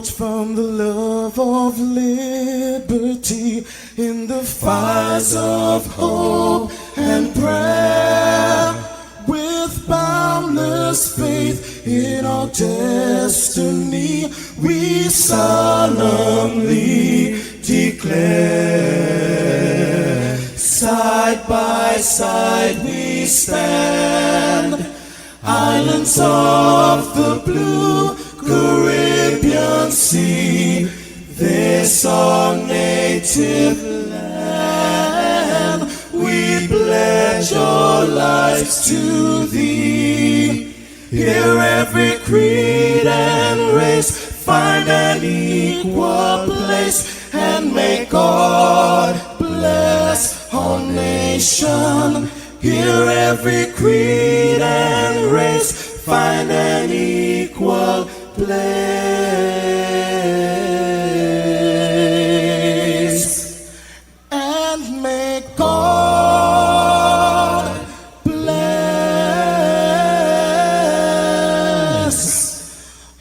much from the love of liberty in the fires of hope and prayer. With boundless faith in our destiny, we solemnly declare. Side by side we stand, islands of the blue Caribbean Sea, this our native land. We pledge our lives to thee. Here every creed and race find an equal place, and may God bless our nation. Here every creed and race find an equal place, and may God bless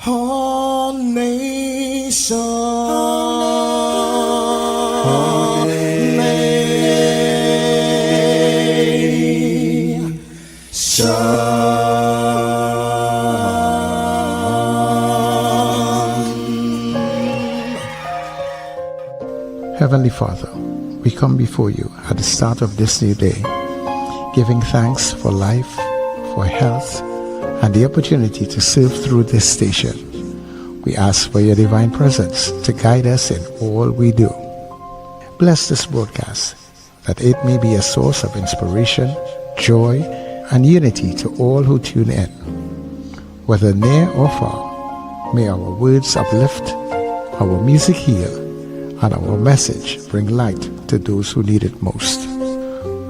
our nation. Heavenly Father, we come before you at the start of this new day, giving thanks for life, for health, and the opportunity to serve through this station. We ask for your divine presence to guide us in all we do. Bless this broadcast, that it may be a source of inspiration, joy, and unity to all who tune in. Whether near or far, may our words uplift, our music heal, and our message bring light to those who need it most.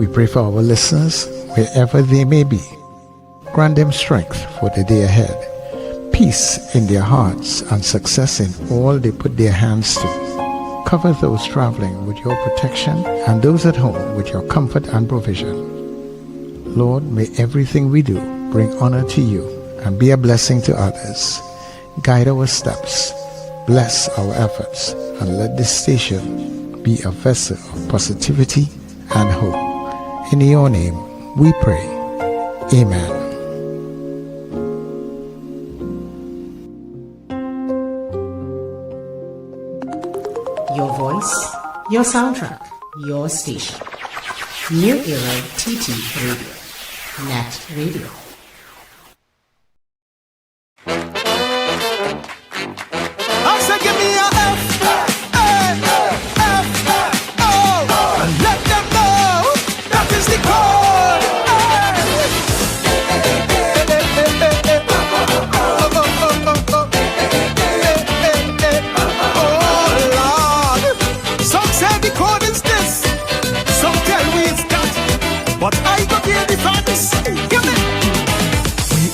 We pray for our listeners wherever they may be. Grant them strength for the day ahead, peace in their hearts, and success in all they put their hands to. Cover those traveling with your protection and those at home with your comfort and provision. Lord, may everything we do bring honor to you and be a blessing to others. Guide our steps, bless our efforts, and let this station be a vessel of positivity and hope. In your name we pray. Amen. Your voice, your soundtrack, your station. New Era TT Radio. NETT Radio.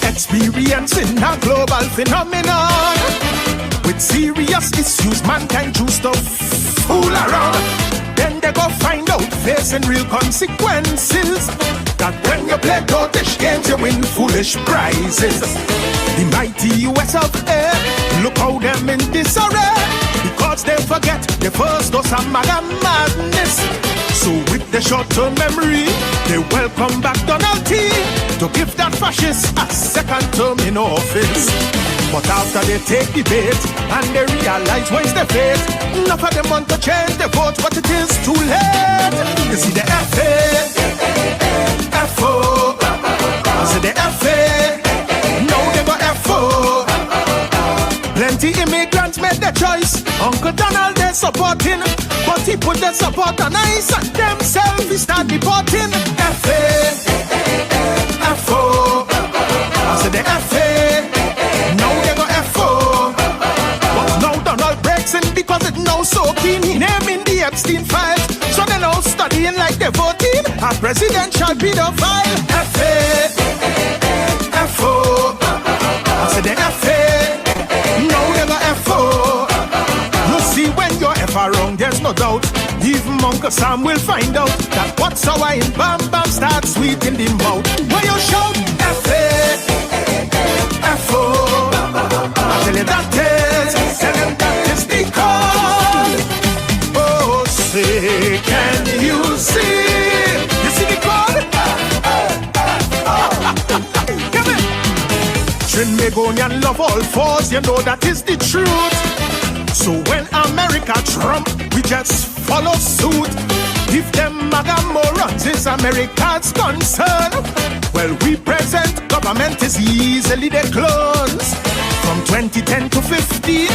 Experiencing a global phenomenon with serious issues mankind choose to fool around. Then they go find out facing real consequences, that when you play totish games you win foolish prizes. The mighty US of A, look how them in disarray, because they forget the first dose of madness. So with the short-term memory, they welcome back Donald T to give that fascist a second term in office. But after they take the bait and they realize where's the fate, enough of them want to change the vote, but it is too late. You see the FA, FO, you see the FA, now they go FO. Plenty immigrants made their choice. Uncle Donald they're supporting, but he put their support on ice and themselves he start deporting. FA, FO, I said the FA, now they go FO. But now Donald breaks in because it now so keen. He naming the Epstein files, so they now studying like they're voting a presidential pedophile. FA, FO, I said the FA, now they go FO. You see when you're ever wrong, there's no doubt. Even Uncle Sam will find out that what's our in Bam Bam starts sweet in the mouth. When you shout FA, FO, I tell you that is, tell them that Can you see? You see the code? Come in. Trinidadian love all fours, you know that is the truth. So when America Trump, we just follow suit. If them MAGA morons is America's concern, well, we present government is easily their clones. From 2010 to 15,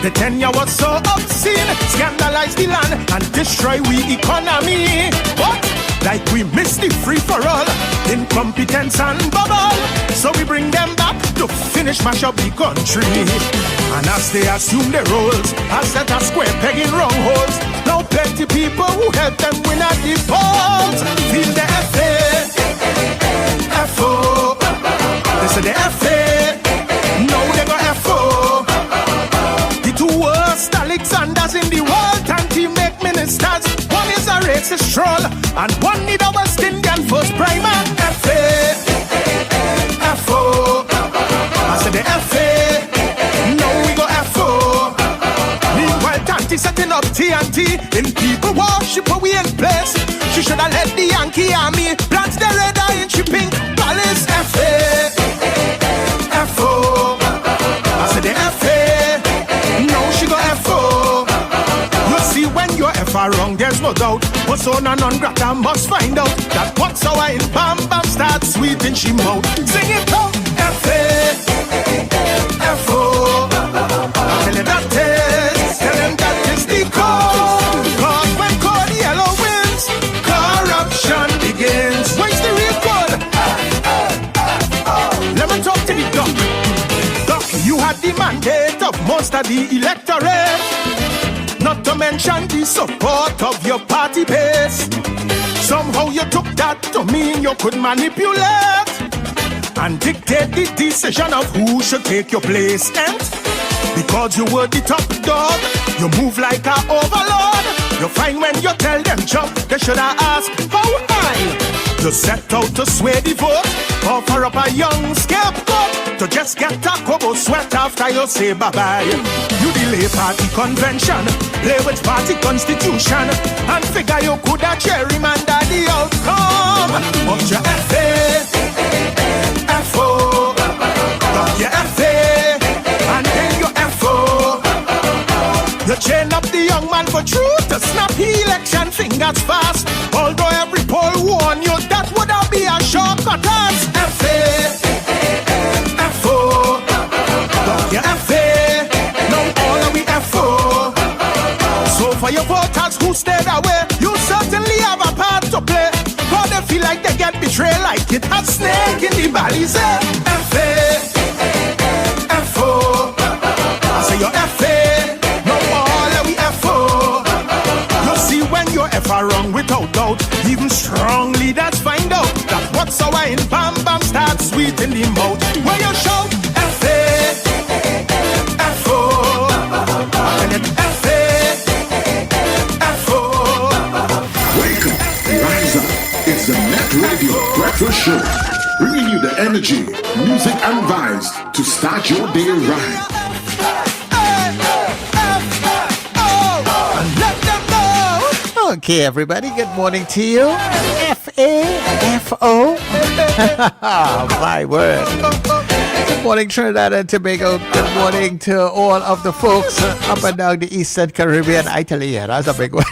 the tenure was so obscene, scandalize the land and destroy we economy. What? Like we missed the free-for-all, incompetence and bubble. So we bring them back to finish mash up the country. And as they assume their roles, I set a square peg in wrong holes. Now plenty people who help them win at the polls. Feel the FA, FO. They say the FA, now they go FO. The two worst Alexanders in the world and team make ministers. One is a racist troll and one need a West Indian first primer. FA, FO. I said the FA, now we go FO. Meanwhile, Tanti setting up TNT in people worship we in place. She should have let the Yankee army plant the red eye in shipping palace. FA, FO. I said the FA, now she go FO. You see when you're FA wrong, there's no doubt. Persona non grata must find out that what's our in Bam Bam starts sweet in she mouth. Sing it out. FA, FO. Tell them that is the cause. Cause when cold yellow wins, corruption begins. Where's the real code? Let me talk to the doc. Doc, you had the mandate of most of the electorate, not to mention the support of your party base. Somehow you took that to mean you could manipulate and dictate the decision of who should take your place. And because you were the top dog, you move like an overlord. You find when you tell them jump, they should have asked how high. You set out to sway the vote, offer up a young scapegoat to just get a kobo sweat after you say bye-bye. You delay party convention, play with party constitution, and figure you could have gerrymander the outcome of your FA, FO, of your FA, and then your FO. You chain up the young man for truth to snap the election fingers fast. Although every poll warn you that would have be a shortcut as FA, FO, your FA, now all of we FO. So for your voters who stayed away, you certainly have a part to play. But they feel like they get betrayed like it had snake in the valley. Say FA, FO, I say your FA, now all of we FO. You see when you're ever wrong without doubt, even strong leaders find out that what's our in Bam Bam starts sweet in the mouth. When you shout FA, FO, and then FA, FO. Wake up, rise up. It's the NETT Radio Breakfast Show, bringing you the energy, music, and vibes to start your day right. Okay, everybody, good morning to you. F-A-F-O. My word. Good morning, Trinidad and Tobago. Good morning to all of the folks up and down the Eastern Caribbean. I tell you, yeah, that's a big one.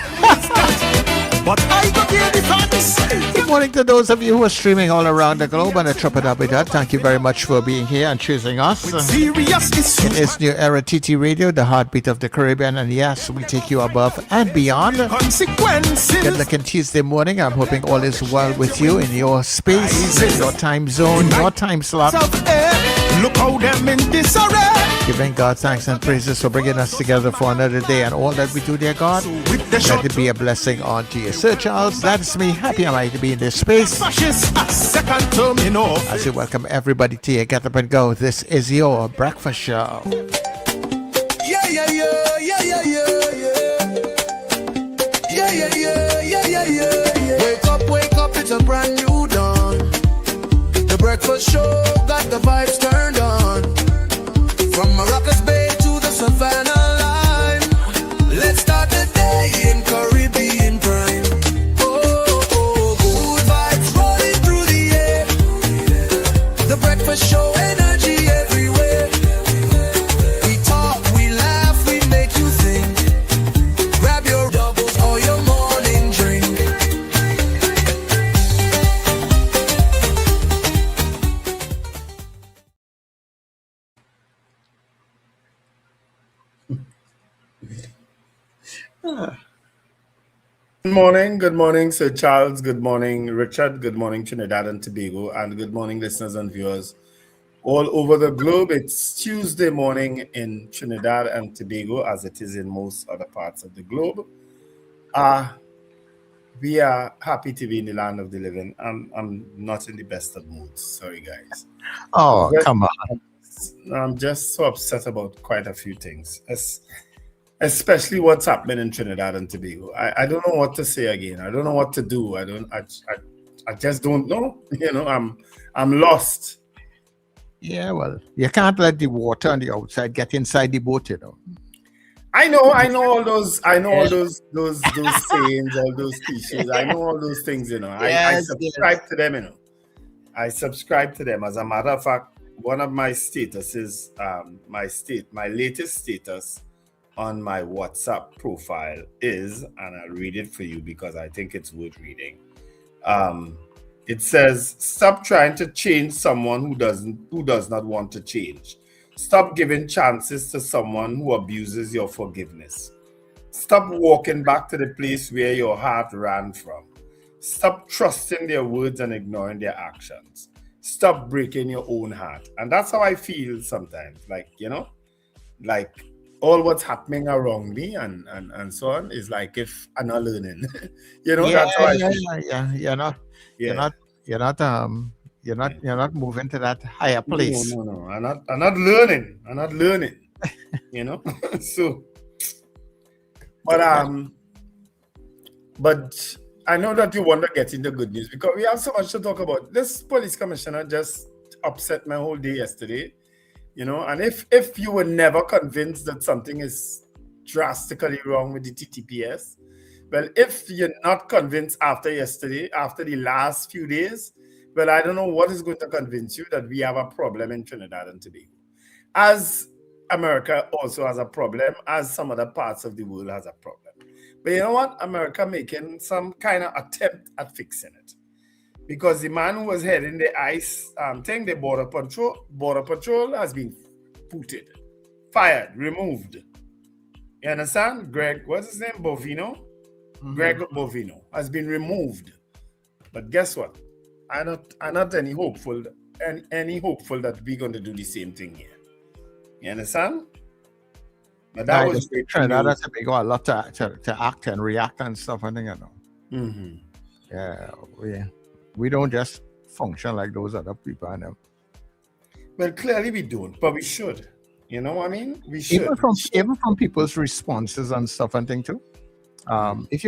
But I got the fans. Good morning to those of you who are streaming all around the globe on the TripAdvisor. Thank you very much for being here and choosing us. Serious issues. It is New Era TT Radio, the heartbeat of the Caribbean, and yes, we take you above and beyond. Consequences. Good looking Tuesday morning. I'm hoping all is well with you in your space, in your time zone, your time slot. Look how them in disarray. Giving God thanks and praises for bringing us together for another day and all that we do, dear God. Let it be a blessing unto you. Sir Charles, that's me. Happy am I to be in this space. As you welcome everybody to your Get Up and Go. This is your breakfast show. Yeah, yeah, yeah, yeah, yeah, yeah, yeah, yeah, yeah, yeah, yeah, yeah. Wake up, it's a brand new dawn. The breakfast show got the vibes turned on. From Maracas Bay to the Savannah line, let's start the day in Caribbean prime. Good morning, Sir Charles. Good morning, Richard. Good morning, Trinidad and Tobago, and good morning, listeners and viewers all over the globe. It's Tuesday morning in Trinidad and Tobago, as it is in most other parts of the globe. We are happy to be in the land of the living. I'm not in the best of moods. Sorry, guys. Oh, come on. I'm just so upset about quite a few things, especially what's happening in Trinidad and Tobago. I don't know what to say again. I don't know what to do. I just don't know. I'm lost. Yeah, well, you can't let the water on the outside get inside the boat, I know all those sayings, all those cliches. I know all those things, I subscribe to them, I subscribe to them. As a matter of fact, one of my statuses, my latest status on my WhatsApp profile is, and I'll read it for you because I think it's worth reading. It says, "Stop trying to change someone who does not want to change. Stop giving chances to someone who abuses your forgiveness. Stop walking back to the place where your heart ran from. Stop trusting their words and ignoring their actions. Stop breaking your own heart." And that's how I feel sometimes. Like all what's happening around me and so on is like if I'm not learning. That's how I feel. You're not moving to that higher place. No. I'm not learning. So, but I know that you want to get into good news because we have so much to talk about. This police commissioner just upset my whole day yesterday, and if you were never convinced that something is drastically wrong with the TTPS, well, if you're not convinced after yesterday, after the last few days, well, I don't know what is going to convince you that we have a problem in Trinidad and Tobago. As America also has a problem, as some other parts of the world has a problem. But you know what? America making some kind of attempt at fixing it. Because the man who was heading the ICE thing, the border patrol has been booted, fired, removed. You understand? What's his name? Bovino? Mm-hmm. Greg Bovino has been removed. But guess what? I'm not any hopeful that we're going to do the same thing here. You understand? But that was Trinidad and Tobago a lot to act and react and stuff, I think, Mm-hmm. Yeah, we don't just function like those other people, I know. Well, clearly we don't, but we should. You know what I mean? We should. Even from people's responses and stuff, I think too. If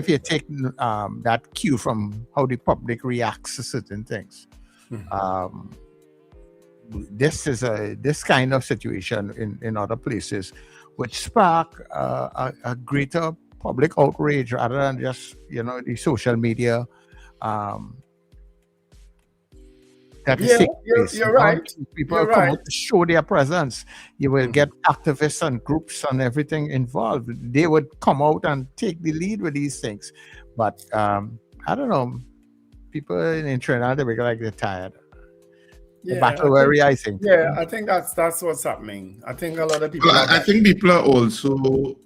you take that cue from how the public reacts to certain things, this kind of situation in other places would spark a greater public outrage rather than just the social media that is taking place. You're right. People come out to show their presence. You will get activists and groups and everything involved. They would come out and take the lead with these things. But I don't know. People in Trinidad, they're tired. The battle weary, I think. Yeah, I think that's what's happening. I think a lot of people. I think people are also.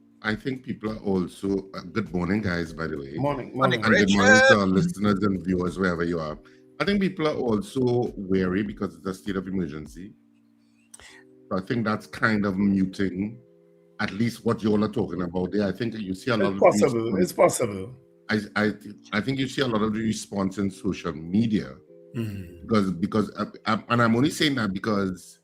Good morning, guys. By the way, morning, and good morning to our listeners and viewers wherever you are. I think people are also wary because it's a state of emergency. So I think that's kind of muting at least what you all are talking about there. I think you see a lot of It's possible. I think you see a lot of the response in social media because and I'm only saying that because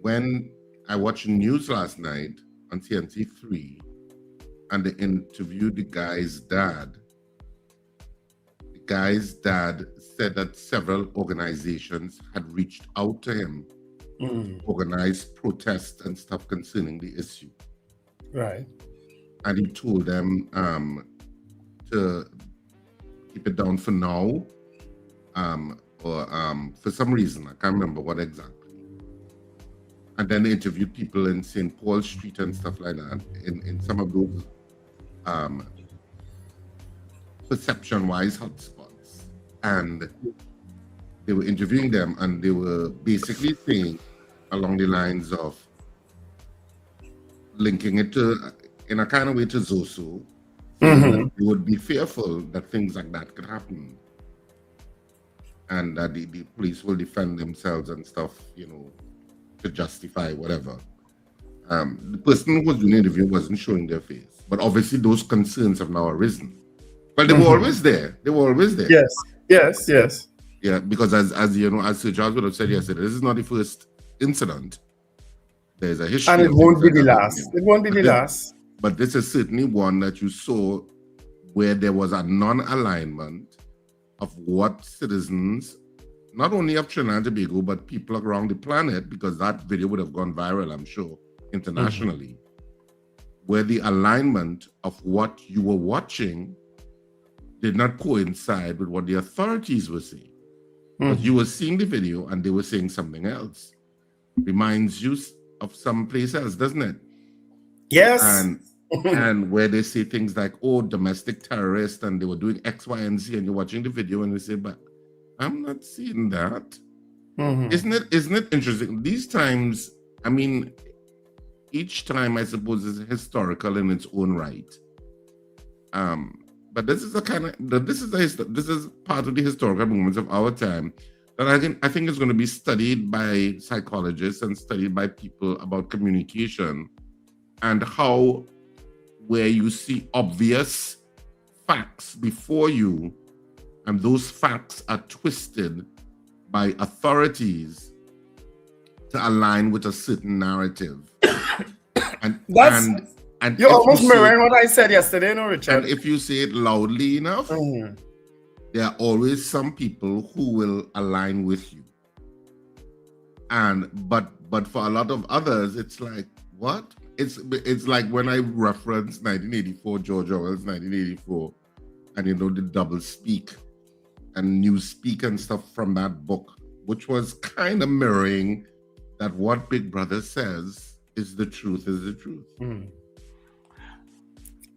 when I watched news last night on TNT3 and they interviewed the guy's dad said that several organizations had reached out to him, organized protests and stuff concerning the issue. Right. And he told them to keep it down for now, or for some reason, I can't remember what exactly. And then they interviewed people in St. Paul Street and stuff like that, in some of those perception-wise hotspots. And they were interviewing them, and they were basically saying along the lines of linking it to in a kind of way to Zosu. They would be fearful that things like that could happen. And that the police will defend themselves and stuff, to justify whatever. The person who was doing the interview wasn't showing their face. But obviously those concerns have now arisen. But they were always there. Yes. Yeah, because as Sir Charles would have said yesterday, this is not the first incident. There's a history. And it won't be the last. But this is certainly one that you saw where there was a non-alignment of what citizens, not only of Trinidad and Tobago, but people around the planet, because that video would have gone viral, I'm sure, internationally, where the alignment of what you were watching did not coincide with what the authorities were saying. But you were seeing the video and they were saying something else. Reminds you of some place else, doesn't it? Yes. And where they say things like, oh, domestic terrorists, and they were doing X, Y, and Z, and you're watching the video and you say, but I'm not seeing that. Isn't it interesting? These times, I mean, each time I suppose is historical in its own right. But this is this is part of the historical moments of our time that I think is going to be studied by psychologists and studied by people about communication and how, where you see obvious facts before you, and those facts are twisted by authorities to align with a certain narrative. And you're almost mirroring what I said yesterday, Richard? And if you say it loudly enough, there are always some people who will align with you. But for a lot of others, it's like, what? It's like when I reference 1984, George Orwell's 1984, and the double speak and news speak and stuff from that book, which was kind of mirroring that what Big Brother says is the truth.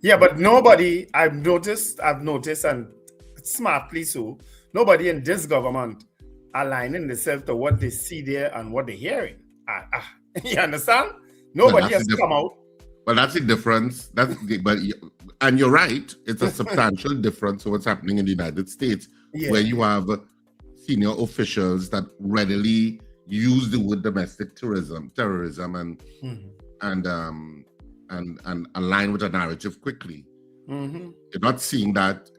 Yeah, but nobody, I've noticed, and smartly so, nobody in this government aligning themselves to what they see there and what they're hearing. You understand? Nobody has come out. But that's the difference. And you're right. It's a substantial difference to what's happening in the United States, where you have senior officials that readily use the word domestic terrorism, and align with a narrative quickly. You're not seeing that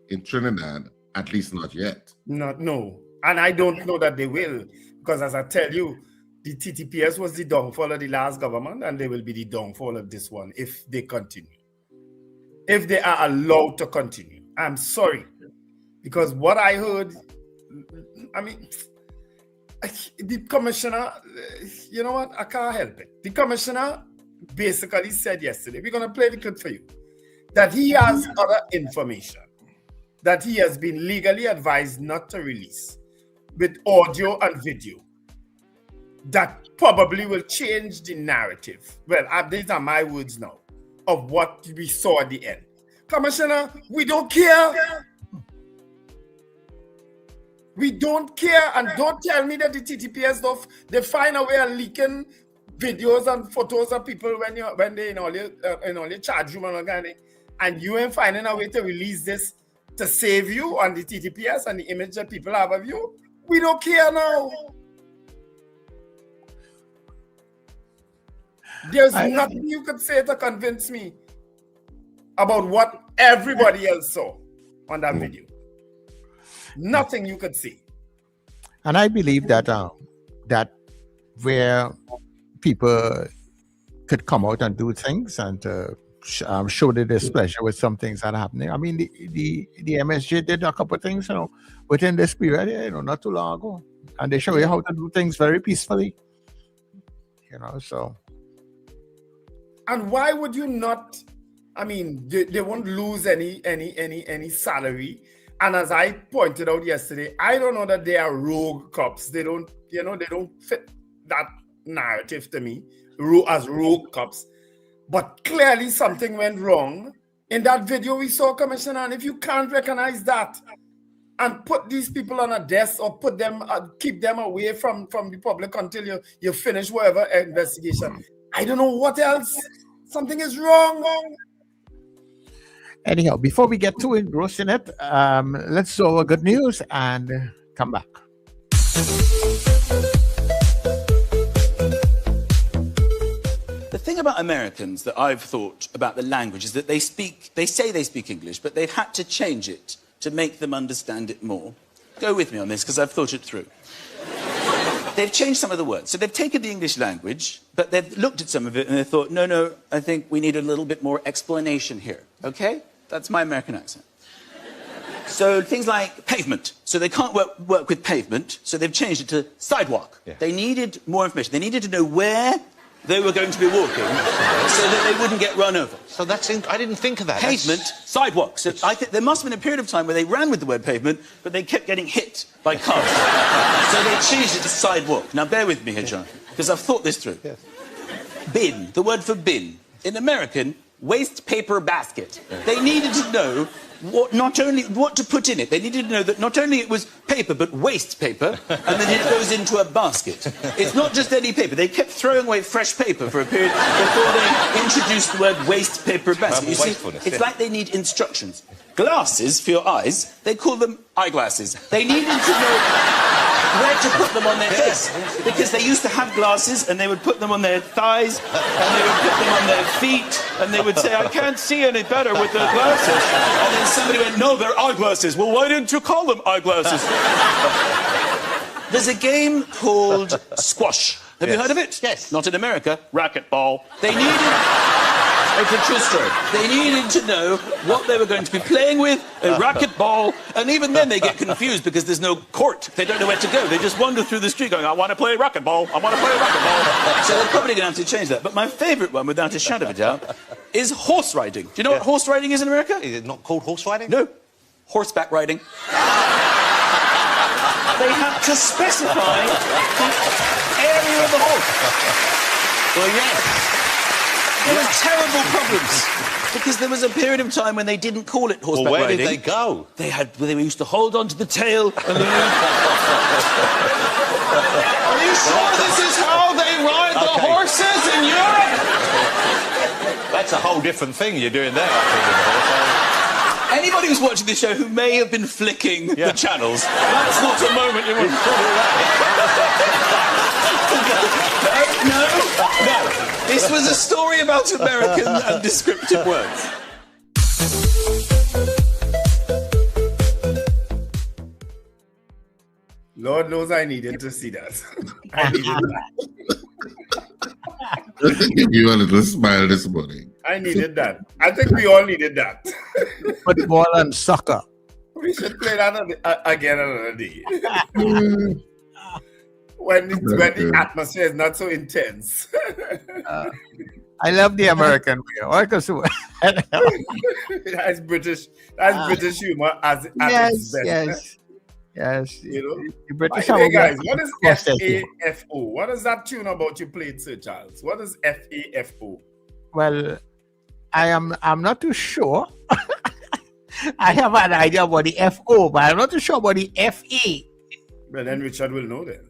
in Trinidad, at least not yet. No. And I don't know that they will, because as I tell you, the TTPS was the downfall of the last government, and they will be the downfall of this one if they continue. If they are allowed to continue. I'm sorry. Because what I heard, I mean, the commissioner, you know what? I can't help it. The commissioner basically said yesterday, we're going to play the clip for you, that he has other information that he has been legally advised not to release with audio and video that probably will change the narrative. Well, these are my words now, of what we saw at the end. Commissioner, we don't care. We don't care, and don't tell me that the TTPS they find a way of leaking videos and photos of people when they in all your charge room and you ain't finding a way to release this to save you on the TTPS and the image that people have of you. We don't care now. There's nothing you could say to convince me about what everybody else saw on that video. Nothing you could see. And I believe that that where people could come out and do things and show their displeasure with some things that are happening. I mean, the MSJ did a couple of things, within this period, not too long ago, and they show you how to do things very peacefully. So. And why would you not? I mean, they won't lose any salary. And as I pointed out yesterday, I don't know that they are rogue cops. They don't fit that narrative to me as rogue cops. But clearly something went wrong in that video we saw, Commissioner. And if you can't recognize that and put these people on a desk or put them, keep them away from the public until you finish whatever investigation, I don't know what else Something is wrong. Anyhow, before we get too engrossed in it, let's do our good news and come back. The thing about Americans that I've thought about the language is that they say they speak English, but they've had to change it to make them understand it more. Go with me on this, because I've thought it through. They've changed some of the words. So they've taken the English language, but they've looked at some of it and they thought, no, I think we need a little bit more explanation here, okay? That's my American accent. So things like pavement. So they can't work with pavement, so they've changed it to sidewalk. Yeah. They needed more information. They needed to know where they were going to be walking so that they wouldn't get run over. So I didn't think of that. Pavement, sidewalk. So I think there must have been a period of time where they ran with the word pavement, but they kept getting hit by cars. So they changed it to sidewalk. Now bear with me here, John, because I've thought this through. Yes. Bin, the word for bin. In American, waste paper basket. They needed to know not only what to put in it, they needed to know that not only it was paper, but waste paper, and then it goes into a basket. It's not just any paper. They kept throwing away fresh paper for a period before they introduced the word waste paper basket. You see, it's like they need instructions. Glasses for your eyes, they call them eyeglasses. They needed to know where to put them on their face, because they used to have glasses and they would put them on their thighs and they would put them on their feet and they would say, I can't see any better with the glasses. And then somebody went, no, they're eyeglasses. Well, why didn't you call them eyeglasses? There's a game called squash. Have you heard of it? Yes. Not in America. Racquetball. They needed... It's a true story. They needed to know what they were going to be playing with, a racquetball, and even then they get confused because there's no court. They don't know where to go. They just wander through the street going, I want to play racquetball, I want to play racquetball. So they're probably going to have to change that. But my favourite one, without a shadow of a doubt, is horse riding. Do you know what horse riding is in America? Is it not called horse riding? No. Horseback riding. They had to specify the area of the horse. Well, yes. There were terrible problems because there was a period of time when they didn't call it horseback riding. Where did they go? They used to hold on to the tail. And Are you sure this is how they ride the horses in Europe? That's a whole different thing you're doing there. I think, Anybody who's watching this show who may have been flicking the channels, that's not a moment you want to No. This was a story about American and descriptive words. Lord knows I needed to see that. I needed that. Give you a little smile this morning. I needed that. I think we all needed that. Football and soccer. We should play that again another day. When the atmosphere is not so intense. I love the American way. That's British. That's British humor at its best. Yes. You know? The British Hey guys, what is FAFO? What is that tune about you played, Sir Charles? What is FAFO? Well, I'm not too sure. I have an idea about the FO, but I'm not too sure about the FA. Well, then Richard will know then.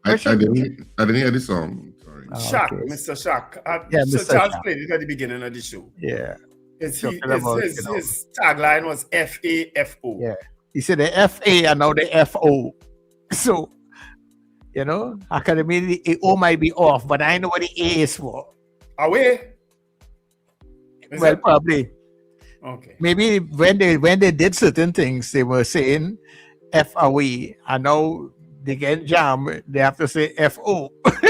I didn't hear the song. Sorry. Shaq, okay. Mr. Shaq. Mr. Sir Charles Shaq played it at the beginning of the show. Yeah. His tagline was FAFO. Yeah. He said the FA and now the FO. So, academically, the O might be off, but I know what the A is for. Away? Probably. Okay. Maybe when they did certain things, they were saying F away, and now they get jammed, they have to say FO. So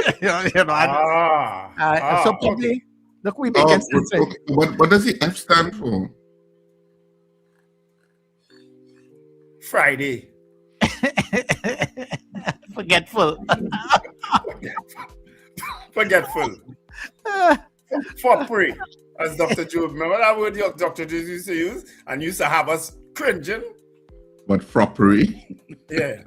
probably, look, we make sense. Okay. What does the F stand for? Friday. Forgetful. Forgetful. For free. As Dr. Joe, remember that word Dr. Joe used to use and used to have us cringing? But froppery. Yeah.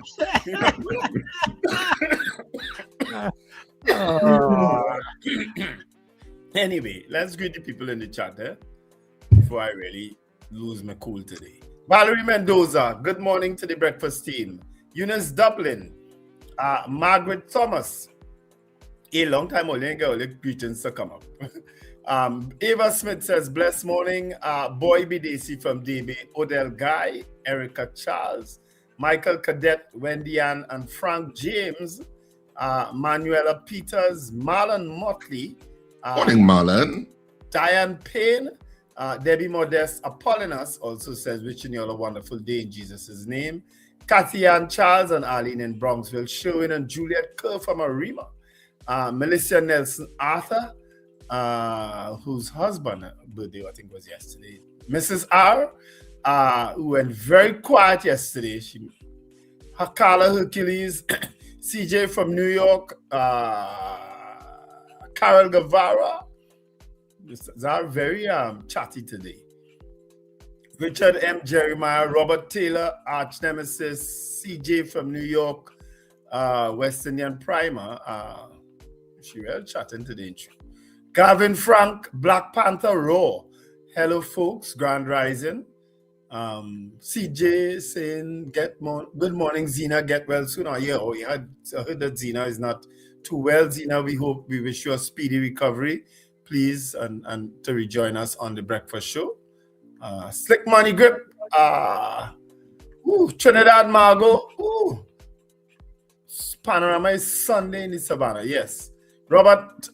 Anyway, let's greet the people in the chat before I really lose my cool today. Valerie Mendoza, good morning to the breakfast team. Eunice Dublin, Margaret Thomas. A long time only girl, greetings to come up. Ava Smith says, blessed morning. Boy Bidesi from DB, Odell Guy, Erica Charles, Michael Cadet, Wendy Ann, and Frank James, Manuela Peters, Marlon Motley. Morning, Marlon. Diane Payne, Debbie Modest Apollinaus also says, wishing you all a wonderful day in Jesus' name. Kathy Ann Charles and Arlene in Bronxville, Sherwin and Juliet Kerr from Arima. Melissa Nelson Arthur, whose husband birthday I think was yesterday. Mrs. R, who went very quiet yesterday. Carla Hercules, CJ from New York, Carol Guevara. They are very chatty today. Richard M. Jeremiah, Robert Taylor, Arch Nemesis, CJ from New York, West Indian Primer. She well chatting today, ain't she? Gavin Frank, Black Panther Raw. Hello, folks. Grand Rising. CJ saying, good morning, Zena. Get well soon. I heard that Zena is not too well. Zena, we wish you a speedy recovery. Please, and to rejoin us on the breakfast show. Slick Money Grip. Trinidad Margot. Panorama is Sunday in the Savannah. Yes. Robert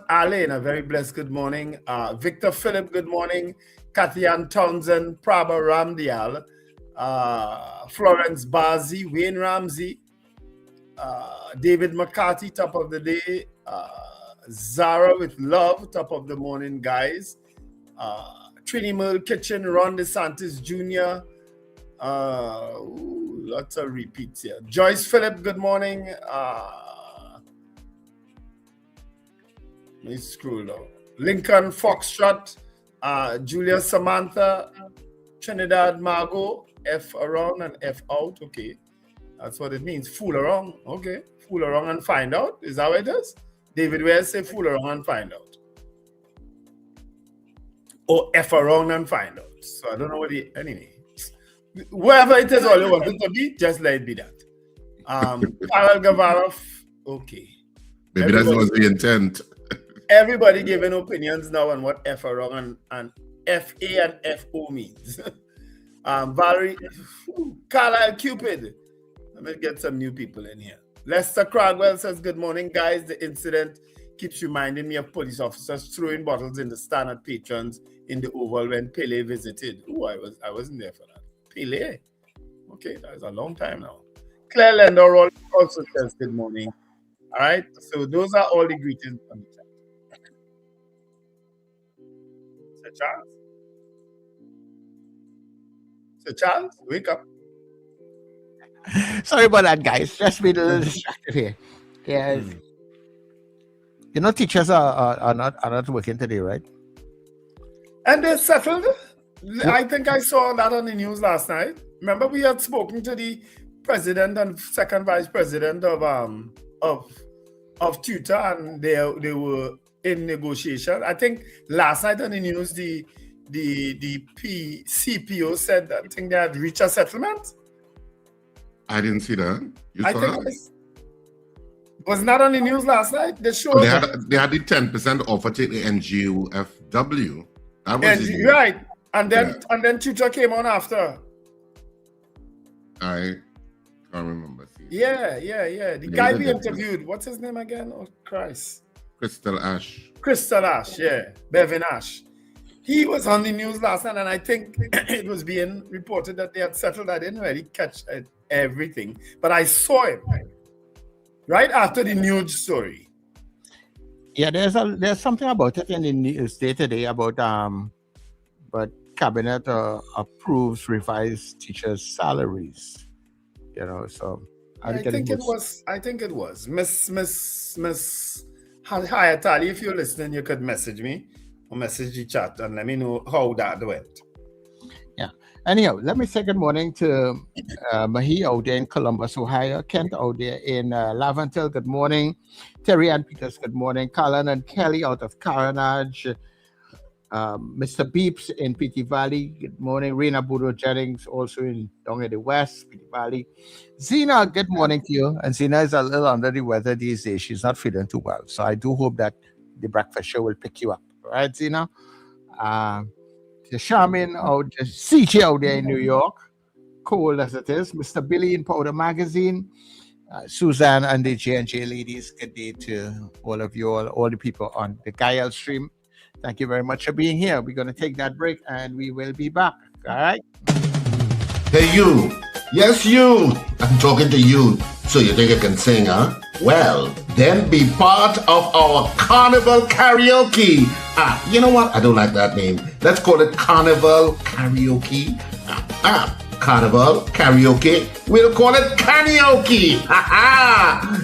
Allen, a very blessed good morning. Victor Philip, good morning. Kathy Ann Townsend, Prabha Ramdial, Florence Bazi, Wayne Ramsey, David McCarthy, top of the day. Zara with love, top of the morning, guys. Trini Mill Kitchen, Ron DeSantis Jr. Lots of repeats here. Joyce Phillip, good morning. Let me scroll down. Lincoln Foxtrot, Julia Samantha, Trinidad Margot, F around and F out. Okay, that's what it means. Fool around. Okay, fool around and find out. Is that what it is? David Wells say fool around and find out. Or F around and find out. So I don't know what anyway. Whoever it is all you want it to be, just let it be that. Carol Guevara, okay. Maybe that was the intent. Everybody giving opinions now on what F around and FA and FO means. Valerie, Carlisle Cupid. Let me get some new people in here. Lester Cragwell says, good morning, guys. The incident keeps reminding me of police officers throwing bottles in the stand at patrons in the Oval when Pele visited. Oh, I wasn't there for that. Pele? Okay, that was a long time now. Claire Lendor also says, good morning. All right, so those are all the greetings from the chat. Sir Charles? Sir Charles, wake up. Sorry about that, guys. Just been a little distracted here. Yes. You know, teachers are not working today, right? And they settled. I think I saw that on the news last night. Remember, we had spoken to the president and second vice president of Tutor, and they were in negotiation. I think last night on the news, the CPO said that I think they had reached a settlement. I didn't see that. You saw that? Was not on the news last night. They showed they had the 10% offer to the NGUFW. That was right. And then Tutor came on after. I can't remember. Yeah. The guy we interviewed, what's his name again? Oh, Christ. Crystal Ash, yeah. Bevan Ash. He was on the news last night, and I think it was being reported that they had settled. I didn't really catch everything, but I saw it right after the news story. Yeah, there's something about it in the news today about but cabinet approves revised teachers' salaries. You know, so I think it was Miss Hayatali. If you're listening, you could message me or message the chat and let me know how that went. Yeah. Anyhow, let me say good morning to Mahi out there in Columbus, Ohio, Kent out there in Laventil, good morning. Terry Ann Peters, good morning. Colin and Kelly out of Caranage. Mr. Beeps in PT Valley, good morning. Rena Budo Jennings also down in the West, PT Valley. Zena, good morning to you. And Zena is a little under the weather these days. She's not feeling too well. So I do hope that the breakfast show will pick you up. Right, Zena? To Charmin out, the CJ out there in New York, cold as it is. Mr. Billy in Powder Magazine, Suzanne and the J&J ladies, good day to all of you, all the people on the Gael stream. Thank you very much for being here. We're going to take that break and we will be back. All right? Hey, you. Yes, you. I'm talking to you. So you think I can sing, huh? Well, then be part of our Carnival Karaoke. You know what? I don't like that name. Let's call it Carnival Karaoke. Carnival Karaoke. We'll call it karaoke.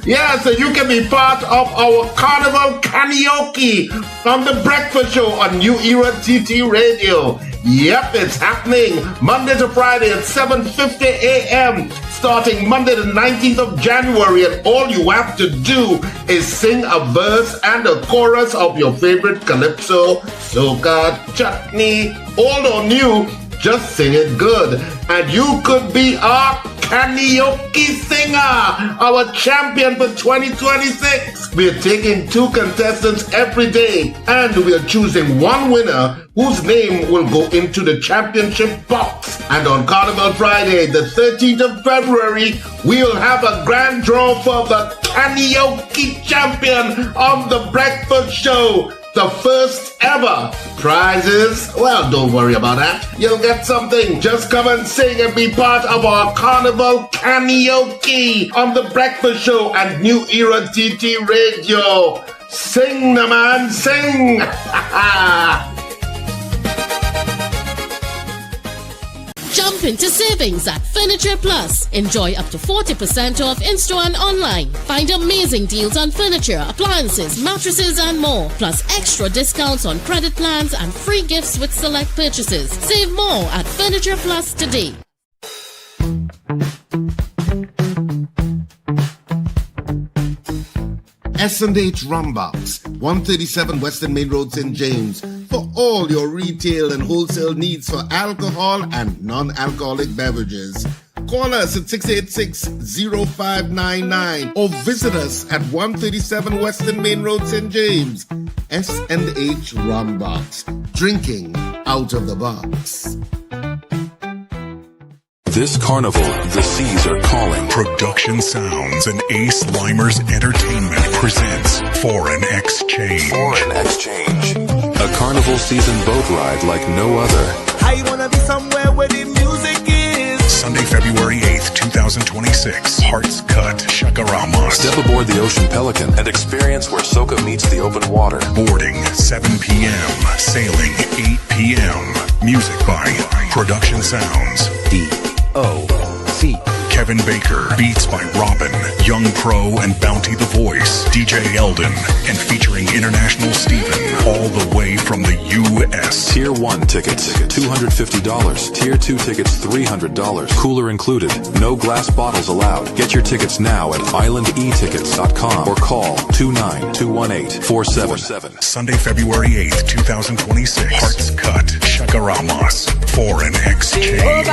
Yeah, so you can be part of our Carnival Karaoke on the breakfast show on New Era TT Radio. Yep, it's happening Monday to Friday at 7:50 a.m. starting Monday the 19th of January, and all you have to do is sing a verse and a chorus of your favorite calypso, soca, chutney, old or new. Just sing it good, and you could be our karaoke singer, our champion for 2026. We're taking 2 contestants every day, and we're choosing one winner whose name will go into the championship box. And on Carnival Friday, the 13th of February, we'll have a grand draw for the karaoke champion of the breakfast show. The first ever prizes. Well, don't worry about that. You'll get something. Just come and sing and be part of our Carnival Karaoke on the breakfast show and New Era TT Radio. Sing, the man, sing. Jump into savings at Furniture Plus. Enjoy up to 40% off in-store and online. Find amazing deals on furniture, appliances, mattresses, and more. Plus extra discounts on credit plans and free gifts with select purchases. Save more at Furniture Plus today. S&H Rumbox, 137 Western Main Road, St. James, for all your retail and wholesale needs for alcohol and non-alcoholic beverages. Call us at 686-0599 or visit us at 137 Western Main Road, St. James. S&H Rumbox, drinking out of the box. This carnival, the seas are calling. Production Sounds and Ace Limers Entertainment presents Foreign Exchange. Foreign Exchange. A carnival season boat ride like no other. I wanna be somewhere where the music is. Sunday, February 8th, 2026. Hearts Cut, Chakaramos. Step aboard the Ocean Pelican and experience where soca meets the open water. Boarding 7 p.m. Sailing 8 p.m. Music by Production Sounds. D.O.C. Kevin Baker. Beats by Robin, Young Pro, and Bounty the Voice. DJ Eldon. And featuring International Steven. All the way from the U.S. Tier 1 tickets, $250. Tier 2 tickets, $300. Cooler included. No glass bottles allowed. Get your tickets now at islandetickets.com or call 29218-4747. Sunday, February 8th, 2026. Hearts Cut, Chakaramos. Foreign Exchange.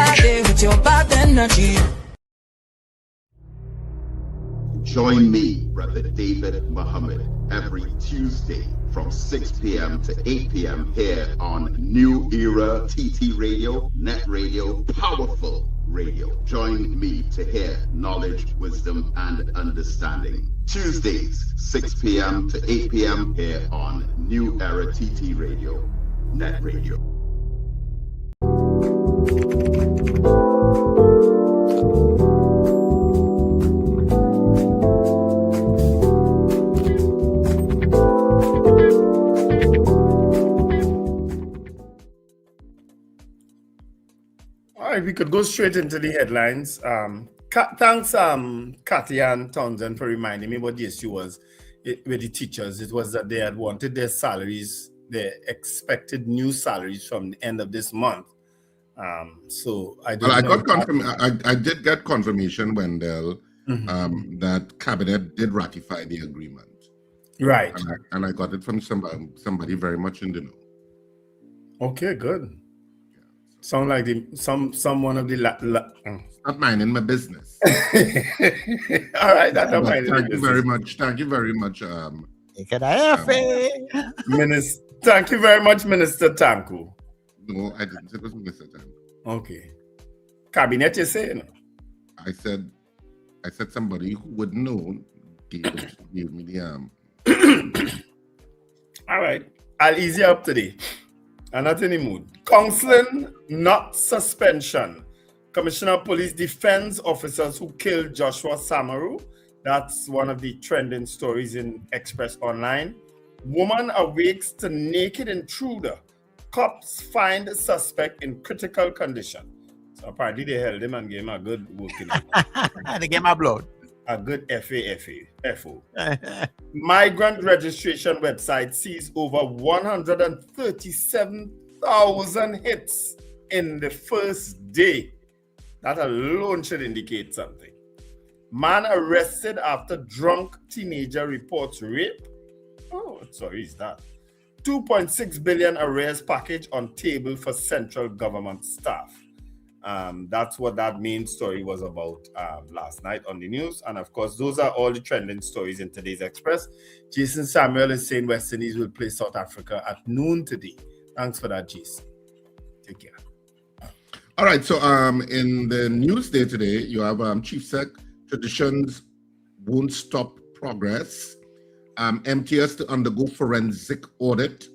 Join me, Brother David Muhammad, every Tuesday from 6 p.m. to 8 p.m. here on New Era TT Radio, NETT Radio, Powerful Radio. Join me to hear knowledge, wisdom, and understanding. Tuesdays, 6 p.m. to 8 p.m. here on New Era TT Radio, NETT Radio. We could go straight into the headlines. Thanks, Kathy and Townsend, for reminding me what the issue was with the teachers. It was that they had wanted their salaries, their expected new salaries from the end of this month. So I don't know. I did get confirmation, Wendell, that Cabinet did ratify the agreement. Right. And I got it from somebody very much in the know. Okay, good. Sound like someone of the not mine, in my business. All right, that's not mine. Thank you very much. Thank you very much, Minister, thank you very much, Minister Tanku. No, I didn't. It was Minister Tanku. Okay. Cabinet, you say? I said somebody who would know gave me the All right. I'll ease you up today. I'm not in the mood. Counseling, not suspension. Commissioner of Police defends officers who killed Joshua Samaru. That's one of the trending stories in Express Online. Woman awakes to naked intruder. Cops find suspect in critical condition. So apparently they held him and gave him a good working. They gave him a blood. A good FO. Migrant registration website sees over 137,000 hits in the first day. That alone should indicate something. Man arrested after drunk teenager reports rape. Oh, sorry, is that? 2.6 billion arrears package on table for central government staff. That's what that main story was about last night on the news. And of course, those are all the trending stories in today's Express. Jason Samuel is saying West Indies will play South Africa at noon today. Thanks for that, Jason. Take care. All right, so in the news day today, you have Chief Sec, traditions won't stop progress. MTS to undergo forensic audit.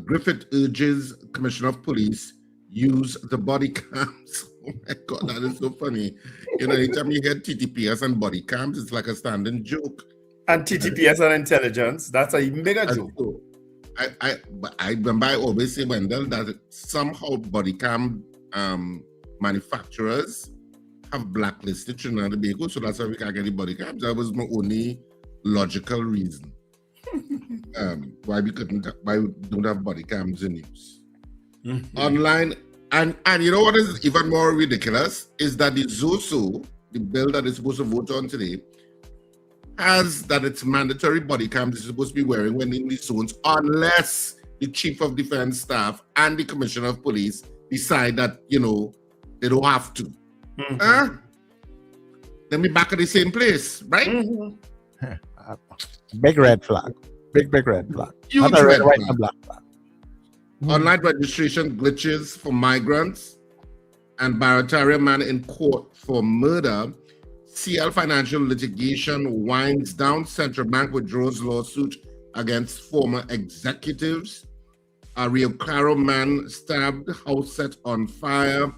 Griffith urges Commissioner of Police use the body cams. Oh my God, that is so funny. You know, anytime you hear TTPS and body cams, it's like a standing joke. And TTPS and intelligence, that's a mega joke. So, I remember I always say, Wendell, that somehow body cam manufacturers have blacklisted Trinidad and Tobago, so that's why we can't get the body cams. That was my only logical reason why we don't have body cams in use. Online, and you know what is even more ridiculous is that the ZOSO, the bill that is supposed to vote on today, has that it's mandatory body cams is supposed to be wearing when in the zones, unless the Chief of Defense Staff and the Commissioner of Police decide that, you know, they don't have to. Then we back at the same place, right? Big red flag. Big red flag. Huge Not a red, red white, flag. and black flag. Online registration glitches for migrants and Barataria man in court for murder. CL Financial litigation winds down. Central Bank withdraws lawsuit against former executives. A Rio Claro man stabbed, house set on fire.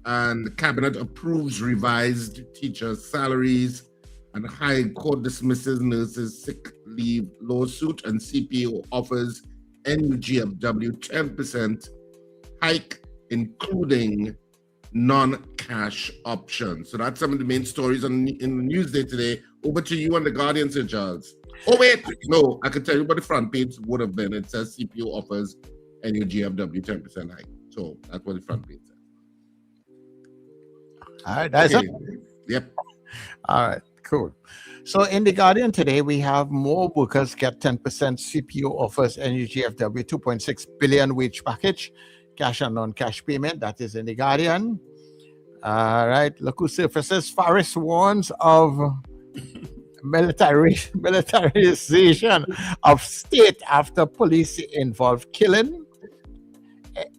And the cabinet approves revised teacher salaries. And High Court dismisses nurses' sick leave lawsuit. And CPO offers NUGFW 10% hike, including non-cash options. So that's some of the main stories in the news day today. Over to you on the Guardian, Sir Charles. Oh wait, no, I can tell you what the front page would have been. It says CPO offers NUGFW 10% hike. So that's what the front page says. All right, that's it. Yep. All right, cool. So in the Guardian today, we have more workers get 10% CPO offers NUGFW 2.6 billion wage package, cash and non-cash payment. That is in the Guardian. All right, look who surfaces. Faris warns of militarization of state after police involved killing.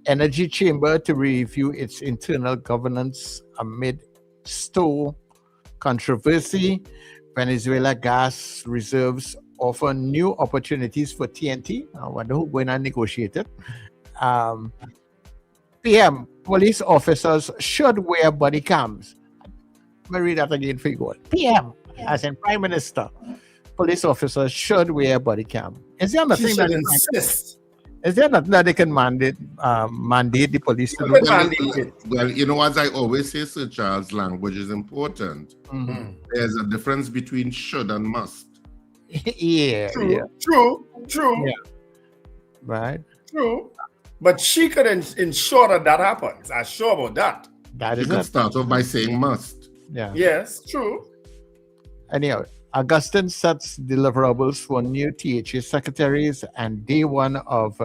Energy Chamber to review its internal governance amid Stowe controversy. Venezuela gas reserves offer new opportunities for TNT. I wonder who's going to negotiate it. PM, police officers should wear body cams. Let me read that again for you. PM, as in Prime Minister, police officers should wear body cam. Is there nothing that insist? Is there nothing that they can mandate the police to do? Well, you know, as I always say, Sir Charles, language is important. There's a difference between should and must. True. Yeah. Right. True. But she could ensure that happens. I'm sure about that. That you is could it. start off by saying must. Yeah. Yes, true. Anyhow, Augustine sets deliverables for new THA secretaries and day one of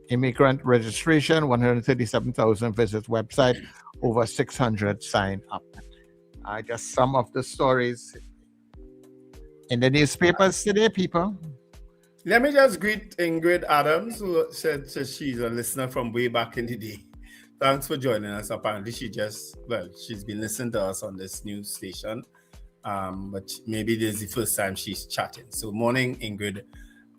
immigrant registration, 137,000 visits website, over 600 sign up. Just some of the stories In the newspapers today, people. Let me just greet Ingrid Adams, who said she's a listener from way back in the day. Thanks for joining us. Apparently, she's been listening to us on this news station, but maybe this is the first time she's chatting. So morning, Ingrid,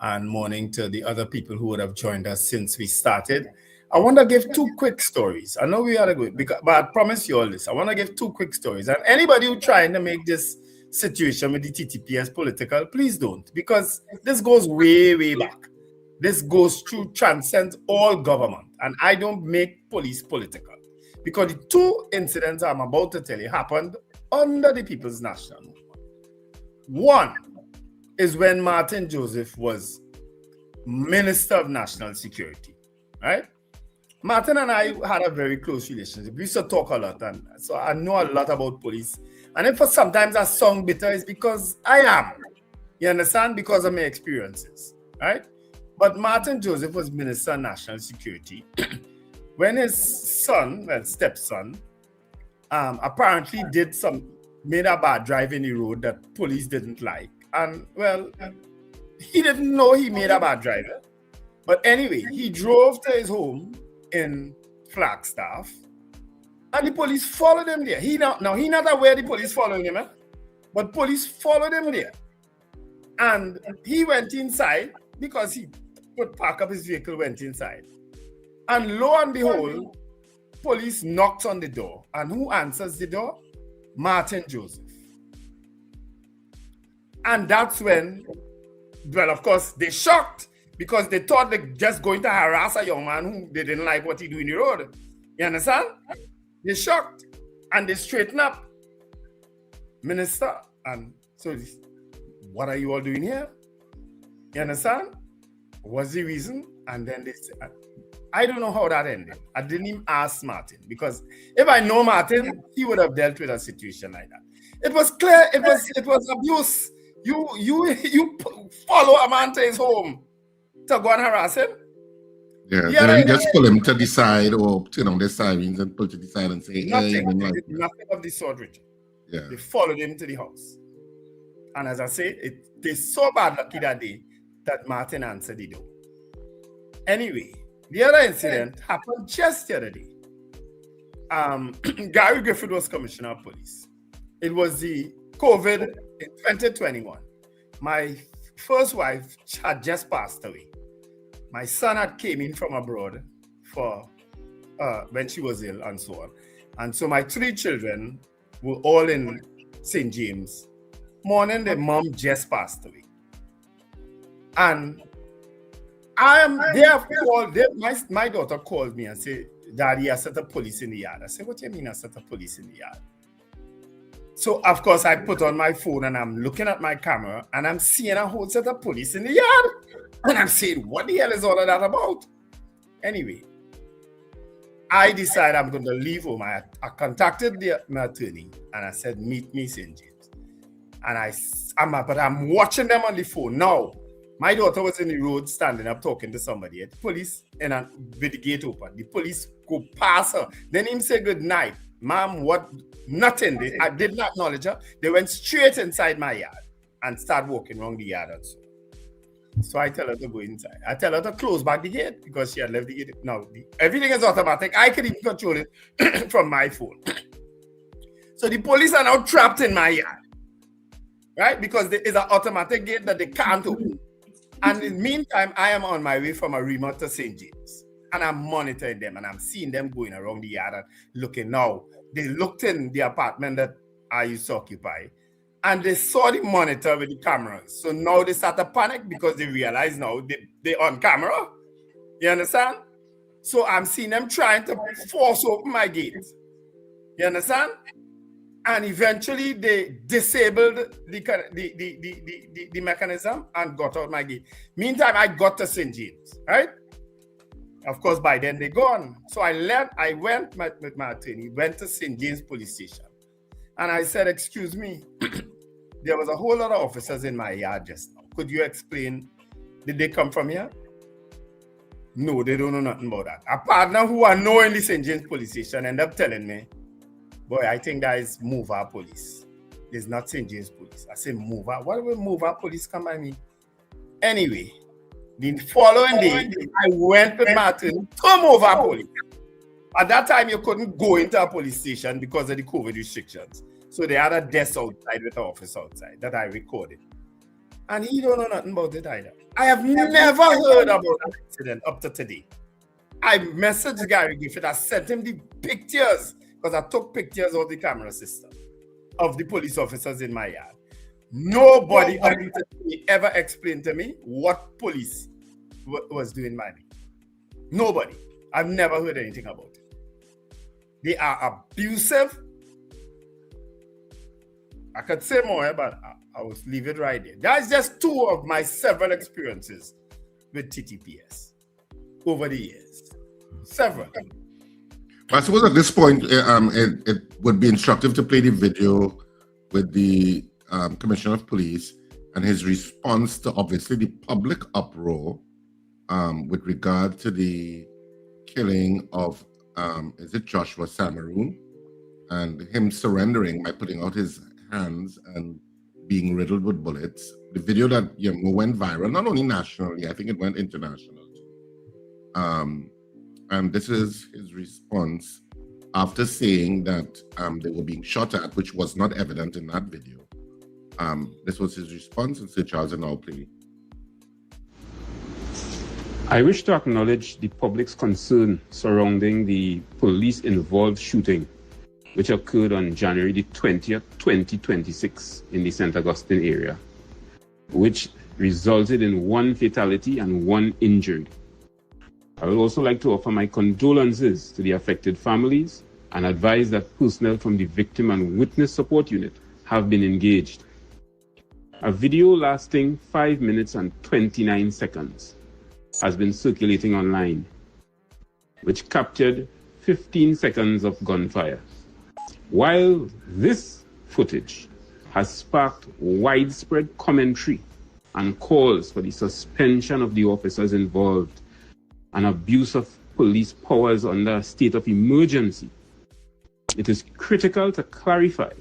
and morning to the other people who would have joined us since we started. I want to give two quick stories. I know we are good, but I promise you all this. I want to give two quick stories. And anybody who's trying to make this situation with the TTPS political, please don't, because this goes way, way back. This goes through, transcends all government, and I don't make police political, because the two incidents I'm about to tell you happened under the People's National Movement. One is when Martin Joseph was Minister of National Security, right? Martin and I had a very close relationship. We used to talk a lot, and so I know a lot about police. And if sometimes I sound bitter, it's because I am. You understand? Because of my experiences, right? But Martin Joseph was Minister of National Security when his son, well, stepson, apparently made a bad drive in the road that police didn't like. And, well, he didn't know he made a bad drive. But anyway, he drove to his home in Flagstaff, and the police followed him there. He not aware the police following him, but police followed him there. And he went inside because he would park up his vehicle, went inside. And lo and behold, police knocked on the door. And who answers the door? Martin Joseph. And that's when, well, of course, they shocked because they thought they just going to harass a young man who they didn't like what he do in the road. You understand? They shocked and they straighten up. Minister, and so what are you all doing here? You understand? What's the reason? And then they said, I don't know how that ended. I didn't even ask Martin, because if I know Martin, he would have dealt with a situation like that. It was clear, it was abuse. You follow a man to his home to go and harass him. Yeah, then you just pull him to the side, or turn on the sirens and pull to the side and say, nothing of the sort, Richard. Yeah. They followed him to the house. And as I say, they so bad lucky that day that Martin answered the door. Anyway, the other incident happened just the other day. Gary Griffith was Commissioner of Police. It was the COVID in 2021. My first wife had just passed away. My son had came in from abroad for when she was ill and so on. And so my three children were all in St. James. Morning, their mom just passed away. And my daughter called me and said, Daddy, I set up police in the yard. I said, what do you mean I set up police in the yard? So, of course, I put on my phone and I'm looking at my camera and I'm seeing a whole set of police in the yard. And I'm saying, what the hell is all of that about? Anyway, I decided I'm going to leave home. I contacted my attorney and I said, meet me St. James. And but I'm watching them on the phone. Now, my daughter was in the road standing up talking to somebody. The police, with the gate open, the police go past her. Then him say good night. Ma'am, what? Nothing. I did not acknowledge her. They went straight inside my yard and start walking around the yard and so. So I tell her to go inside. I tell her to close back the gate because she had left the gate. Now, everything is automatic. I can even control it from my phone. So the police are now trapped in my yard, right? Because there is an automatic gate that they can't open. And in the meantime, I am on my way from Arima to St. James. And I'm monitoring them and I'm seeing them going around the yard and looking. Now, they looked in the apartment that I used to occupy and they saw the monitor with the cameras. So now they start to panic because they realize now they're on camera. You understand? So I'm seeing them trying to force open my gate. You understand? And eventually they disabled the mechanism and got out my gate. Meantime, I got to St. James, right? Of course, by then they're gone. So I went with my attorney, went to St. James Police Station. And I said, excuse me, there was a whole lot of officers in my yard just now. Could you explain, did they come from here? No, they don't know nothing about that. A partner who I know in the St. James Police Station ended up telling me, boy, I think that is move our police. It's not St. James Police. I say Mova. Why will Mova Police come by me? Anyway, the following day, I went with Martin to Mova Police. At that time, you couldn't go into a police station because of the COVID restrictions. So they had a desk outside with an office outside that I recorded. And he don't know nothing about it either. I have never heard about that incident up to today. I messaged Gary Griffith. I sent him the pictures because I took pictures of the camera system of the police officers in my yard. Nobody ever explained to me what police was doing by me. Nobody. I've never heard anything about it. They are abusive. I could say more, but I will leave it right there. That's just two of my several experiences with TTPS over the years. Several. I suppose at this point, it would be instructive to play the video with the Commissioner of Police and his response to obviously the public uproar with regard to the killing of, is it Joshua Samaroon, and him surrendering by putting out his hands and being riddled with bullets. The video that went viral, not only nationally, I think it went international. And this is his response after saying that they were being shot at, which was not evident in that video. This was his response, and Sir Charles and I'll play. I wish to acknowledge the public's concern surrounding the police-involved shooting, which occurred on January the 20th, 2026 in the St. Augustine area, which resulted in 1 fatality and 1 injured. I would also like to offer my condolences to the affected families and advise that personnel from the Victim and Witness Support Unit have been engaged. A video lasting 5 minutes and 29 seconds has been circulating online, which captured 15 seconds of gunfire. While this footage has sparked widespread commentary and calls for the suspension of the officers involved and abuse of police powers under a state of emergency, it is critical to clarify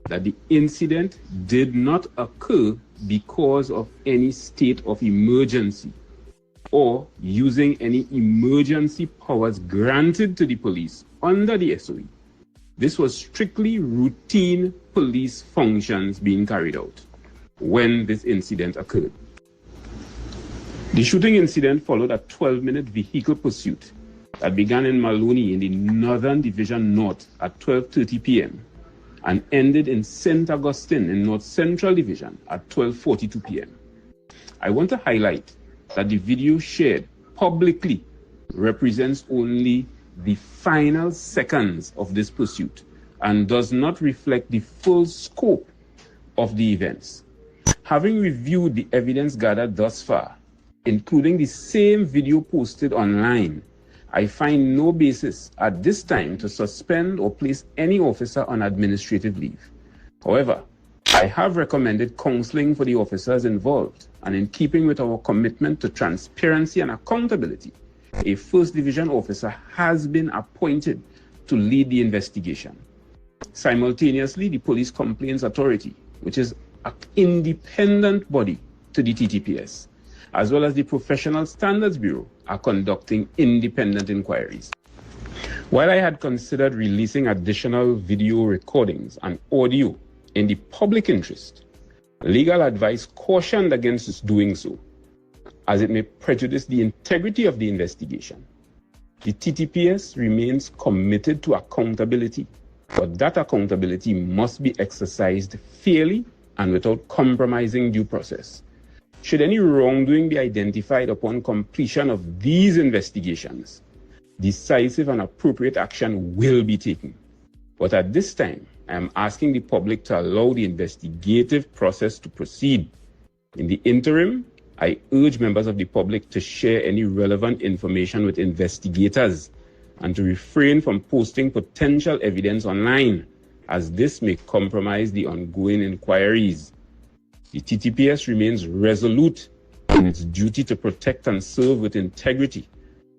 that the incident did not occur because of any state of emergency or using any emergency powers granted to the police under the SOE. This was strictly routine police functions being carried out when this incident occurred. The shooting incident followed a 12-minute vehicle pursuit that began in Maloney in the Northern Division North at 12:30 p.m. and ended in St. Augustine in North Central Division at 12:42 p.m. I want to highlight that the video shared publicly represents only the final seconds of this pursuit and does not reflect the full scope of the events. Having reviewed the evidence gathered thus far, including the same video posted online, I find no basis at this time to suspend or place any officer on administrative leave. However, I have recommended counseling for the officers involved, and in keeping with our commitment to transparency and accountability, a First Division officer has been appointed to lead the investigation. Simultaneously, the Police Complaints Authority, which is an independent body to the TTPS, as well as the Professional Standards Bureau, are conducting independent inquiries. While I had considered releasing additional video recordings and audio in the public interest, legal advice cautioned against doing so, as it may prejudice the integrity of the investigation. The TTPS remains committed to accountability, but that accountability must be exercised fairly and without compromising due process. Should any wrongdoing be identified upon completion of these investigations, decisive and appropriate action will be taken. But at this time, I am asking the public to allow the investigative process to proceed. In the interim, I urge members of the public to share any relevant information with investigators and to refrain from posting potential evidence online, as this may compromise the ongoing inquiries. The TTPS remains resolute in its duty to protect and serve with integrity,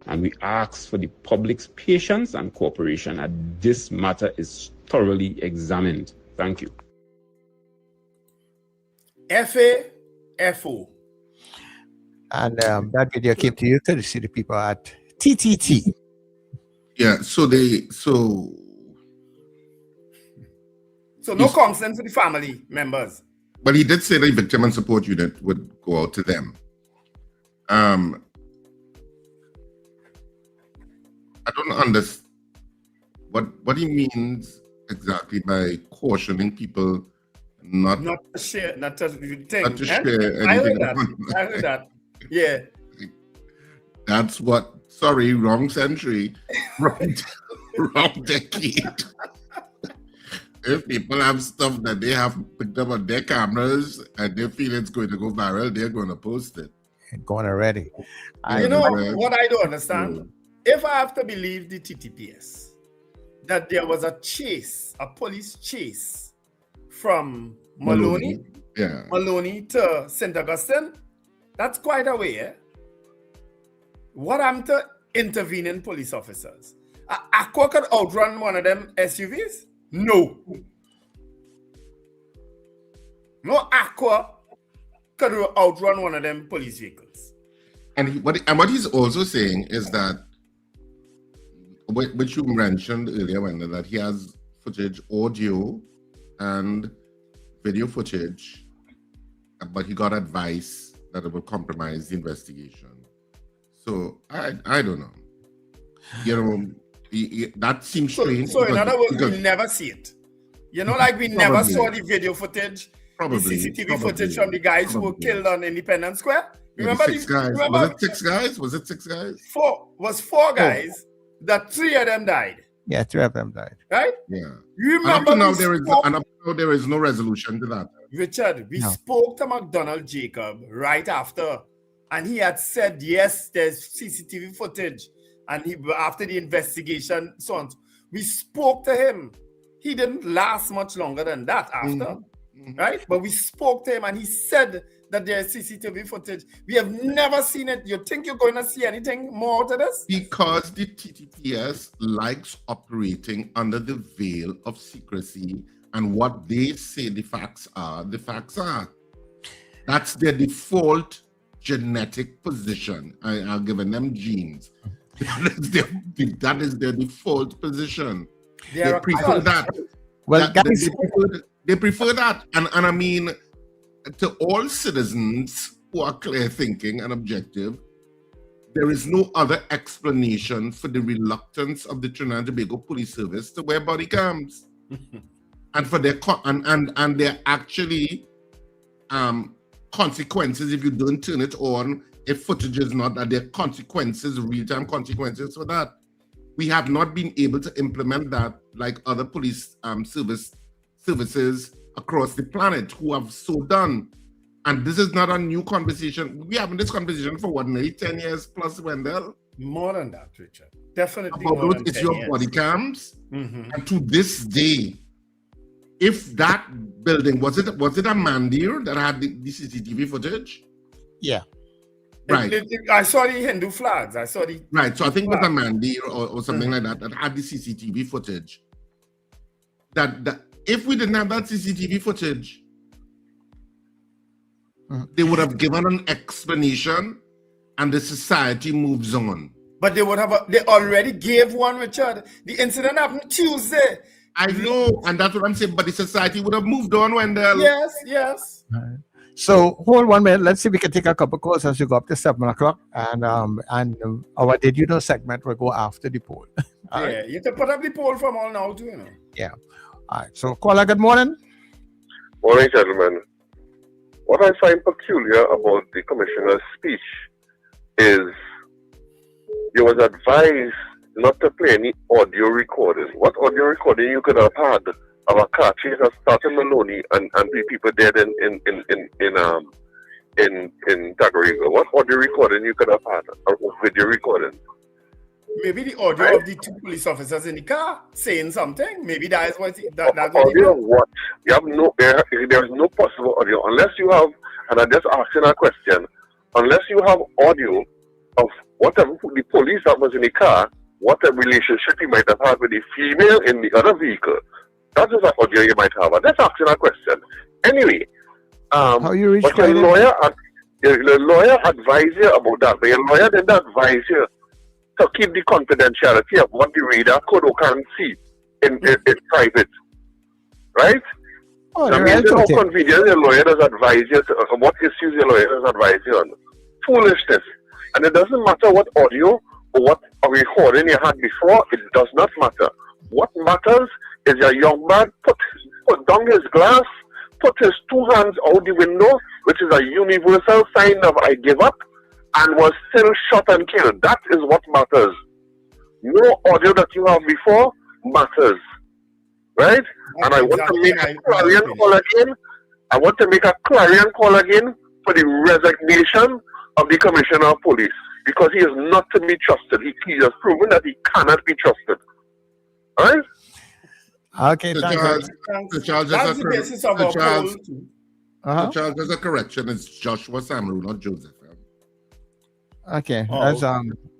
and we ask for the public's patience and cooperation as this matter is thoroughly examined. Thank you. FAFO. And that video came to you courtesy the people at TTT. Yeah, so no concern for the family members. But he did say the victim and support unit would go out to them. I don't understand what he means exactly by cautioning people not to share, not to think. Not to share anything. I heard that. Yeah. That's what. Sorry, wrong century, wrong decade. If people have stuff that they have picked up on their cameras and they feel it's going to go viral, they're going to post it. Going already. You know what I don't understand? If I have to believe the TTPS, that there was a police chase from Maloney to St. Augustine, that's quite a way, eh? What happened to intervening police officers? Aqua could outrun one of them SUVs? No. No Aqua could outrun one of them police vehicles. And what he's also saying is that, which you mentioned earlier, Wendell, that he has footage, audio and video footage, but he got advice that it would compromise the investigation. So I don't know. You know, that seems strange. So in other words, we never see it. You know, like we never saw the video footage, the CCTV footage from the guys who were killed on Independence Square. Remember the 6 guys? Was it 6 guys? Was it 6 guys? Four guys. That 3 of them died. Yeah, 3 of them died. Right? Yeah. You remember? And up to now there is no resolution to that. Richard, we spoke to McDonald Jacob right after, and he had said, yes, there's CCTV footage. And after the investigation, so on. We spoke to him. He didn't last much longer than that after. Right? But we spoke to him and he said that there's CCTV footage. We have never seen it. You think you're going to see anything more to this? Because the TTPS likes operating under the veil of secrecy, and what they say the facts are. That's their default genetic position. I've given them genes. That is their default position. They prefer that. Well, guys, they prefer that. And I mean, to all citizens who are clear thinking and objective, there is no other explanation for the reluctance of the Trinidad and Tobago Police Service to wear body cams. And for their and they're actually consequences if you don't turn it on, if footage is not, that there are consequences, real-time consequences for that. We have not been able to implement that like other police services across the planet who have so done. And this is not a new conversation. We having this conversation for what, nearly 10 years plus, Wendell? More than that, Richard. Definitely about more those than 10 issue years. of body cams. And to this day, if that building, was it a mandir that had the CCTV footage? Yeah. Right. I saw the Hindu flags. I saw the right. So I think it was a mandir or something like that had the CCTV footage. That if we didn't have that CCTV footage, they would have given an explanation and the society moves on. But they would have they already gave one, Richard. The incident happened Tuesday. I know, and that's what I'm saying. But the society would have moved on when they're yes. So hold 1 minute. Let's see if we can take a couple calls as we go up to 7 o'clock, and our Did You Know segment will go after the poll. Right. You can put up the poll from all now too, you know. Yeah. All right. So caller, good morning. Morning, gentlemen. What I find peculiar about the commissioner's speech is you was advised not to play any audio recording. What audio recording you could have had of a car chase that started Maloney and the people dead in Dagorigo? What audio recording you could have had? Or video recording? Maybe the audio of the 2 police officers in the car saying something. Maybe that is what that's what audio of what? You have there is no possible audio unless you have, and I'm just asking a question, unless you have audio of whatever the police that was in the car, what a relationship he might have had with the female in the other vehicle. That is an audio you might have. I'm just asking a question. Anyway, How you reach but your lawyer advise you about that, but your lawyer didn't advise you to keep the confidentiality of what the reader could or can't see in private, right? Oh, I mean, how convenient your lawyer does advise you what issues your lawyer does advise you on. Foolishness. And it doesn't matter what audio or what recording you had before, it does not matter. What matters is your young man put down his glass, put his two hands out the window, which is a universal sign of I give up, and was still shot and killed. That is what matters. No audio that you have before matters. Right? And I want to make a clarion call again. I want to make a clarion call again for the resignation of the Commissioner of Police, because he is not to be trusted. He has proven that he cannot be trusted. All right? Okay, thanks. Charles, That's the basis of our poll. Charles, there's a correction. It's Joshua Samaru, not Joseph. Okay, Oh, that's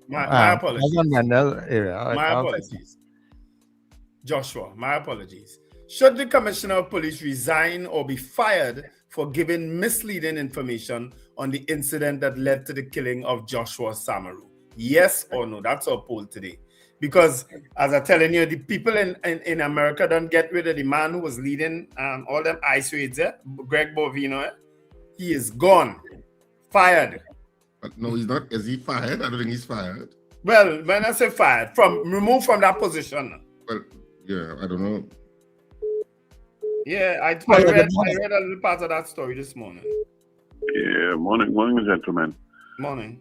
my apologies. That's on Mandel area. My apologies. Joshua, my apologies. Should the Commissioner of Police resign or be fired for giving misleading information on the incident that led to the killing of Joshua Samaru? Yes or no? That's our poll today. Because, as I'm telling you, the people in America don't get rid of the man who was leading all them ICE raids, Greg Bovino. He is gone. Fired. But no, he's not. Is he fired? I don't think he's fired. Well, when I say fired, removed from that position. Well, yeah, I don't know. Yeah, I read a little part of that story this morning. Yeah, morning, gentlemen. Morning.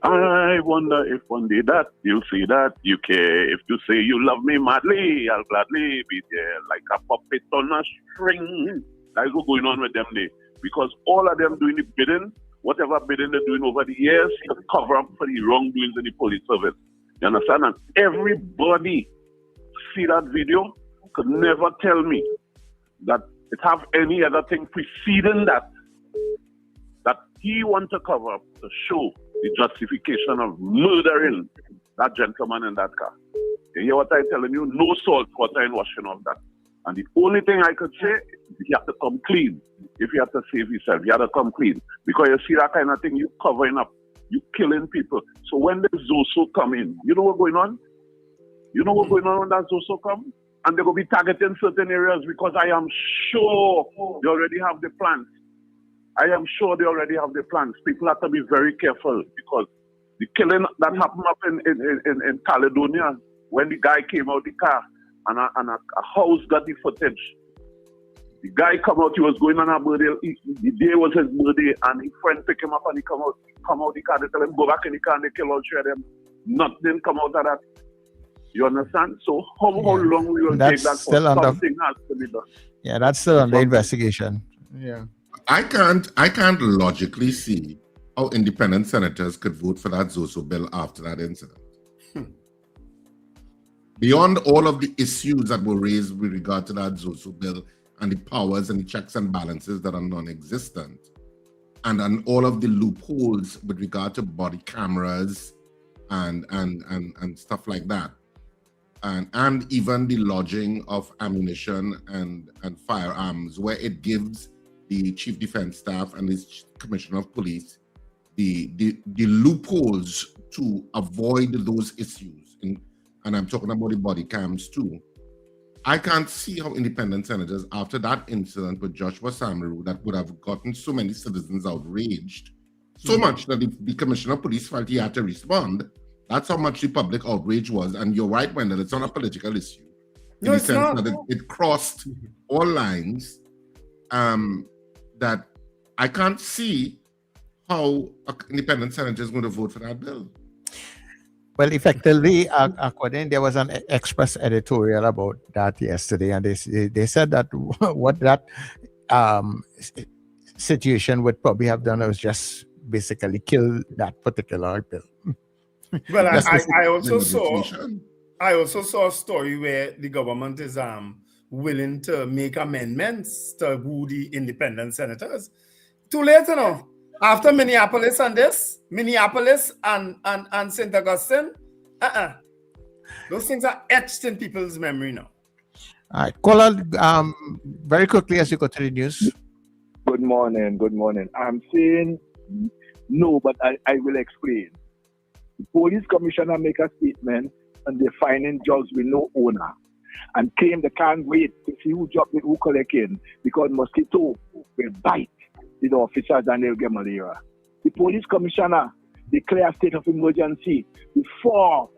I wonder if one day that you'll see that you care. If you say you love me madly, I'll gladly be there like a puppet on a string. That's what's going on with them there. Because all of them doing the bidding, whatever bidding they're doing over the years, to cover up for the wrongdoings in the police service. You understand? And everybody see that video could never tell me that it have any other thing preceding that he want to cover up to show the justification of murdering that gentleman in that car. You hear what I'm telling you? No salt water in washing of that. And the only thing I could say is he have to come clean. If he have to save himself, he have to come clean. Because you see that kind of thing, you covering up, you killing people. So when the Zoso come in, you know what's going on? You know what's going on when that Zoso come? And they're going to be targeting certain areas because I am sure they already have the plans. I am sure they already have the plans. People have to be very careful because the killing that happened up in Caledonia when the guy came out the car and a house got the footage. The guy come out, he was going on a birthday, the day was his birthday, and his friend pick him up and he come out the car, they tell him go back in the car and they kill all three of them. Nothing come out of that. You understand? So how long we will take that for something has to be done. Yeah, that's still under investigation. Yeah. I can't logically see how independent senators could vote for that Zoso bill after that incident. Beyond all of the issues that were raised with regard to that Zoso bill and the powers and the checks and balances that are non-existent, and all of the loopholes with regard to body cameras and stuff like that, and even the lodging of ammunition and firearms, where it gives the chief defense staff and his commissioner of police the loopholes to avoid those issues. And I'm talking about the body cams too. I can't see how independent senators, after that incident with Joshua Samaru, that would have gotten so many citizens outraged, so much that the commissioner of police felt he had to respond. That's how much the public outrage was. And you're right, Wendell, it's not a political issue. No, in it's the sense not. that it crossed all lines. That I can't see how an independent senator is going to vote for that bill. Well, effectively, according, there was an Express editorial about that yesterday, and they said that what that situation would probably have done was just basically kill that particular bill. Well, I also saw a story where the government is willing to make amendments to woo the independent senators. Too late, you know. After Minneapolis and St. Augustine, those things are etched in people's memory now. All right, caller, very quickly as you go to the news. Good morning. Good morning. I'm saying no, but I will explain. The police commissioner make a statement and they're finding jobs with no owner and claim they can't wait to see who collect in because mosquito will bite the officers and they'll get malaria. The police commissioner declare a state of emergency before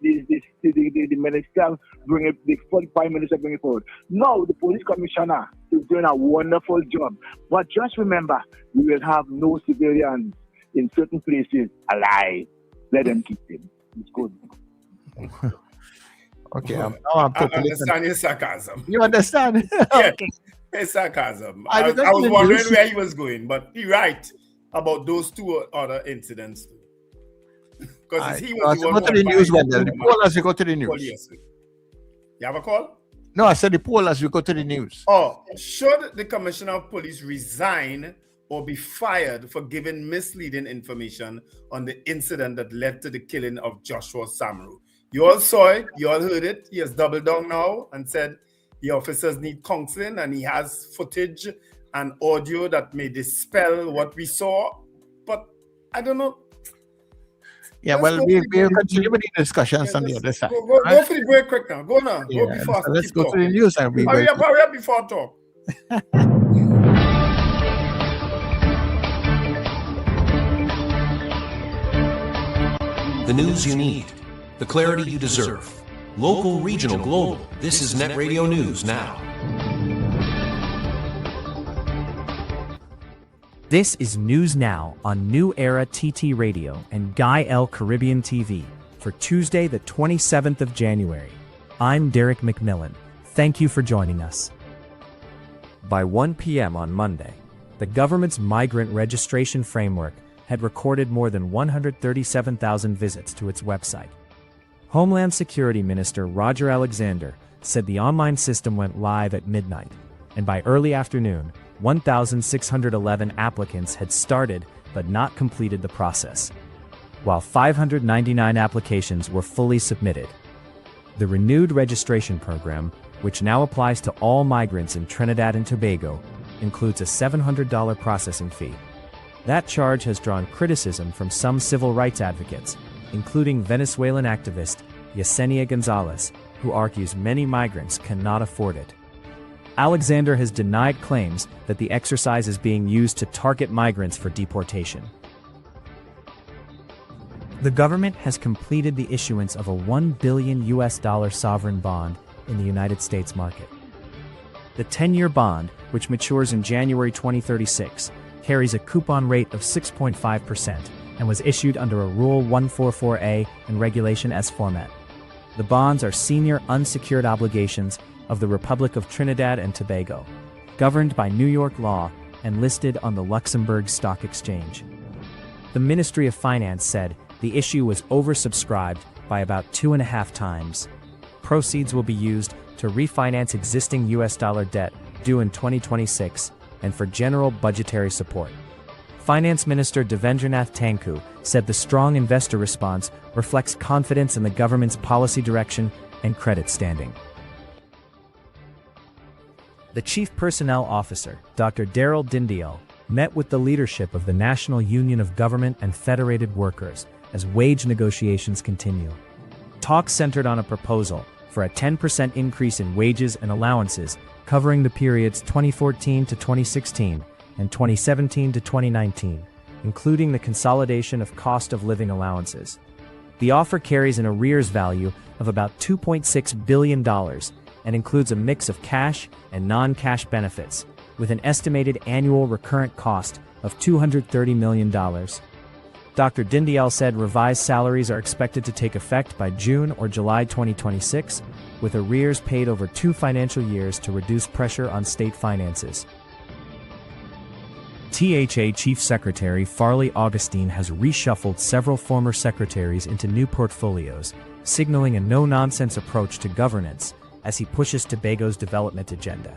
the minister bring it, before the prime minister bring it forward. Now the police commissioner is doing a wonderful job. But just remember, we will have no civilians in certain places alive. Let them keep them. It's good. Okay, now I'm totally understand your sarcasm. You understand? Okay. It's sarcasm. I was wondering where he was going, but he's right about those two other incidents. Because he was the one go to the news one day. The poll as we go to the news. You have a call? No, I said the poll as we go to the news. Oh, should the commissioner of police resign or be fired for giving misleading information on the incident that led to the killing of Joshua Samaru? You all saw it, you all heard it. He has doubled down now and said the officers need counseling, and he has footage and audio that may dispel what we saw. But I don't know. Yeah, well, we'll continue with the discussions on the other side. Go for the break quick now. Go now. Yeah, go before so let's go to the news and we hurry up before I talk. The news you need, the clarity you deserve. Local, regional, global. This is NETT Radio News Now. This is News Now on New Era TT Radio and Guy L Caribbean TV for Tuesday, the 27th of January. I'm Derek McMillan. Thank you for joining us. By 1 p.m. on Monday, the government's migrant registration framework had recorded more than 137,000 visits to its website. Homeland Security Minister Roger Alexander said the online system went live at midnight, and by early afternoon, 1,611 applicants had started but not completed the process, while 599 applications were fully submitted. The renewed registration program, which now applies to all migrants in Trinidad and Tobago, includes a $700 processing fee. That charge has drawn criticism from some civil rights advocates, including Venezuelan activist Yesenia Gonzalez, who argues many migrants cannot afford it. Alexander has denied claims that the exercise is being used to target migrants for deportation. The government has completed the issuance of a $1 billion sovereign bond in the United States market. The 10-year bond, which matures in January 2036, carries a coupon rate of 6.5% and was issued under a Rule 144A and Regulation S format. The bonds are senior unsecured obligations of the Republic of Trinidad and Tobago, governed by New York law and listed on the Luxembourg Stock Exchange. The Ministry of Finance said the issue was oversubscribed by about 2.5 times. Proceeds will be used to refinance existing U.S. dollar debt due in 2026 and for general budgetary support. Finance Minister Devendranath Tanku said the strong investor response reflects confidence in the government's policy direction and credit standing. The Chief Personnel Officer, Dr. Daryl Dindial, met with the leadership of the National Union of Government and Federated Workers as wage negotiations continue. Talks centered on a proposal for a 10% increase in wages and allowances covering the periods 2014 to 2016 and 2017 to 2019, including the consolidation of cost of living allowances. The offer carries an arrears value of about $2.6 billion and includes a mix of cash and non-cash benefits, with an estimated annual recurrent cost of $230 million. Dr. Dindial said revised salaries are expected to take effect by June or July 2026, with arrears paid over 2 financial years to reduce pressure on state finances. THA Chief Secretary Farley Augustine has reshuffled several former secretaries into new portfolios, signaling a no-nonsense approach to governance as he pushes Tobago's development agenda.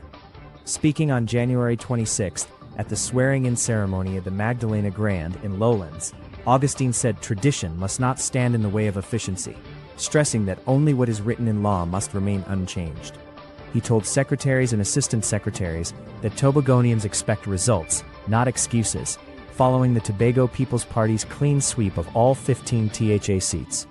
Speaking on January 26th at the swearing-in ceremony at the Magdalena Grand in Lowlands, Augustine said tradition must not stand in the way of efficiency, stressing that only what is written in law must remain unchanged. he told secretaries and assistant secretaries that Tobagonians expect results, not excuses, following the Tobago People's Party's clean sweep of all 15 THA seats.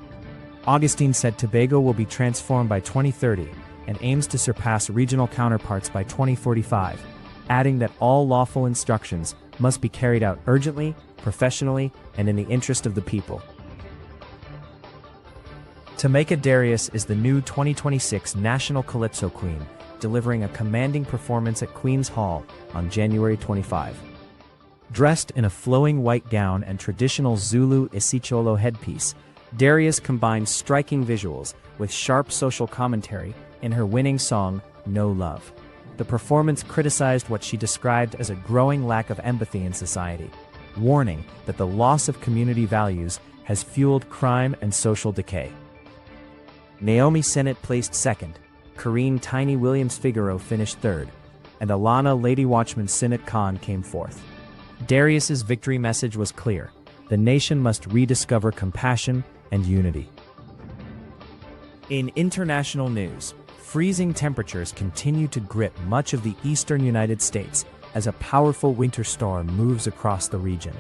Augustine said Tobago will be transformed by 2030 and aims to surpass regional counterparts by 2045, adding that all lawful instructions must be carried out urgently, professionally, and in the interest of the people. Tameka Darius is the new 2026 National Calypso Queen, delivering a commanding performance at Queen's Hall on January 25. Dressed in a flowing white gown and traditional Zulu Isicholo headpiece, Darius combines striking visuals with sharp social commentary in her winning song, No Love. The performance criticized what she described as a growing lack of empathy in society, warning that the loss of community values has fueled crime and social decay. Naomi Sennett placed second, Corrine Tiny Williams-Figaro finished third, and Alana Lady Watchman Sinnott Khan came fourth. Darius's victory message was clear: the nation must rediscover compassion and unity. In international news, freezing temperatures continue to grip much of the eastern United States as a powerful winter storm moves across the region.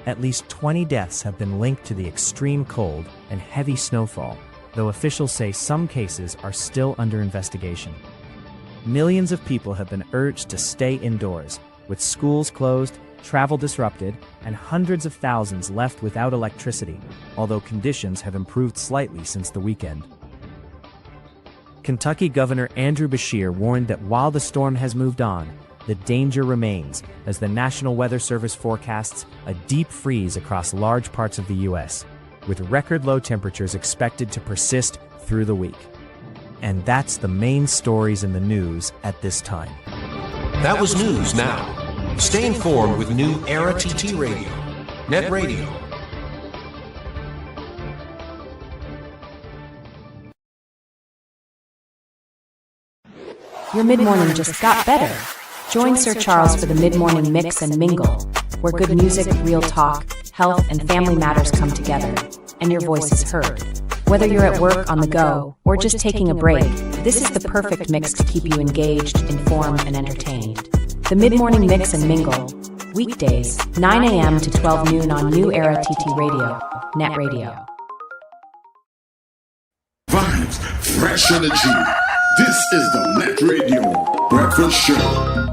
At least 20 deaths have been linked to the extreme cold and heavy snowfall, though officials say some cases are still under investigation. Millions of people have been urged to stay indoors, with schools closed, travel disrupted, and hundreds of thousands left without electricity, although conditions have improved slightly since the weekend. Kentucky Governor Andrew Beshear warned that while the storm has moved on, the danger remains as the National Weather Service forecasts a deep freeze across large parts of the U.S., with record low temperatures expected to persist through the week. And that's the main stories in the news at this time. That was News Now. Stay informed with New Era TT Radio, NETT Radio. Your mid-morning just got better. Join Sir Charles for the mid-morning mix and mingle, where good music, real talk, health, and family matters come together, and your voice is heard. Whether you're at work, on the go, or just taking a break, this is the perfect mix to keep you engaged, informed, and entertained. The mid-morning mix and mingle, weekdays, 9 a.m. to 12 noon on New Era TT Radio, NETT Radio. Vibes, fresh energy. This is the NETT Radio Breakfast Show.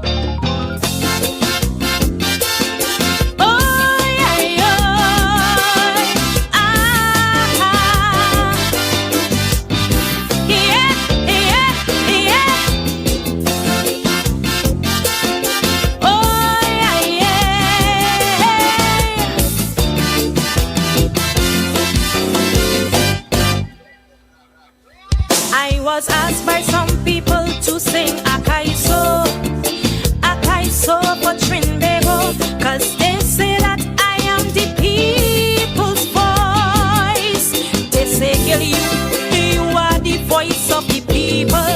Was asked by some people to sing Akaiso for Trinidad, cause they say that I am the people's voice. They say, girl, you are the voice of the people,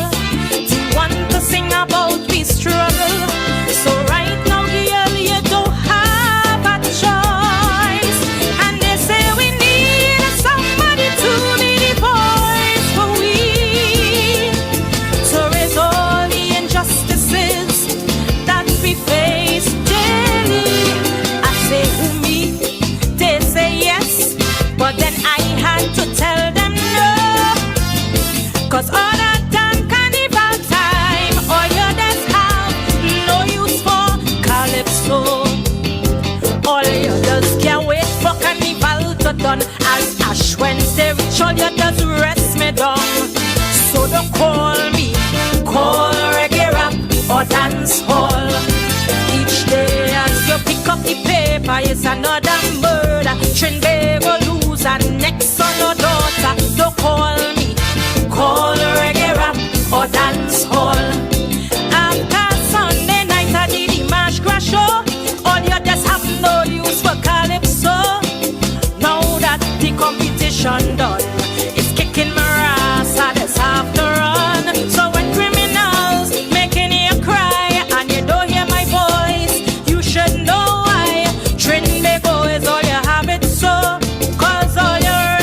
the one to sing about the struggle. So right now, girl, you don't have a choice. And they say we need somebody to be the voice for we. Cause other than carnival time, all you just have no use for calypso. All you just can't wait for carnival to done. As Ash Wednesday reach, all you just rest me down. So don't call me, call reggae rap or dance hall. Each day as you pick up the paper, it's another murder. Trinidad will lose and next son or daughter. Don't call me, call reggae rap or dance hall. After Sunday night I did the mash crash show. All you just have no use for calypso. Now that the competition done, it's kicking my ass, I just have to run. So when criminals making you cry and you don't hear my voice, you should know why. Trinidad is all you have it so. Cause all you're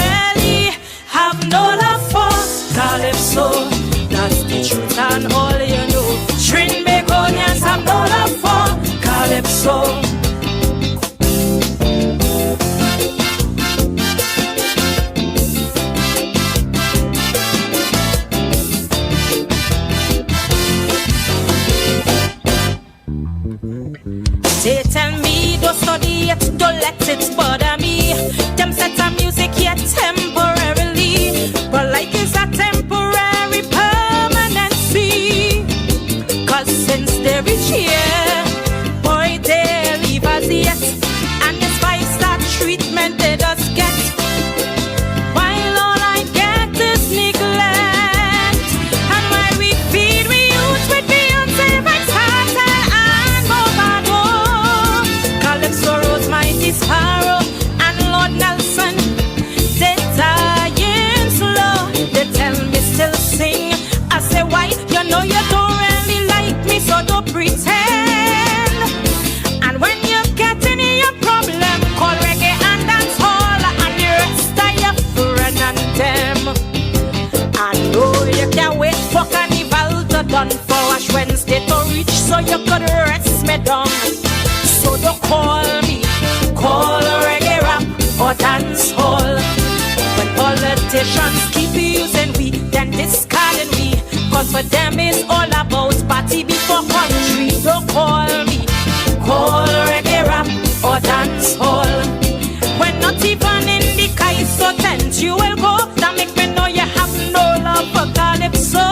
could rest me down. So don't call me, call reggae rap or dance hall. When politicians keep using we, then discarding we. Cause for them it's all about party before country. Don't call me, call reggae rap or dance hall. When not even in the Kaiso tent you will go. That make me know you have no love for Calypso.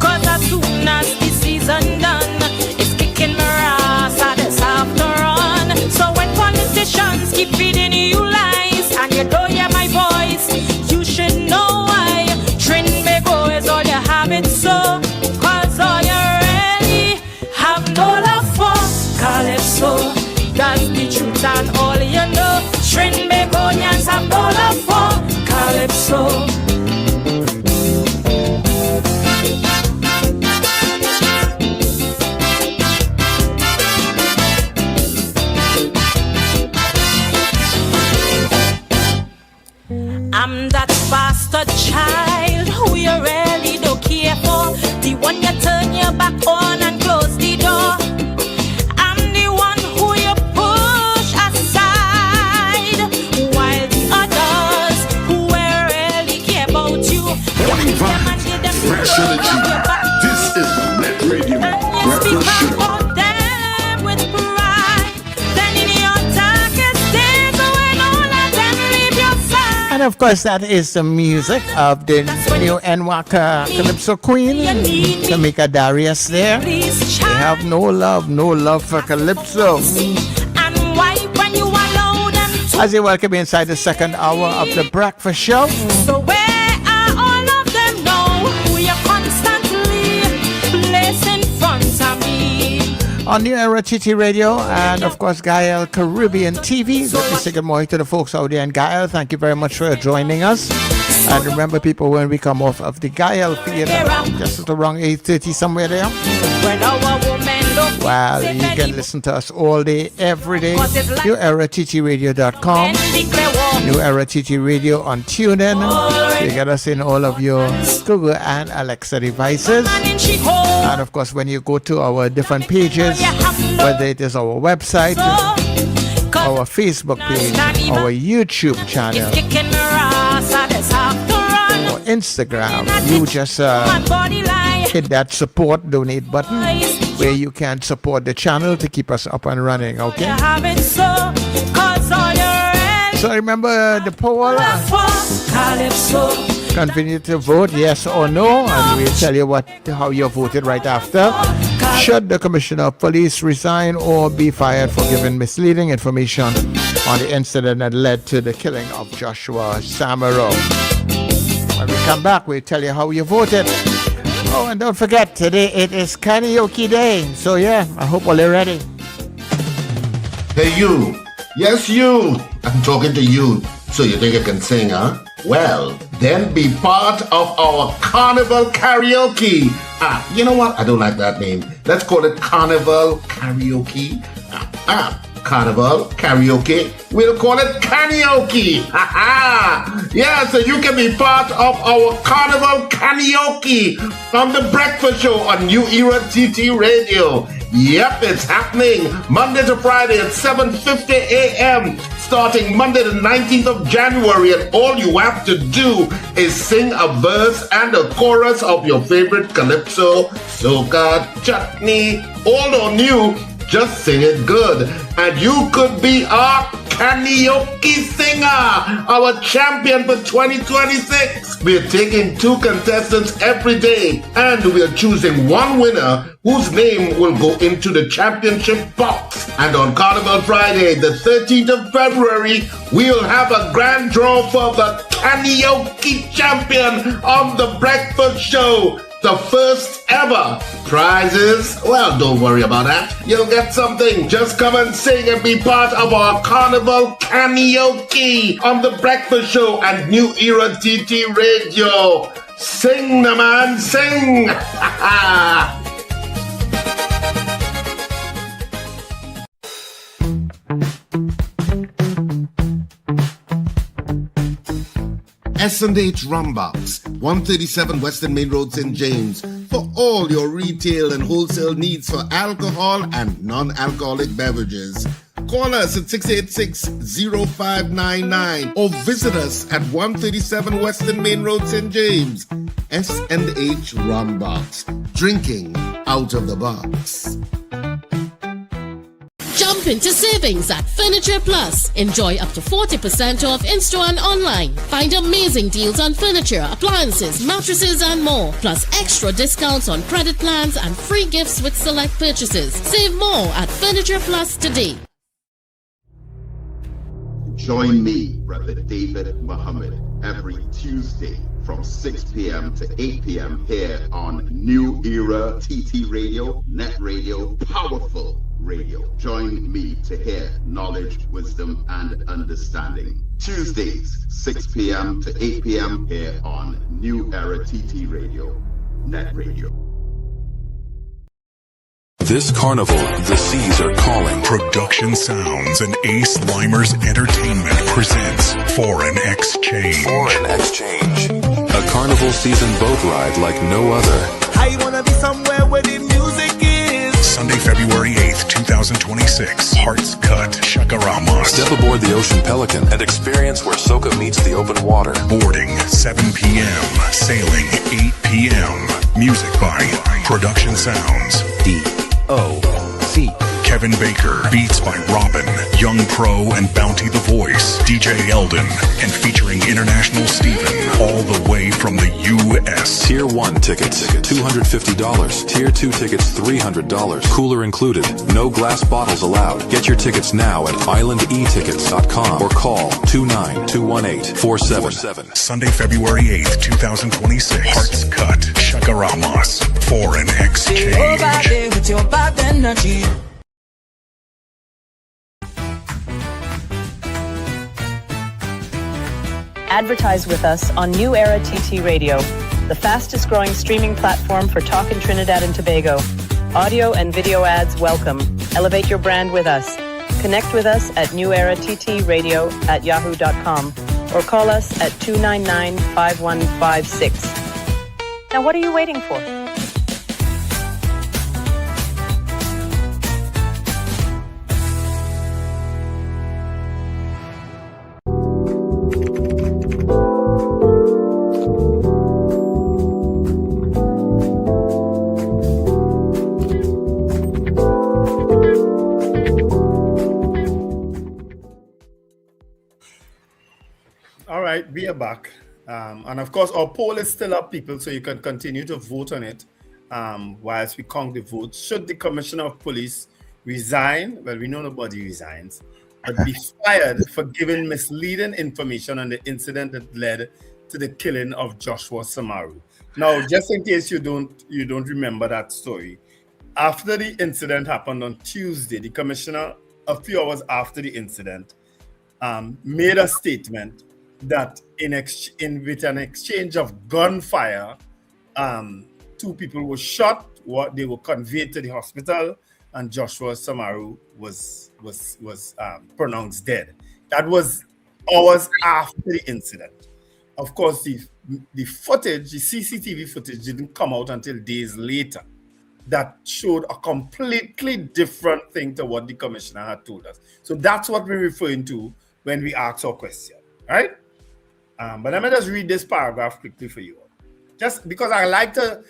Cause as soon as the season done, it's kicking my ass, I just have to run. So when politicians keep feeding you lies, and you don't hear my voice, you should know why. Trinidad is all you have it so. Cause all you really have no love for Calypso. That's the truth and all you know. Trinidadians have no love for Calypso. I'm that bastard child who you really don't care for. The one you turn your back on and close the door. I'm the one who you push aside, while the others who really care about you, Morning vibes, fresh energy. This is the NETT Radio Breakfast Show. about them with pride. Then in your darkest days, when all of them leave your side. And of course, that is the music of the new Nwaka Calypso Queen, Tamika Darius there. They have no love for Calypso. And why when you allow them to? As you welcome inside the second hour of the Breakfast Show. So where are all of them now? Who you constantly place in front of me? On New Era TT Radio and of course Gael Caribbean TV. Let me say good morning to the folks out there. And Gael, thank you very much for joining us. And remember, people, when we come off of the Gael Theatre, just at around 8:30 somewhere there. When our women look Well, you can listen to us all day, every day. NewEraTTRadio.com. New Era TT Radio on TuneIn. You get us in all of your Google and Alexa devices. And of course, when you go to our different pages, whether it is our website, our Facebook page, our YouTube channel, or Instagram, you just hit that support donate button where you can support the channel to keep us up and running, okay? So remember the poll. Continue to vote yes or no, and we'll tell you how you voted right after. Should the Commissioner of Police resign or be fired for giving misleading information on the incident that led to the killing of Joshua Samaro? When we come back, we'll tell you how you voted. Oh, and don't forget, today it is karaoke day. So yeah, I hope all are ready. Hey you, yes you, I'm talking to you. So you think you can sing, huh? Well, then be part of our Carnival Karaoke. You know what? I don't like that name. Let's call it Carnival Karaoke. Carnival Karaoke. We'll call it karaoke. Yeah, so you can be part of our Carnival Karaoke on the Breakfast Show on New Era TT Radio. Yep, it's happening Monday to Friday at 7:50 a.m. starting Monday the 19th of January, and all you have to do is sing a verse and a chorus of your favorite calypso, soca, chutney, old or new. Just sing it good, and you could be our karaoke singer, our champion for 2026. We're taking 2 contestants every day, and we're choosing one winner whose name will go into the championship box. And on Carnival Friday, the 13th of February, we'll have a grand draw for the karaoke champion on the Breakfast Show. The first ever prizes. Well, don't worry about that. You'll get something. Just come and sing and be part of our Carnival Karaoke on the Breakfast Show and New Era TT Radio. Sing, the man, sing. S&H Rumbox, 137 Western Main Road, St. James, for all your retail and wholesale needs for alcohol and non-alcoholic beverages. Call us at 686-0599 or visit us at 137 Western Main Road, St. James. S&H Rum Box. Drinking out of the box. Jump into savings at Furniture Plus. Enjoy up to 40% off in-store and online. Find amazing deals on furniture, appliances, mattresses and more. Plus extra discounts on credit plans and free gifts with select purchases. Save more at Furniture Plus today. Join me, Brother David Muhammad, every Tuesday from 6 p.m. to 8 p.m. here on New Era TT Radio, NETT Radio, Powerful Radio. Join me to hear knowledge, wisdom, and understanding. Tuesdays, 6 p.m. to 8 p.m. here on New Era TT Radio, NETT Radio. This carnival, the seas are calling. Production Sounds and Ace Limers Entertainment presents Foreign Exchange. Foreign Exchange. A carnival season boat ride like no other. I wanna be somewhere where the music is. Sunday, February 8th, 2026. Hearts Cut, Chakarama. Step aboard the Ocean Pelican and experience where soca meets the open water. Boarding 7 p.m. Sailing 8 p.m. Music by Production Sounds. D.O.C. Kevin Baker. Beats by Robin, Young Pro, and Bounty the Voice. DJ Eldon. And featuring International Steven. All the way from the U.S. Tier 1 tickets, $250. Tier 2 tickets, $300. Cooler included. No glass bottles allowed. Get your tickets now at islandetickets.com or call 29218-4747. Sunday, February 8th, 2026. Hearts Cut, Chakaramas. Foreign Exchange. With your bad energy. Advertise with us on New Era TT Radio, the fastest growing streaming platform for talk in Trinidad and Tobago. Audio and video ads welcome. Elevate your brand with us. Connect with us at newerattradio@yahoo.com or call us at 299-5156. Now what are you waiting for? We are back. And of course, our poll is still up, people, so you can continue to vote on it whilst we count the votes. Should the Commissioner of Police resign? Well, we know nobody resigns, but be fired for giving misleading information on the incident that led to the killing of Joshua Samaru. Now, just in case you don't remember that story, after the incident happened on Tuesday, the Commissioner, a few hours after the incident, made a statement that with an exchange of gunfire, 2 people were shot. They were conveyed to the hospital, and Joshua Samaru was pronounced dead. That was hours after the incident. Of course, the footage, the CCTV footage, didn't come out until days later. That showed a completely different thing to what the Commissioner had told us. So that's what we're referring to when we ask our question, right? But let me just read this paragraph quickly for you, just because I like to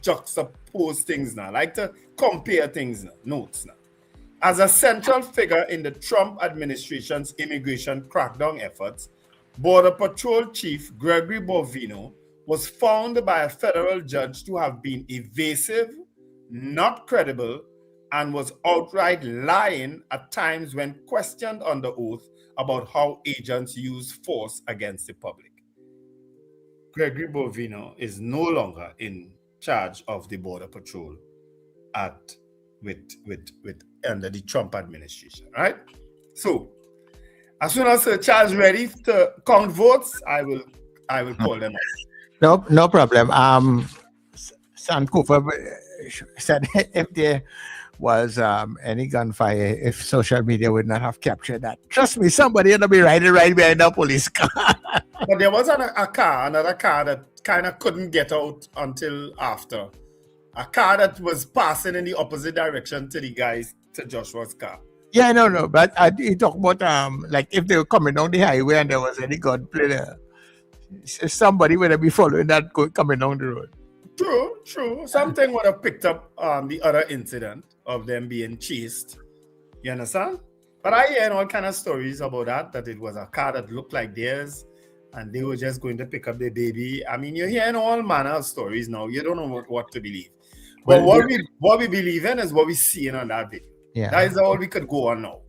juxtapose things now. I like to compare things now, notes now. As a central figure in the Trump administration's immigration crackdown efforts, Border Patrol Chief Gregory Bovino was found by a federal judge to have been evasive, not credible, and was outright lying at times when questioned under oath about how agents use force against the public. Gregory Bovino is no longer in charge of the Border Patrol under the Trump administration, right? So, as soon as Sir Charles ready to count votes, I will call them out. No problem. Sankofa said if there was any gunfire, if social media would not have captured that. Trust me, somebody would be riding right behind a police car. But there was another car that kind of couldn't get out until after. A car that was passing in the opposite direction to the guys, to Joshua's car. Yeah, no. But he talk about like if they were coming down the highway and there was any gunplay there, somebody would have been following that coming down the road. True. Something would have picked up the other incident of them being chased. You understand? But I hear all kind of stories about that it was a car that looked like theirs and they were just going to pick up their baby. I mean, you're hearing all manner of stories now. You don't know what to believe. But what we believe in is what we see on that video. Yeah. That is all we could go on now.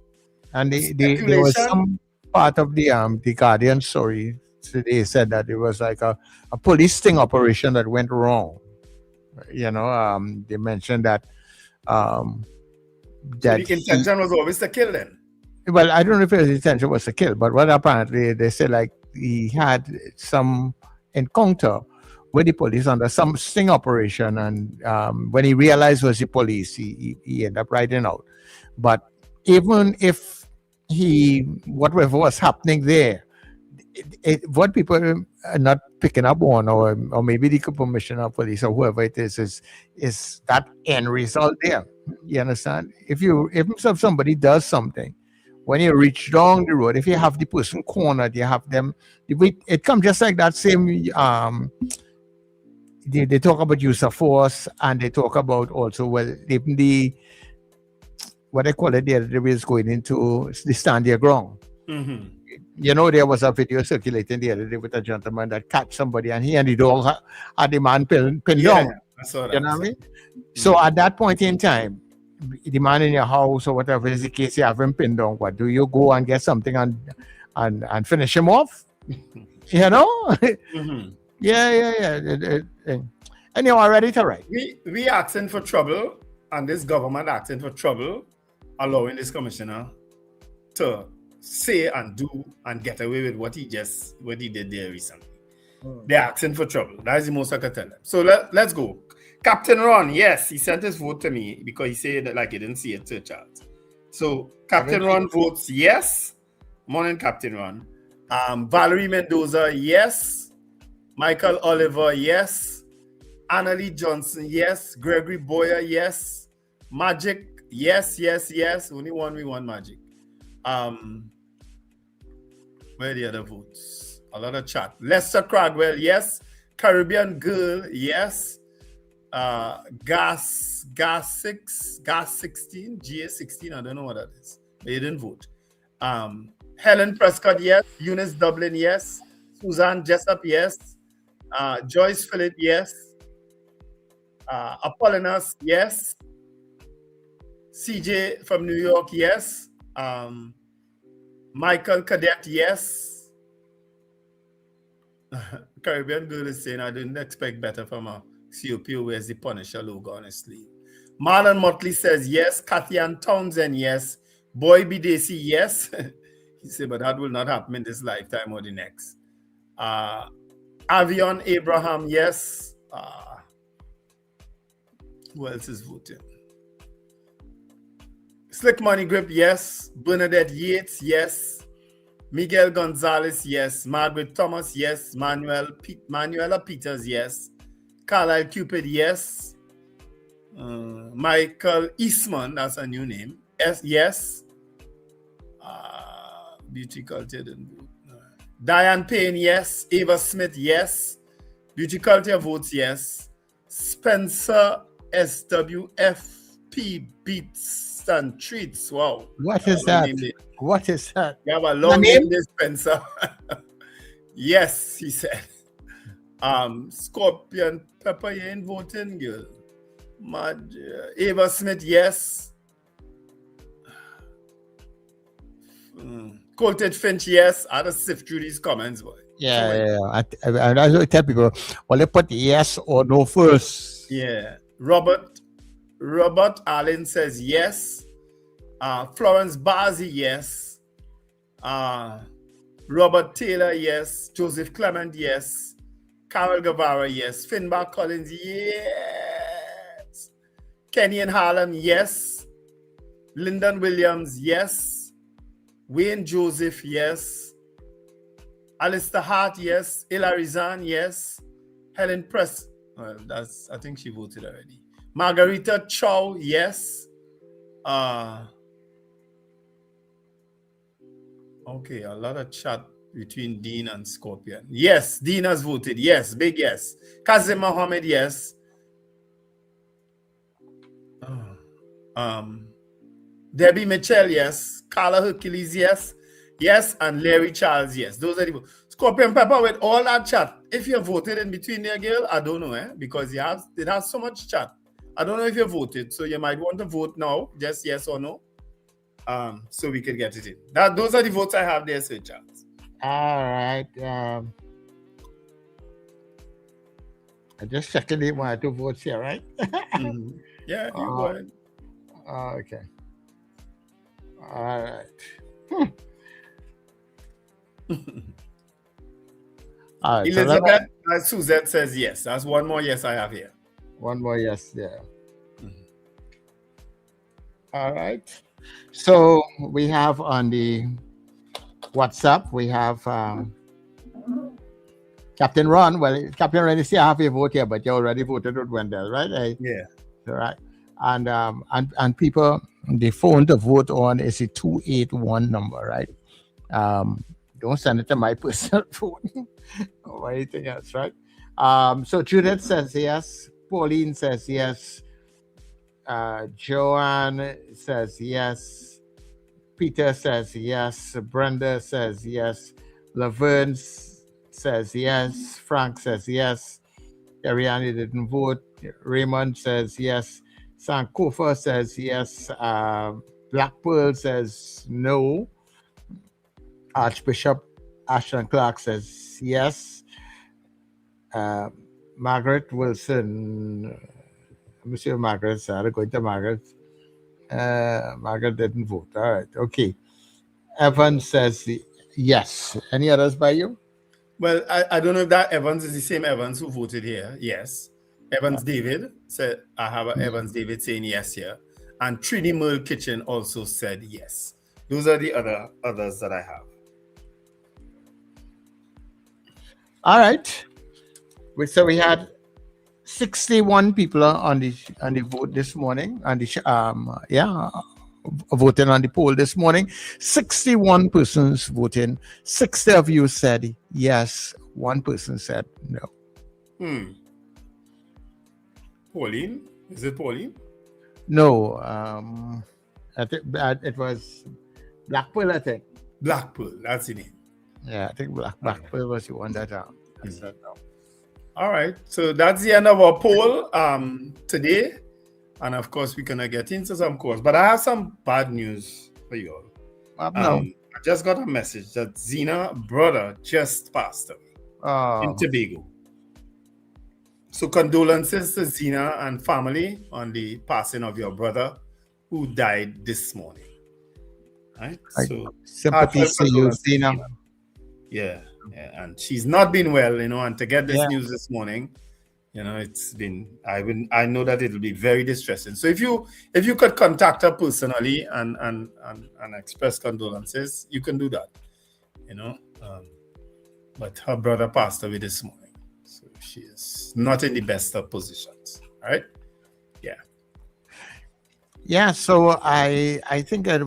And there was some part of the Guardian story. So they said that it was like a police sting operation that went wrong. You know, they mentioned that So the intention was always to kill them. Well, I don't know if his intention was to kill, but what apparently they said, like, he had some encounter with the police under some sting operation, and when he realized it was the police, he ended up riding out. But even if whatever was happening there, what people are not picking up on, or maybe the commissioner of police or whoever it is that end result there. You understand? If somebody does something, when you reach down the road, if you have the person cornered, you have them. It comes just like that same. They talk about use of force, and they talk about also even what they call it there. They was going into the stand your ground. Mm-hmm. You know, there was a video circulating the other day with a gentleman that catch somebody and he and the dog had the man pinned down. I saw that. You know what I mean? Mm-hmm. So at that point in time, the man in your house or whatever is the case, you have him pinned down. What do you go and get something and finish him off? You know? Mm-hmm. Yeah. And you are ready to write. We asking for trouble, and this government asking for trouble, allowing this commissioner to say and do and get away with what he did there recently. They're asking for trouble. That is the most I can tell them. So let's go. Captain Ron, yes, he sent his vote to me because he said that like he didn't see it to Charles. So Captain Ron votes yes. Morning, Captain Ron. Valerie Mendoza, yes. Michael Oliver, yes. Annalie Johnson, yes. Gregory Boyer, yes. Magic, yes. Only one we want Magic. Where are the other votes? A lot of chat. Lester Cradwell, yes. Caribbean Girl, yes. Gas 16, GA16, I don't know what that is. But you didn't vote. Helen Prescott, yes. Eunice Dublin, yes. Suzanne Jessup, yes. Joyce Phillip, yes. Apollinaris, yes. CJ from New York, yes. Michael Cadet, yes. Caribbean Girl is saying, I didn't expect better from a COP who wears the Punisher logo on his sleeve. Marlon Motley says, yes. Kathy Ann Townsend, yes. Boy Bidesi, yes. He said, but that will not happen in this lifetime or the next. Avion Abraham, yes. Who else is voting? Slick Money Grip, yes. Bernadette Yates, yes. Miguel Gonzalez, yes. Margaret Thomas, yes. Manuela Peters, yes. Carlisle Cupid, yes. Michael Eastman, that's a new name. Yes. Beauty Culture didn't vote. Diane Payne, yes. Ava Smith, yes. Beauty Culture votes yes. Spencer SWFP Beats and Treats. Wow. What is that? What is that? You have a long name, Spencer. Yes, he said. Scorpion Pepper, you ain't voting, girl. Ava Smith, yes. Colted Finch, yes. I had to sift through these comments, boy. Yeah. I always tell people, well, they put yes or no first. Yeah. Robert Allen says yes. Florence Bazzi, yes. Robert Taylor, yes. Joseph Clement, yes. Carol Guevara, yes. Finbar Collins, yes. Kenny and Harlem, yes. Lyndon Williams, yes. Wayne Joseph, yes. Alistair Hart, yes. Hilary Zahn, yes. Helen Press. Well, I think she voted already. Margarita Chow, yes. Okay, a lot of chat between Dean and Scorpion. Yes, Dean has voted. Yes, big yes. Kazim Mohammed, yes. Debbie Mitchell, yes. Carla Hercules, yes. Yes, and Larry Charles, yes. Those are the votes. Scorpion Pepper, with all that chat, if you voted in between there, girl, I don't know, because it has so much chat. I don't know if you voted, so you might want to vote now, just yes or no, so we can get it in. Those are the votes I have there, Sir Charles. All right. I just checking the 1 or 2 votes here, right? Yeah, you go ahead. Okay. All right. All right. Elizabeth Suzette says yes. That's one more yes I have here. One more yes there. All right. So we have on the WhatsApp, we have Captain Ron. Well, Captain Ron, see, I have your vote here, but you already voted with Wendell, right? Yeah. All right. And people, the phone to vote on is a 281 number, right? Don't send it to my personal phone or anything else, right? So Judith says yes. Pauline says yes. Joanne says yes. Peter says yes. Brenda says yes. Laverne says yes. Frank says yes. Ariane didn't vote. Raymond says yes. Sankofa says yes. Black Pearl says no. Archbishop Ashton Clark says yes. Margaret Wilson, Monsieur Margaret, sorry, going to Margaret. Margaret didn't vote. All right, okay. Evan says yes. Any others by you? Well, I don't know if that Evans is the same Evans who voted here. Yes. Evans David said, I have Evans David saying yes here. And Trini Merle Kitchen also said yes. Those are the others that I have. All right. So we had 61 people on the vote this morning, on the voting on the poll this morning. 61 persons voting. 60 of you said yes. 1 person said no. Pauline? Is it Pauline? No. I think it was Black Pearl, I think. Black Pearl, that's the name. Yeah, I think Black Pearl was the one that I said no. All right, so that's the end of our poll today. And of course, we're going to get into some calls. But I have some bad news for you all. I just got a message that Zena's brother just passed away in Tobago. So condolences to Zena and family on the passing of your brother who died this morning. Right? So sympathy to you, Zena. Yeah, and she's not been well, and to get this news this morning, it's been, I know that it'll be very distressing. So if you could contact her personally and express condolences, you can do that, but her brother passed away this morning. So she is not in the best of positions, all right? Yeah, so I think that,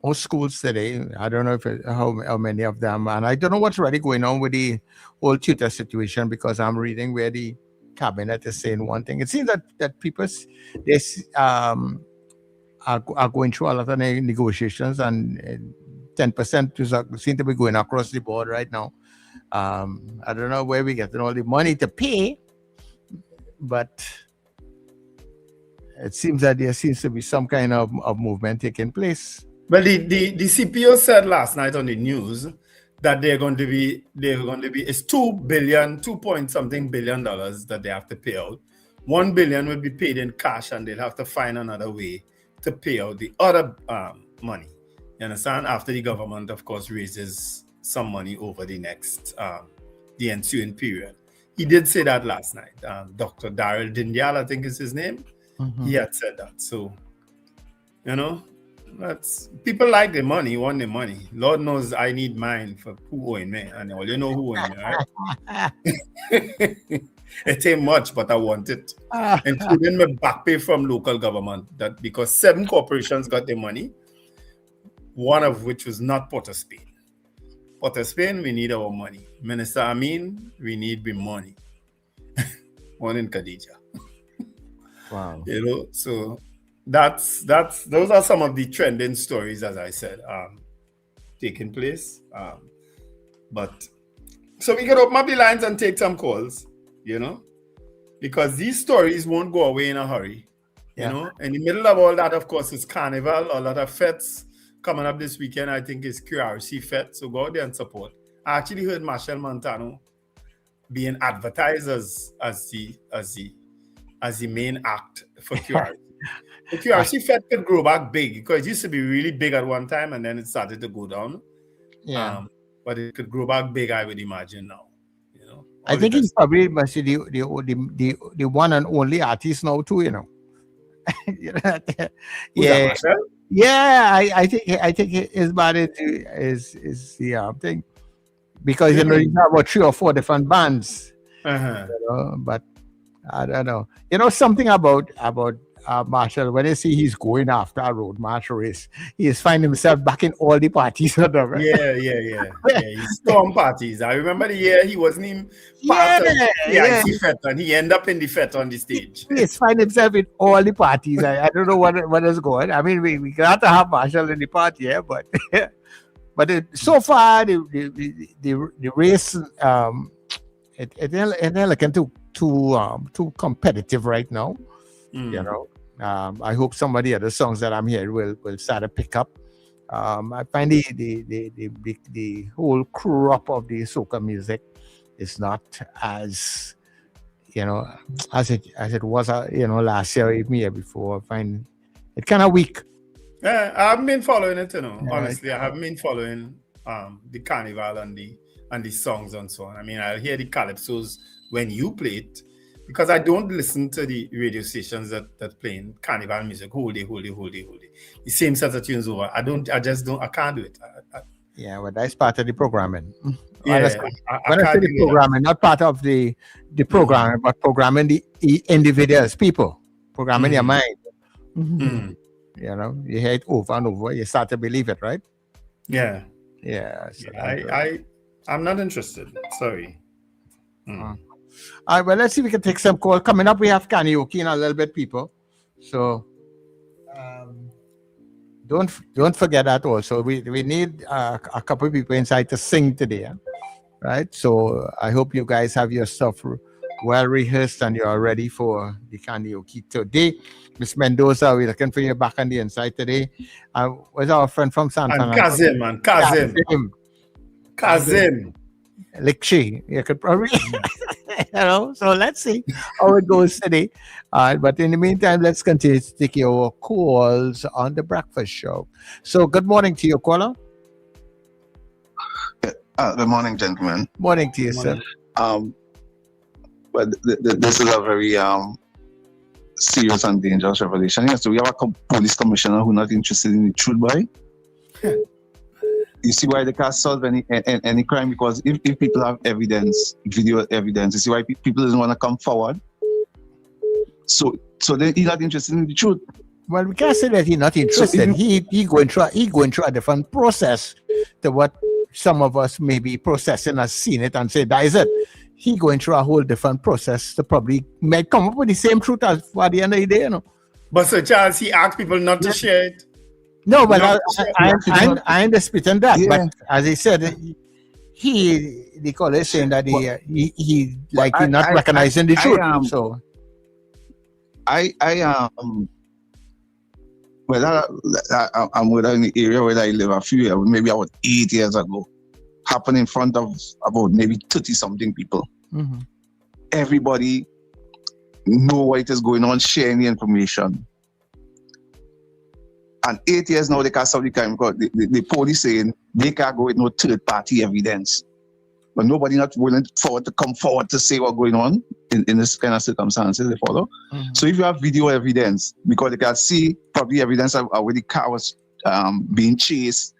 most schools today, I don't know how many of them, and I don't know what's really going on with the whole tutor situation, because I'm reading where the cabinet is saying one thing. It seems that people are going through a lot of negotiations, and 10% seem to be going across the board right now. I don't know where we're getting all the money to pay, but it seems that there seems to be some kind of movement taking place. Well, the CPO said last night on the news that they're going to be it's $2 point something billion that they have to pay out. $1 billion will be paid in cash, and they'll have to find another way to pay out the other money. You understand? After the government, of course, raises some money over the next the ensuing period. He did say that last night. Dr. Daryl Dindyal, I think is his name. He had said that. So, That's people like the money, want the money. Lord knows I need mine for who owing me, and all you know who owing me, right? It ain't much, but I want it, including my back pay from local government. That because 7 corporations got their money, one of which was not Port of Spain. Port of Spain, we need our money. Minister Amin, we need the money. One in Khadija. Wow. You know, so those are some of the trending stories, as I said, taking place. But so we can open up the lines and take some calls, you know, because these stories won't go away in a hurry. You know, in the middle of all that, of course, is Carnival, a lot of fetes coming up this weekend. I think is QRC Fete, so go out there and support. I actually heard Marshall Montano being advertised as the main act for QRC. The QRC Fete could grow back big because it used to be really big at one time and then it started to go down. Yeah. But it could grow back big, I would imagine now. You know, I think he's probably must be the one and only artist now too, you know. Yeah. Yeah, I think his body is the thing. Because you know you have about 3 or 4 different bands. You know, but I don't know. You know something about Marshall, when you see he's going after a road march race, he's finding himself back in all the parties. Yeah. He stormed parties. I remember the year he wasn't even part of the IC Fete and he ended up in the Fete on the stage. He's finding himself in all the parties. I don't know what is going. I mean, we got to have Marshall in the party, yeah, but so far the race it ain't looking too competitive right now. You know. I hope some of the other songs that I'm hearing will start to pick up. I find the whole crop of the soca music is not as, you know, as it was, you know, last year or even year before. I find it kind of weak. Yeah, I haven't been following it, you know. Honestly, I haven't been following the carnival and the songs and so on. I mean, I'll hear the calypsos when you play it. Because I don't listen to the radio stations that playing carnival music. Hold it. The same set of tunes over. I can't do it. Yeah, well, that's part of the programming. Yeah, when I say the programming, not part of the programming, but programming the individuals, people. Programming your mind. You know, you hear it over and over. You start to believe it, right? Yeah. Yeah. So I'm not interested. Sorry. All right, well, let's see if we can take some call. Coming up, we have karaoke in a little bit, people. So don't forget that also. We need a couple of people inside to sing today, right? So I hope you guys have your stuff well rehearsed and you're ready for the karaoke today. Miss Mendoza, we're looking for you back on the inside today. Where's our friend from Santana? And Kazim. Likshi, you could probably, you know. So let's see how it goes today. But in the meantime, let's continue to take your calls on the breakfast show. So good morning to you, caller. Good morning, gentlemen. Morning to you, sir. But this is a very serious and dangerous revelation. Yes, so we have a police commissioner who's not interested in the truth, boy. You see why they can't solve any crime? Because if people have evidence, video evidence, you see why people don't want to come forward. So then he's not interested in the truth. Well, we can't say that he's not interested. So he going through a different process to what some of us may be processing has seen it and say that is it. He going through a whole different process to probably may come up with the same truth as for the end of the day, you know. But Sir Charles, he asked people not to share it. No, but I understand that. Yeah. But as I said, the caller is saying that he not recognizing the truth. So I'm in the area where I live a few years, maybe about 8 years ago, happened in front of about maybe 30 something people. Mm-hmm. Everybody know what is going on, sharing the information. And 8 years now, they can't stop the crime because the police saying they can't go with no third-party evidence. But nobody not willing to come forward to say what's going on in this kind of circumstances, they follow. Mm-hmm. So if you have video evidence, because they can see probably evidence of where the car was being chased.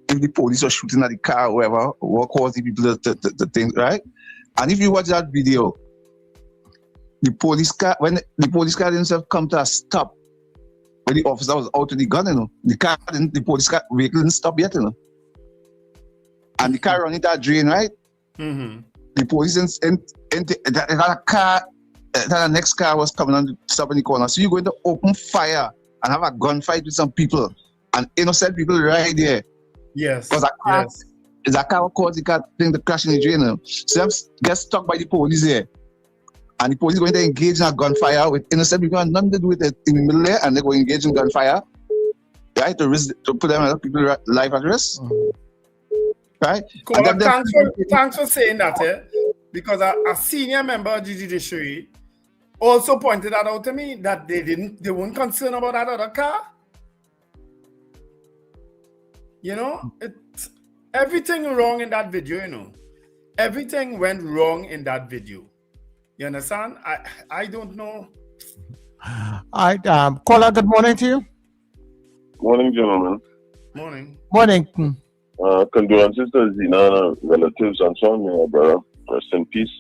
If the police are shooting at the car or whatever, what caused the people to think, right? And if you watch that video, the police car, when the police car themselves come to a stop, when the officer was out with the gun, the police car vehicle didn't stop yet, and the car running that drain, right? Mm-hmm. The police that car, that next car was coming on, stop in the corner. So you're going to open fire and have a gunfight with some people, and innocent people right there. Yes. Because that car caused the car thing to crash in the drain. So them get stuck by the police there. And the police going to engage in a gunfire with innocent people and nothing to do with it in the middle there, and they go engage in gunfire, right? To put them people's life at risk. Right? Cool. Thanks for saying that, because a senior member of the judiciary also pointed that out to me, that they weren't concerned about that other car. Everything wrong in that video, Everything went wrong in that video. You understand? I don't know. All right, caller, good morning to you. Morning, gentlemen. Morning. Condolences to Zina, relatives, and so on, my brother. Rest in peace.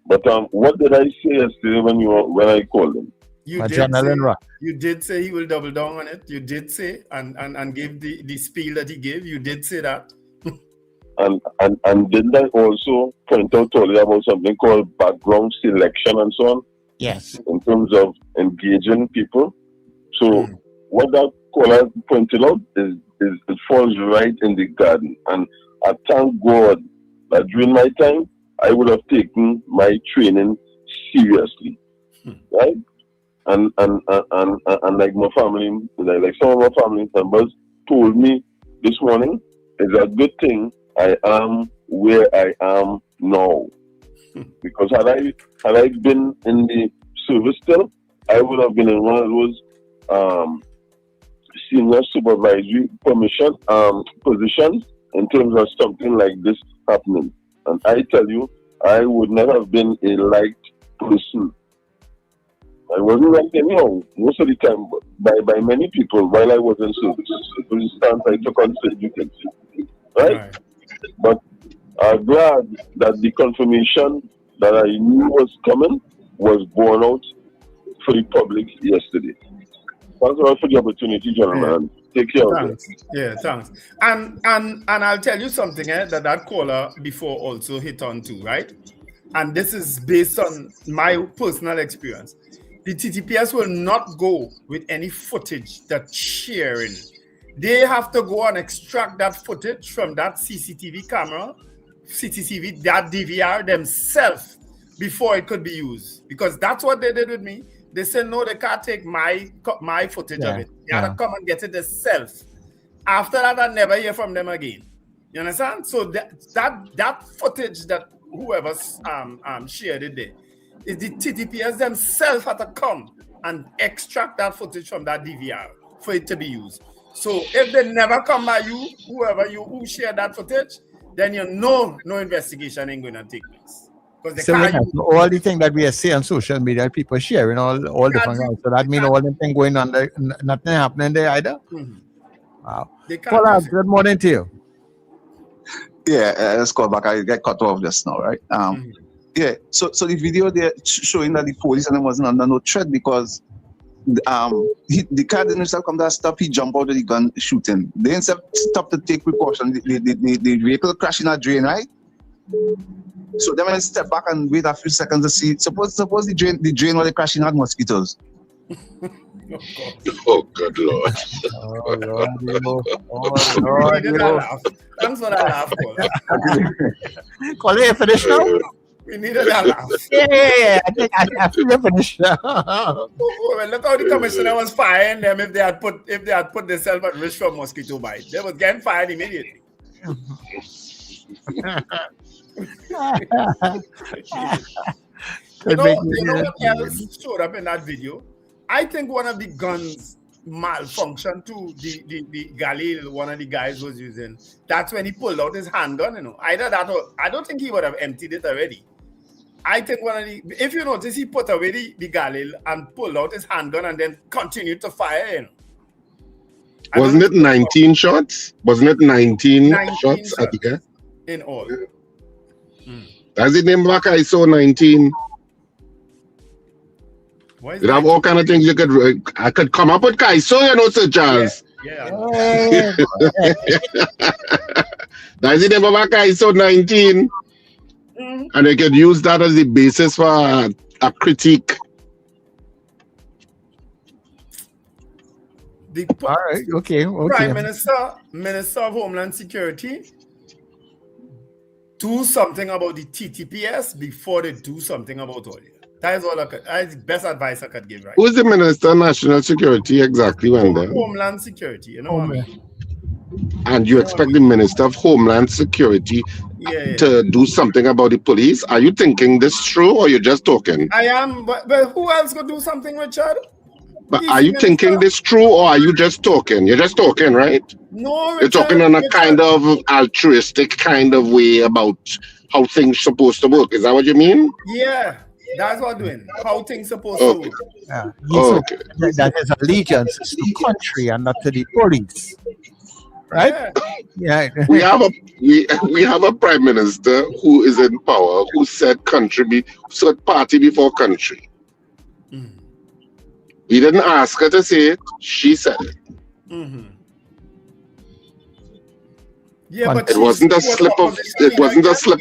But what did I say yesterday when I called him? You did say he will double down on it. You did say and give the spiel that he gave. You did say that. And didn't I also point out to you about something called background selection and so on? Yes. In terms of engaging people. So what that caller pointed out is it falls right in the garden. And I thank God that during my time, I would have taken my training seriously. Right? And like my family, like some of my family members told me this morning, it's a good thing I am where I am now. Because had I been in the service still, I would have been in one of those senior supervisory positions in terms of something like this happening. And I tell you, I would not have been a liked person. I wasn't liked anyhow, most of the time, by many people while I was in service. For instance, I took on state duty. Right? But I'm glad that the confirmation that I knew was coming was borne out for the public yesterday. Thanks a lot for the opportunity, gentlemen. Take care of it. Yeah, thanks. And I'll tell you something that caller before also hit on too, right? And this is based on my personal experience. The TTPS will not go with any footage that's sharing. They have to go and extract that footage from that CCTV camera, that DVR themselves before it could be used. Because that's what they did with me. They said, no, they can't take my footage of it. They had to come and get it themselves. After that, I never hear from them again. You understand? So that footage that whoever shared it there, is the TTPS themselves had to come and extract that footage from that DVR for it to be used. So if they never come by you, who shared that footage, then no investigation ain't going to take place. So all the things that we see on social media, people sharing all different guys. So that means all the things going on there, nothing happening there either. Mm-hmm. Wow. Well, good morning to you. Yeah, let's call back. I get cut off just now, right? Yeah. So the video there showing that the police and them wasn't under no threat because the car didn't himself come to a stop. He jumped out of the gun shooting. They didn't stop to take precaution. The vehicle crashed in a drain, right? So then I step back and wait a few seconds to see. Suppose the drain where they crashing had mosquitoes. Oh, good Lord. Oh, Lord. Thanks for that laugh, Colin, you finished now? We needed that laugh. Yeah. I think you finished now. Well, look how the commissioner was firing them if they had put themselves at risk for mosquito bite. They was getting fired immediately. You know what else showed up in that video? I think one of the guns malfunctioned too. The Galil, one of the guys was using. That's when he pulled out his handgun. Either that or I don't think he would have emptied it already. I think if you notice, he put away the Galil and pulled out his handgun and then continued to fire. Wasn't it 19 shots? Wasn't it 19 shots at the end? In all. That's the name back. I saw 19. You have all kind of things you could. I could come up with Kaiso, you know, Sir Charles. Yeah. That's the name of Kaiso 19. And they could use that as the basis for a critique. All right, okay. Prime Minister of Homeland Security, do something about the TTPS before they do something about all it. That is all that's the best advice I could give, right? Who's the Minister of National Security exactly, Wanda? Homeland Security, you know what I mean? And you expect the Minister of Homeland Security to do something about the police? Are you thinking this true or you're just talking? I am, but who else could do something, Richard? But are you thinking this true or are you just talking? You're just talking, right? No, Richard, you're talking in a kind of altruistic kind of way about how things supposed to work. Is that what you mean? Yeah, that's what I'm doing. How things supposed to work. Yeah. That his allegiance is to country and not to the police. Right? Yeah. We have a prime minister who is in power who said party before country. We didn't ask her to say it; she said it. Yeah, but it wasn't a slip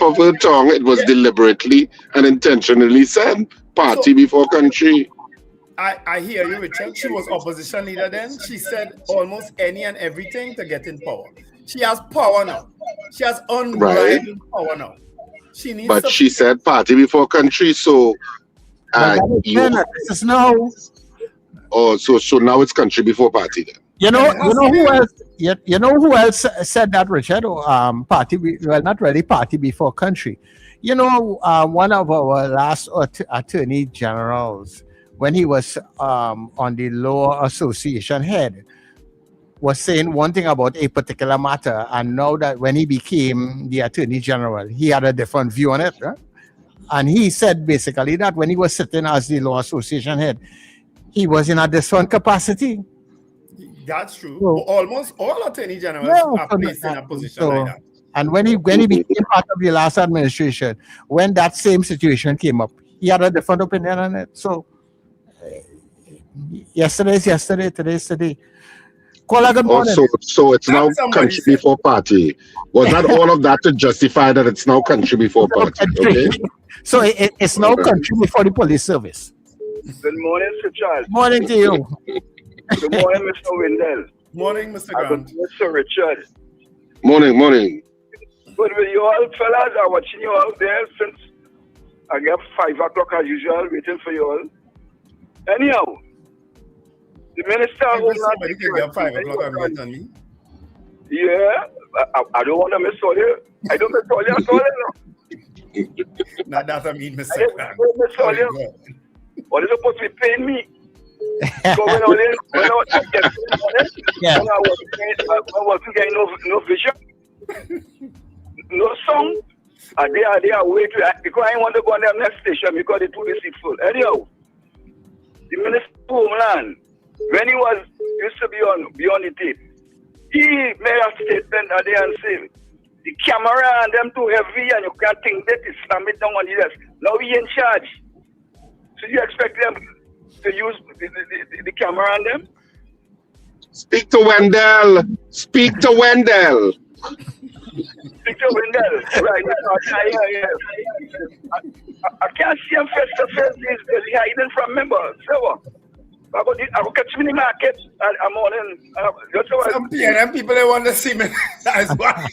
of her tongue. It was deliberately and intentionally said. Party before country. I hear you, Richard. She was opposition leader then. She said almost any and everything to get in power. She has power now. She has unbridled power now. She needs. But she said party before country, so. This is now. Oh, so now it's country before party then. You know who else? You know who else said that, Richard? Not really party before country. You know, one of our last attorney generals, when he was on the Law Association head, was saying one thing about a particular matter, and now that when he became the attorney general, he had a different view on it. Right? And he said basically that when he was sitting as the Law Association head, he was in a different capacity. That's true. So, almost all attorney generals are placed in a position like that. And when he became part of the last administration, when that same situation came up, he had a different opinion on it. So yesterday is yesterday, today is today. Call good morning. So it's now country before party. Was that all of that to justify that it's now country before party? Okay. So it's now country before the police service. Good morning, Sir Charles. Morning to you. Good morning, Mr. Wendell. Morning, Mr. Grant. Mr. Richard. Morning. Good with you all, fellas. I'm watching you out there since I get 5 o'clock as usual, waiting for you all. Anyhow, the Minister of Homeland Security. 5 o'clock and wait on me. Yeah, I don't want to miss all you. I don't miss all you at all. Not that I mean, Mr. Grant. I don't miss all you. What is supposed to be paying me? So when I wasn't getting no vision, no song, they are way to because I want to go on the next station because it's too deceitful. Anyhow, the Minister of Homeland, when he used to be on the tape, he made a statement that they and say the camera and them too heavy and you can't think that it's slam it down on the desk. Now we in charge. So you expect them to use the camera on them? Speak to Wendell. Speak to Wendell. Right. I can't see him face to face. He's hiding from members. So I will catch him in the market. I'm on in. Some PNM people they want to see me. That's why.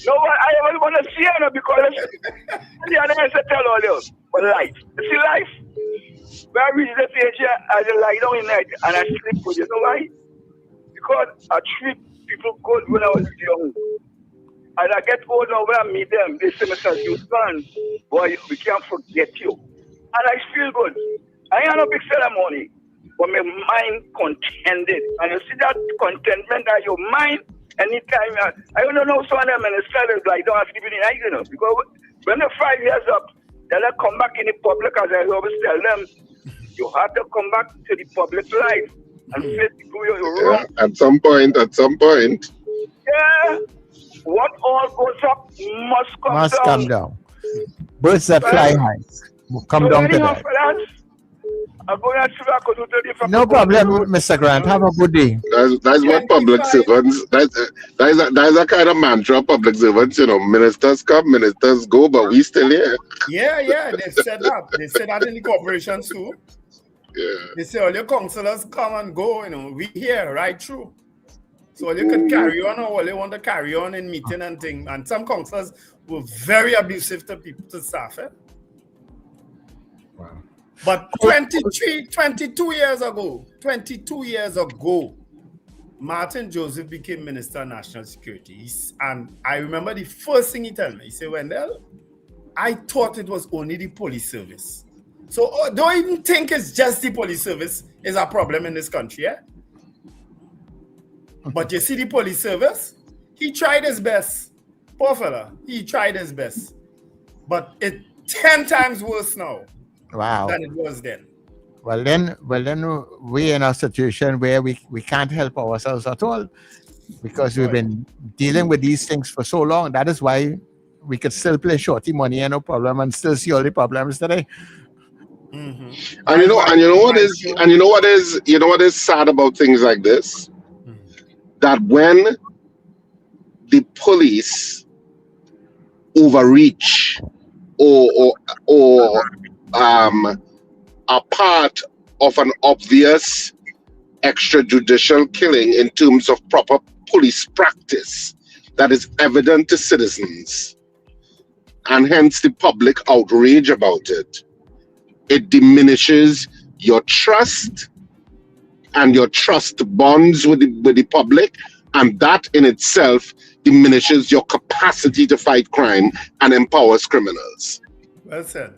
No, I don't want to see him because the other guys tell all you. But life. You see life? When I reach the stage here, I just lie down in night and I sleep good. You know why? Because I treat people good when I was young. As I get old now, when I meet them, they say, Mr. Houston, boy, we can't forget you. And I feel good. I ain't no big ceremony, but my mind contented. And you see that contentment that your mind, anytime, I don't know some of them ministers like don't sleep in the night, you know, because when they're 5 years up, they'll come back in the public, as I always tell them, you have to come back to the public life. and say people you're wrong. At some point. Yeah. What all goes up must come down. Birds that fly high come down to that. No problem, Mr. Grant. Have a good day. That's what public servants. That's a kind of mantra. Public servants, ministers come, ministers go, but we still here. Yeah. They said that. They said that in the corporations too. Yeah. They say all your councillors come and go. We here right through. So all you can carry on, or all you want to carry on in meeting and thing. And some councillors were very abusive to people, to staff. Wow. But 22 years ago, Martin Joseph became Minister of National Security. And I remember the first thing he told me. He said, Wendell, I thought it was only the police service. So don't even think it's just the police service is a problem in this country. But you see the police service, he tried his best. Poor fella, he tried his best. But it's 10 times worse now. Wow. Than it was then. Well then we're in a situation where we can't help ourselves at all, because we've been dealing with these things for so long. That is why we could still play shorty money and no problem, and still see all the problems today. Mm-hmm. And you know what is sad about things like this? That when the police overreach or are part of an obvious extrajudicial killing in terms of proper police practice that is evident to citizens, and hence the public outrage about it, it diminishes your trust and your trust bonds with the public, and that in itself diminishes your capacity to fight crime and empowers criminals. Well said.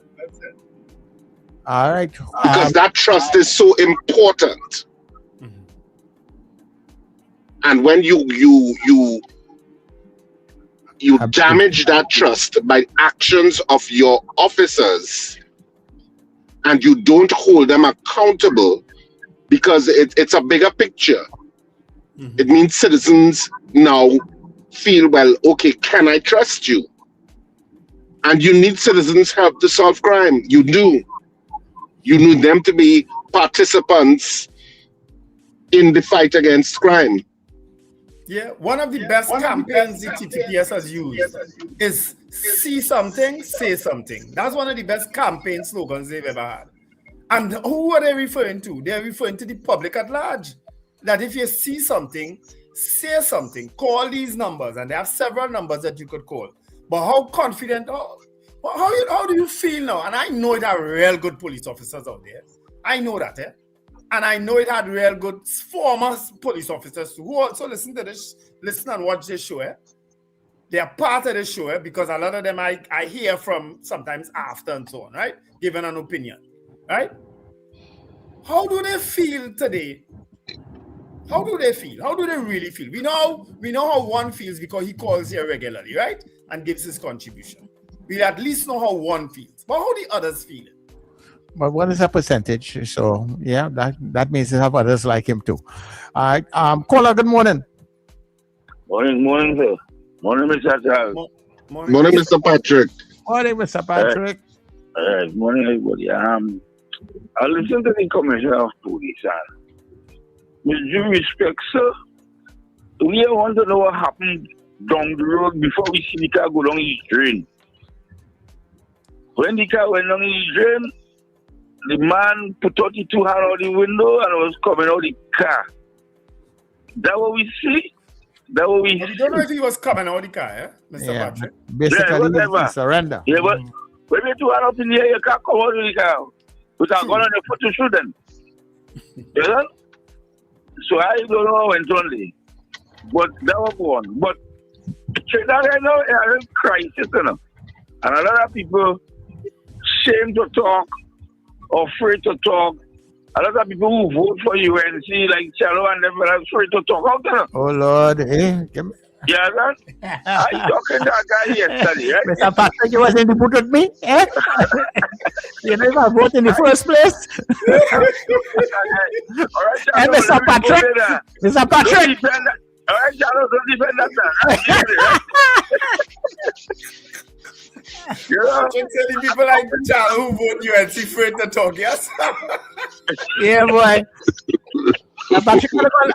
All right. Because that trust is so important. Mm-hmm. And when you damage that trust by actions of your officers, and you don't hold them accountable, because it's a bigger picture. Mm-hmm. It means citizens now feel, well, okay, can I trust you? And you need citizens' help to solve crime. You do. You need them to be participants in the fight against crime. Yeah, one of the best campaigns the TTPS has used is see something, say something. That's one of the best campaign slogans they've ever had. And who are they referring to? They're referring to the public at large. That if you see something, say something, call these numbers. And they have several numbers that you could call. But how confident, how do you feel now? And I know it had real good police officers out there. I know that, And I know it had real good former police officers who also listen to this, listen and watch this show, They are part of the show, because a lot of them I hear from sometimes after and so on, right? Giving an opinion, right? How do they feel today? How do they feel? How do they really feel? We know how one feels because he calls here regularly, right? And gives his contribution. We at least know how one feels. But how the others feel? But what is a percentage? So yeah, that means you have others like him too. All right. Caller, good morning. Morning, sir. Morning, Mr. Charles. Morning, Mr. Patrick. Morning, Mr. Patrick. Morning, everybody. I listen to the commissioner of police, with due respect, sir, we want to know what happened down the road before we see the car go down his drain. When the car went down his drain, the man put 32 hand out the window and was coming out the car. That what we see? That what we see? You don't know if he was coming out the car, Mr. Patrick? Basically, he surrender. Yeah, but when you two hand up in the air, you can't come out of the car. Without going on the foot to shoot them. You know? So I don't know how it went on there. But that was one. But Trinidad right now is a crisis, And a lot of people shame to talk, afraid to talk. A lot of people who vote for UNC, like Chalo and them, are afraid to talk. How can Oh Lord, Yeah, I talking to that guy yesterday, right? Mr. Patrick, you was in the boot with me? Eh? You never vote in the first place? All right, Hey, Mr. Patrick. Mr. Patrick. All right, Charles, don't defend that. You know, the people like Charles who vote UNC afraid to talk, yes? Yeah, boy. Mr. Patrick,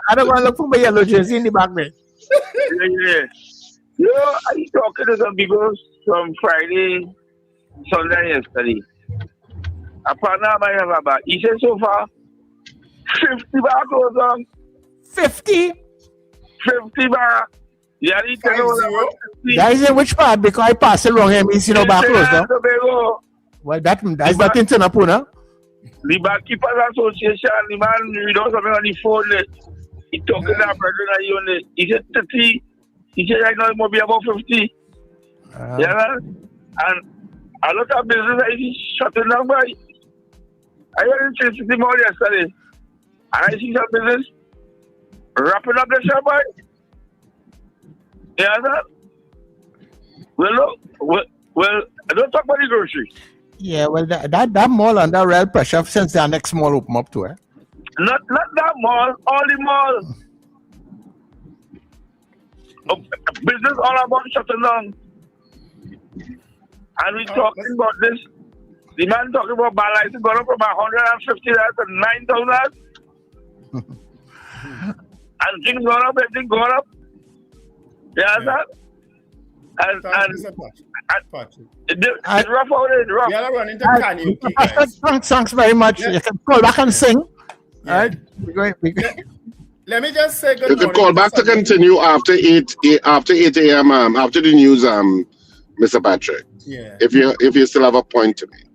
I don't want to look for my yellow jersey in the back there. Yeah. You know, I was talking to some people from Friday, Sunday, yesterday. A partner I have about. He said so far, 50 bar closed on. 50? 50 bar. Yeah, he tell you That is in which part? Because I pass it wrong here, means you know back close, no? Well, that's not in Tenapuna. The Barkeepers Association, the man, you know, something on the phone. He talking to that brother, he said 30. He said right now it must be about 50. Yeah, and a lot of business is shutting down by. I went in City Mall yesterday, and I see some business wrapping up the shop by. Yeah, that. Well, look, well, I don't talk about the grocery. Yeah, well, that mall under real pressure since the next mall open up to it. Not that mall, all the malls. Business all about shutting down. And we talking about this. The man talking about bar license going up from $150 to $9,000. And things going up, everything going up. Yeah, that. And it's rough out there, it's rough. We are running to karaoke, Thanks very much. You can call back and sing. Yeah. All right. Let me just say good You can call back to continue after 8 a.m. After the news, Mr. Patrick. Yeah. If you still have a point to make.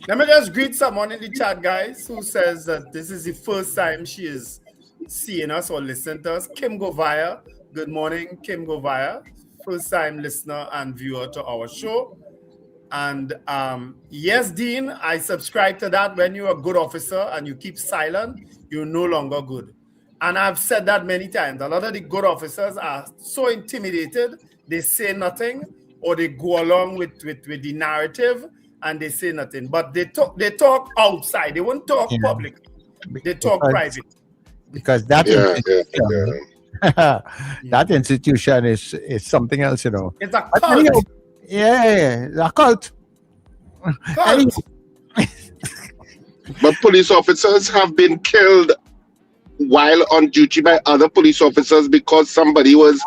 Let me just greet someone in the chat, guys, who says that this is the first time she is seeing us or listening to us. Kim Govaya. Good morning, Kim Govaya. First time listener and viewer to our show. And yes, Dean, I subscribe to that. When you're a good officer and you keep silent, you're no longer good. And I've said that many times. A lot of the good officers are so intimidated, they say nothing, or they go along with the narrative and they say nothing. But they talk outside. They won't talk public. They talk private. Because that that institution is something else, you know. It's a cult. Yeah, a cult. But police officers have been killed while on duty by other police officers because somebody was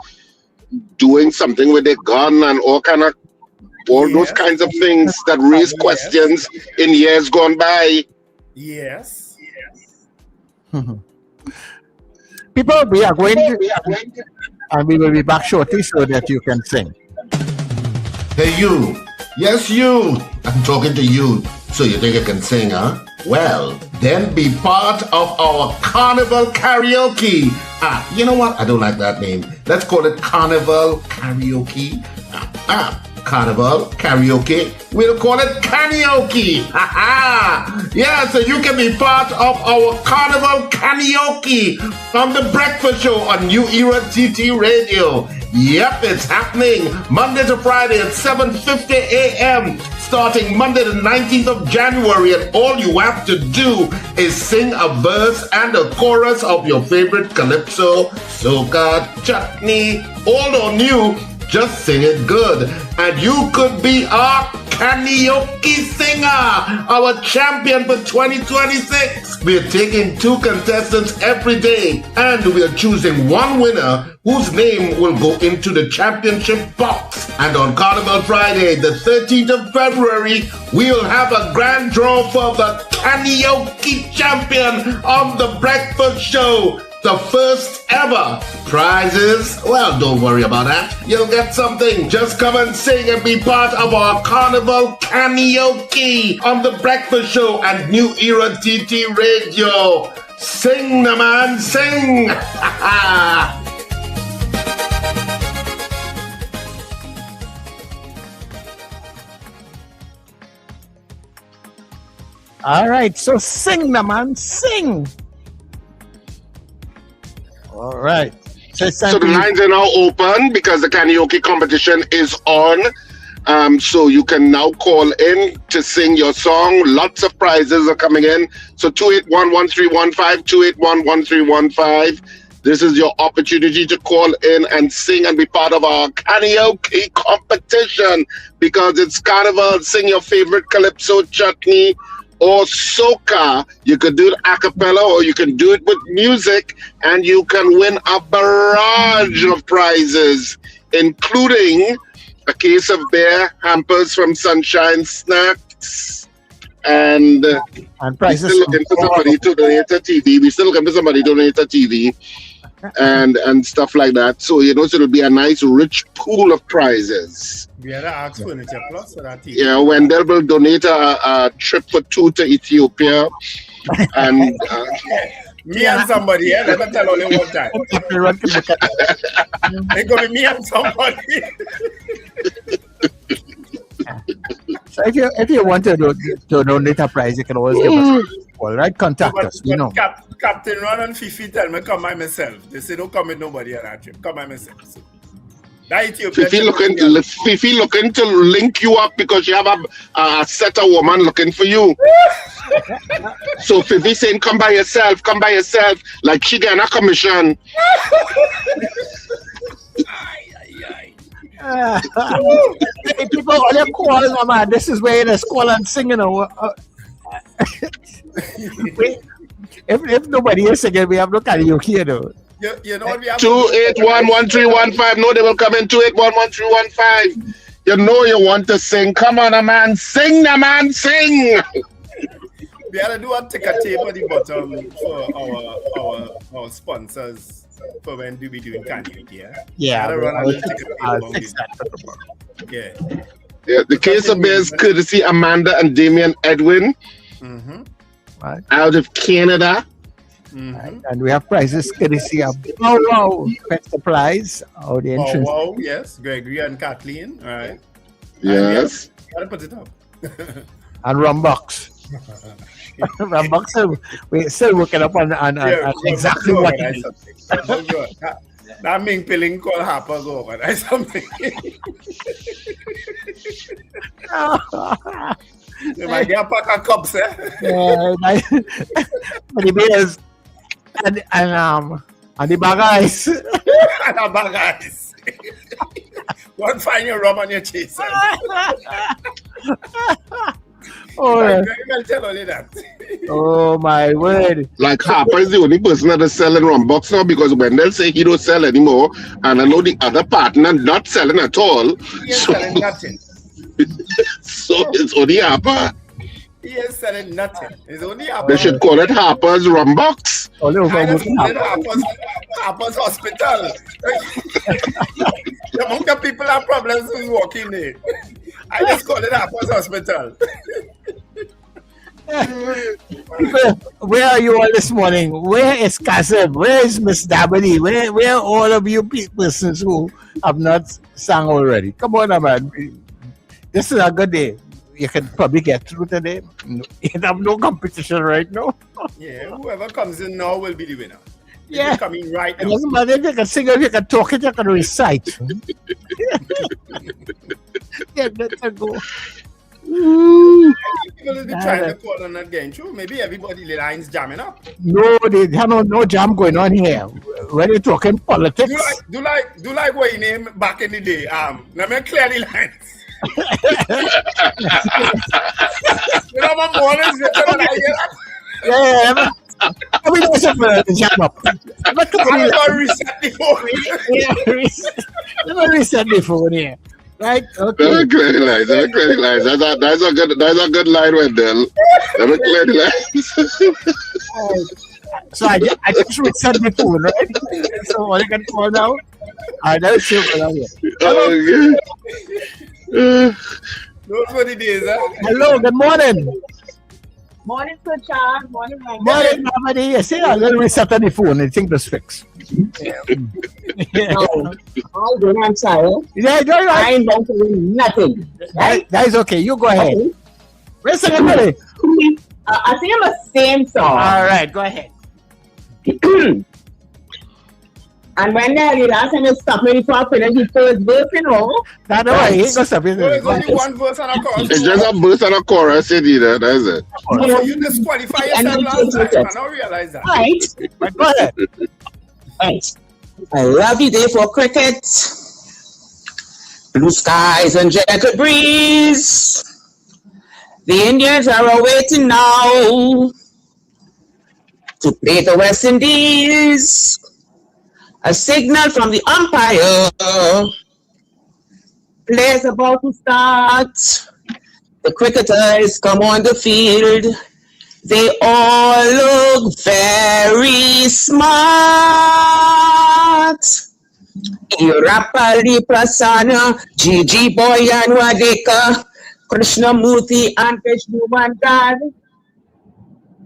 doing something with a gun and all those kinds of things that raise questions in years gone by. Yes. People, we are going to, and we will be back shortly so that you can sing. Hey, you. Yes, you. I'm talking to you. So you think I can sing, huh? Well, then be part of our Carnival Karaoke. You know what? I don't like that name. Let's call it Carnival Karaoke. Carnival Karaoke. We'll call it Karaoke. Yeah, so you can be part of our Carnival Karaoke on the Breakfast Show on New Era TT Radio. Yep, it's happening Monday to Friday at 7:50 a.m. starting Monday the 19th of January, and all you have to do is sing a verse and a chorus of your favorite calypso, soca, chutney, old or new. Just sing it good, and you could be our karaoke singer, our champion for 2026. We're taking 2 contestants every day, and we are choosing one winner whose name will go into the championship box. And on Carnival Friday, the 13th of February, we'll have a grand draw for the karaoke champion on the Breakfast Show. The first ever prizes. Well, don't worry about that. You'll get something. Just come and sing and be part of our Carnival Karaoke on the Breakfast Show and New Era TT Radio. Sing, the man, sing. All right, so sing, the man, sing. All right. So the lines are now open because the karaoke competition is on. So you can now call in to sing your song. Lots of prizes are coming in. So 281-1315, 281-1315. This is your opportunity to call in and sing and be part of our karaoke competition because it's Carnival. Sing your favorite calypso, chutney, or soca. You could do it a cappella or you can do it with music, and you can win a barrage of prizes, including a case of beer, hampers from Sunshine Snacks, and prizes. We're still looking for somebody to donate a TV. We're still looking for somebody to donate a TV and stuff like that. So, so it'll be a nice, rich pool of prizes. We had to ask Furniture Plus for that TV. Yeah, Wendell will donate a trip for 2 to Ethiopia. And me and somebody, let me tell only one time. It's going to be me and somebody. So if you want to donate a prize, you can always give us a call, right? Contact us, Captain Ron and Fifi tell me come by myself. They say don't come with nobody on that trip. Come by myself. So, Fifi looking to link you up because you have a set of woman looking for you. So Fifi saying come by yourself, like she getting a commission. People only call, man. This is where they call and sing, If nobody is singing, we have no karaoke, You know what we have 281-1315. No, they will come in 281-1315. You know you want to sing. Come on, man. Sing, man. Sing. We had to do a ticker tape at the bottom for our sponsors for when we be doing karaoke. Yeah. Yeah, the case of beers courtesy Amanda and Damian Edwin out of Canada. And we have prizes courtesy of Wow Pet Supplies. The entrance. Wow, yes. Gregory and Kathleen. All right. Yes. Gotta put it up. And Rumbox. Rumbox, we're still working up on exactly what it is. That Ming Pilling called Harper go over. That's something. You might get a pack of cups, But the beers and the bagais. And the bagais. Don't find your rum on your chaser. Oh my word! Like Harper is the only person that is selling Rumbox now because Wendell say he don't sell anymore, and I know the other partner not selling at all. He is selling nothing. So it's only Harper. He is selling nothing. It's only Harper. They should call it Harper's Rumbox. Harper's Hospital. The amount of people have problems with walking there. I just call it Harper's Hospital. Where are you all this morning? Where is Kasim? Where is Miss Dabney? Where are all of you persons who have not sung already? Come on, man. This is a good day. You can probably get through today. You have no competition right now. Yeah, whoever comes in now will be the winner. Yeah, coming right now. It doesn't matter if you can sing, if you can talk it, you can recite. Yeah, that's a go. People will be trying to call on that game too. Maybe everybody the lines jamming up. No, they have no jam going on here. When you're talking politics, do like what you name back in the day. Let me clear the lines. You know my mornings when I hear that. Yeah. I mean, that's a jam up. I'm gonna reset the phone. Let me reset the phone here. Right? Okay. Let me clear the lines. That's a good line, Wendell. Let me clear the lines. So I just reset the phone, right? So what I can call now? Let's see what I hear. Those were the days, Hello, good morning. Morning, Sir Charles. Morning, Morning, Mamadi. See, I will reset the phone. I think that's fixed. Yeah. I'll go on, sir. Yeah, I ain't going to win nothing. Right? That is okay. You go ahead. Okay. Where's the money? I think I'm a same song. All right, go ahead. And when the last time you stop me before I finish the first verse, you know. That's why he ain't gonna stop it. There's only one verse and a chorus. It's just a verse and a chorus, that is it. So you disqualify yourself last time. I don't realize that. Right. Go ahead. Right. A lovely day for cricket. Blue skies and gentle breeze. The Indians are waiting now to play the West Indies. A signal from the umpire. Play's about to start. The cricketers come on the field. They all look very smart. Irapali Prasanna, Gigi Boy and Wadeka, Krishnamurti and Krishnumandan.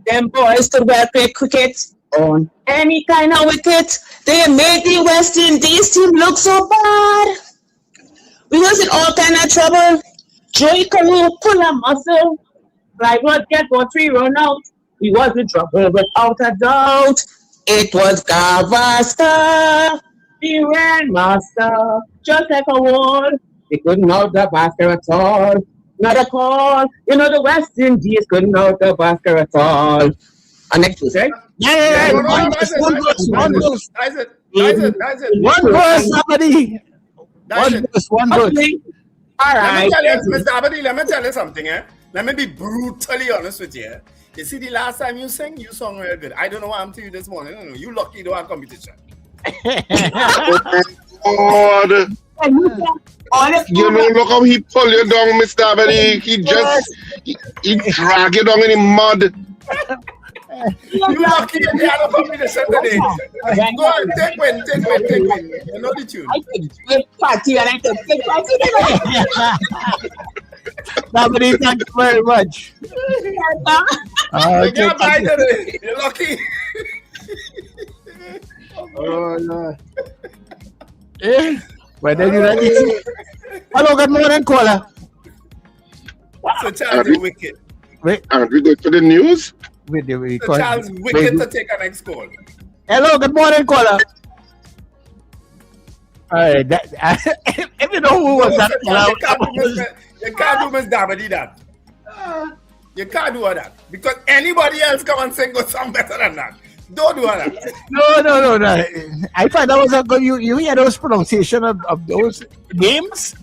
Them boys could well play cricket on any kind of wicket. They made the West Indies team look so bad. We was in all kind of trouble. Joey Carew pull a muscle. Like what get for 3 run out. We was in trouble without a doubt. It was Gavaskar, the Grandmaster, just like a wall. They couldn't out the basket at all. Not a call. You know the West Indies couldn't out the basket at all. And next verse, right? Yeah. One verse. One verse, somebody. One verse. All right. Mr. Abadi, let me tell you something. Let me be brutally honest with you. You see, the last time you sang, you sung real good. I don't know what happened to you this morning. No, you lucky you don't have competition. God. You know, look how he pull you down, Mr. Abadi. He drag you down in the mud. You lucky you had a competition today. Go on, take win. You know the tune. I think great party and I can take party. Nobody, thank you very much. You can't buy today. You're lucky. Oh, no. Well, then you're ready. Hello, good morning, caller. So Charles is wicked. Wait. Aren't we going to the news? So Charles is wicked to take our next call. Hello, good morning, caller. All right, if you know who was that, you can't do Miss Davidi that. You can't do that. Because anybody else come and sing a song better than that. Don't do that. No. I find that was a good. You hear those pronunciation of those names?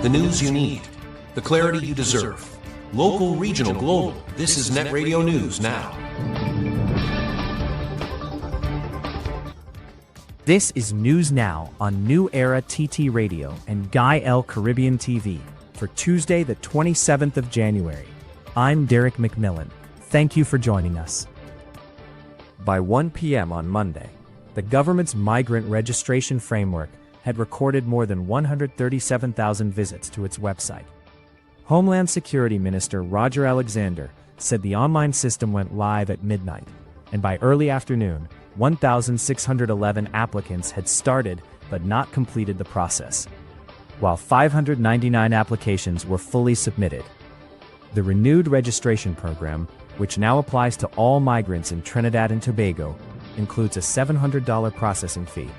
The news you need, the clarity you deserve. Local, regional, global. This is NETT Radio News Now. This is News Now on New Era TT Radio and Guy L Caribbean TV for Tuesday, the 27th of January. I'm Derek McMillan. Thank you for joining us. By 1 p.m. on Monday, the government's migrant registration framework had recorded more than 137,000 visits to its website. Homeland Security Minister Roger Alexander said the online system went live at midnight, and by early afternoon, 1,611 applicants had started but not completed the process, while 599 applications were fully submitted. The renewed registration program, which now applies to all migrants in Trinidad and Tobago, includes a $700 processing fee.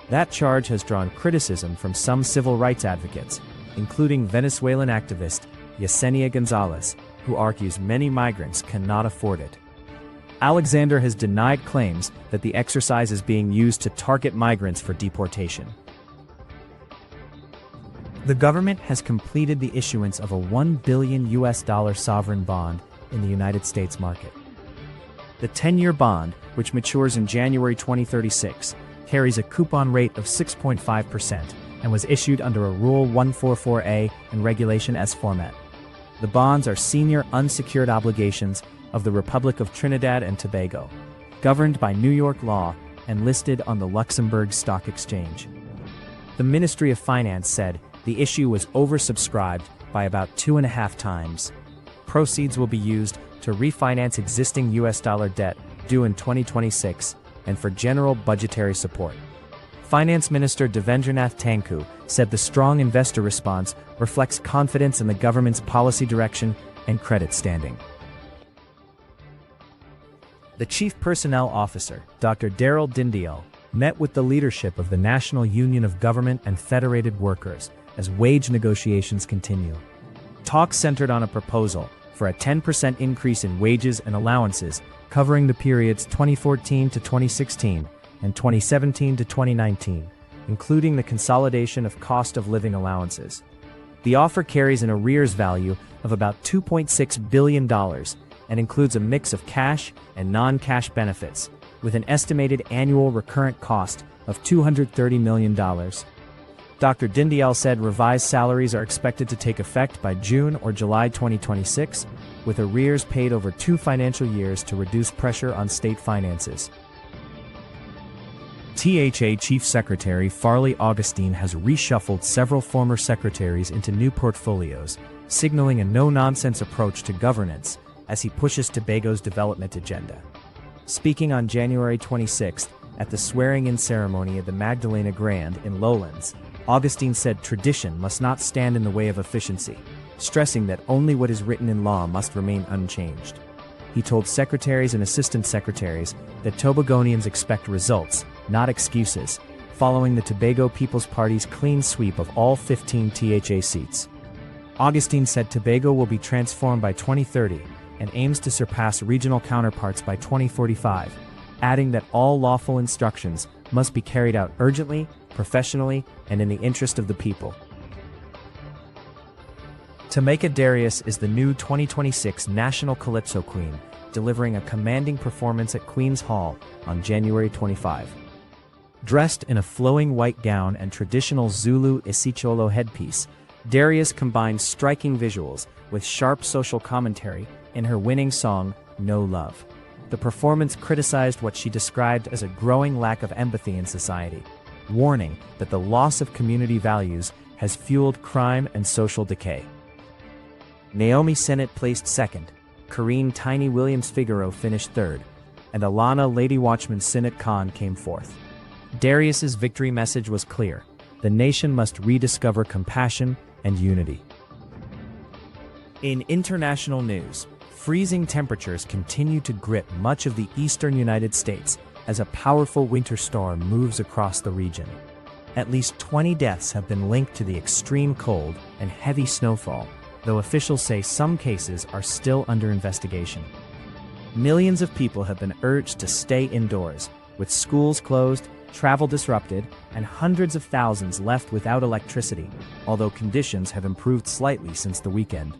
That charge has drawn criticism from some civil rights advocates, including Venezuelan activist Yesenia Gonzalez, who argues many migrants cannot afford it. Alexander has denied claims that the exercise is being used to target migrants for deportation. The government has completed the issuance of a $1 billion sovereign bond in the United States market. The 10-year bond, which matures in January 2036, carries a coupon rate of 6.5% and was issued under a Rule 144A and Regulation S format. The bonds are senior unsecured obligations of the Republic of Trinidad and Tobago, governed by New York law and listed on the Luxembourg Stock Exchange. The Ministry of Finance said the issue was oversubscribed by about 2.5 times. Proceeds will be used to refinance existing U.S. dollar debt due in 2026 and for general budgetary support. Finance Minister Devendranath Tanku said the strong investor response reflects confidence in the government's policy direction and credit standing. The Chief Personnel Officer, Dr. Daryl Dindial, met with the leadership of the National Union of Government and Federated Workers as wage negotiations continue. Talks centered on a proposal for a 10% increase in wages and allowances covering the periods 2014 to 2016 and 2017 to 2019, including the consolidation of cost of living allowances. The offer carries an arrears value of about $2.6 billion and includes a mix of cash and non-cash benefits, with an estimated annual recurrent cost of $230 million. Dr. Dindial said revised salaries are expected to take effect by June or July 2026, with arrears paid over 2 financial years to reduce pressure on state finances. THA Chief Secretary Farley Augustine has reshuffled several former secretaries into new portfolios, signaling a no-nonsense approach to governance as he pushes Tobago's development agenda. Speaking on January 26th at the swearing-in ceremony at the Magdalena Grand in Lowlands, Augustine said tradition must not stand in the way of efficiency, stressing that only what is written in law must remain unchanged. He told secretaries and assistant secretaries that Tobagonians expect results, not excuses, following the Tobago People's Party's clean sweep of all 15 THA seats. Augustine said Tobago will be transformed by 2030 and aims to surpass regional counterparts by 2045, adding that all lawful instructions must be carried out urgently, professionally, and in the interest of the people. Tameka Darius is the new 2026 National Calypso Queen, delivering a commanding performance at Queen's Hall on January 25. Dressed in a flowing white gown and traditional Zulu Isicholo headpiece, Darius combined striking visuals with sharp social commentary in her winning song, No Love. The performance criticized what she described as a growing lack of empathy in society, warning that the loss of community values has fueled crime and social decay. Naomi Sennett placed second, Corrine Tiny Williams-Figaro finished third, and Alana Lady Watchman Sinnott Khan came fourth. Darius's victory message was clear: the nation must rediscover compassion and unity. In international news, freezing temperatures continue to grip much of the eastern United States as a powerful winter storm moves across the region. At least 20 deaths have been linked to the extreme cold and heavy snowfall, though officials say some cases are still under investigation. Millions of people have been urged to stay indoors, with schools closed, travel disrupted, and hundreds of thousands left without electricity, although conditions have improved slightly since the weekend.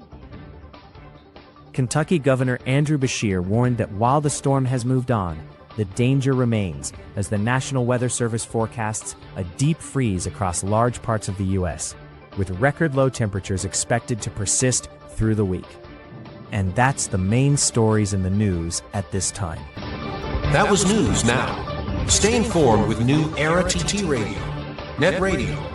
Kentucky Governor Andrew Beshear warned that while the storm has moved on, the danger remains as the National Weather Service forecasts a deep freeze across large parts of the U.S., with record low temperatures expected to persist through the week. And that's the main stories in the news at this time. That was News Now. Stay informed with New Era TT Radio, NETT Radio.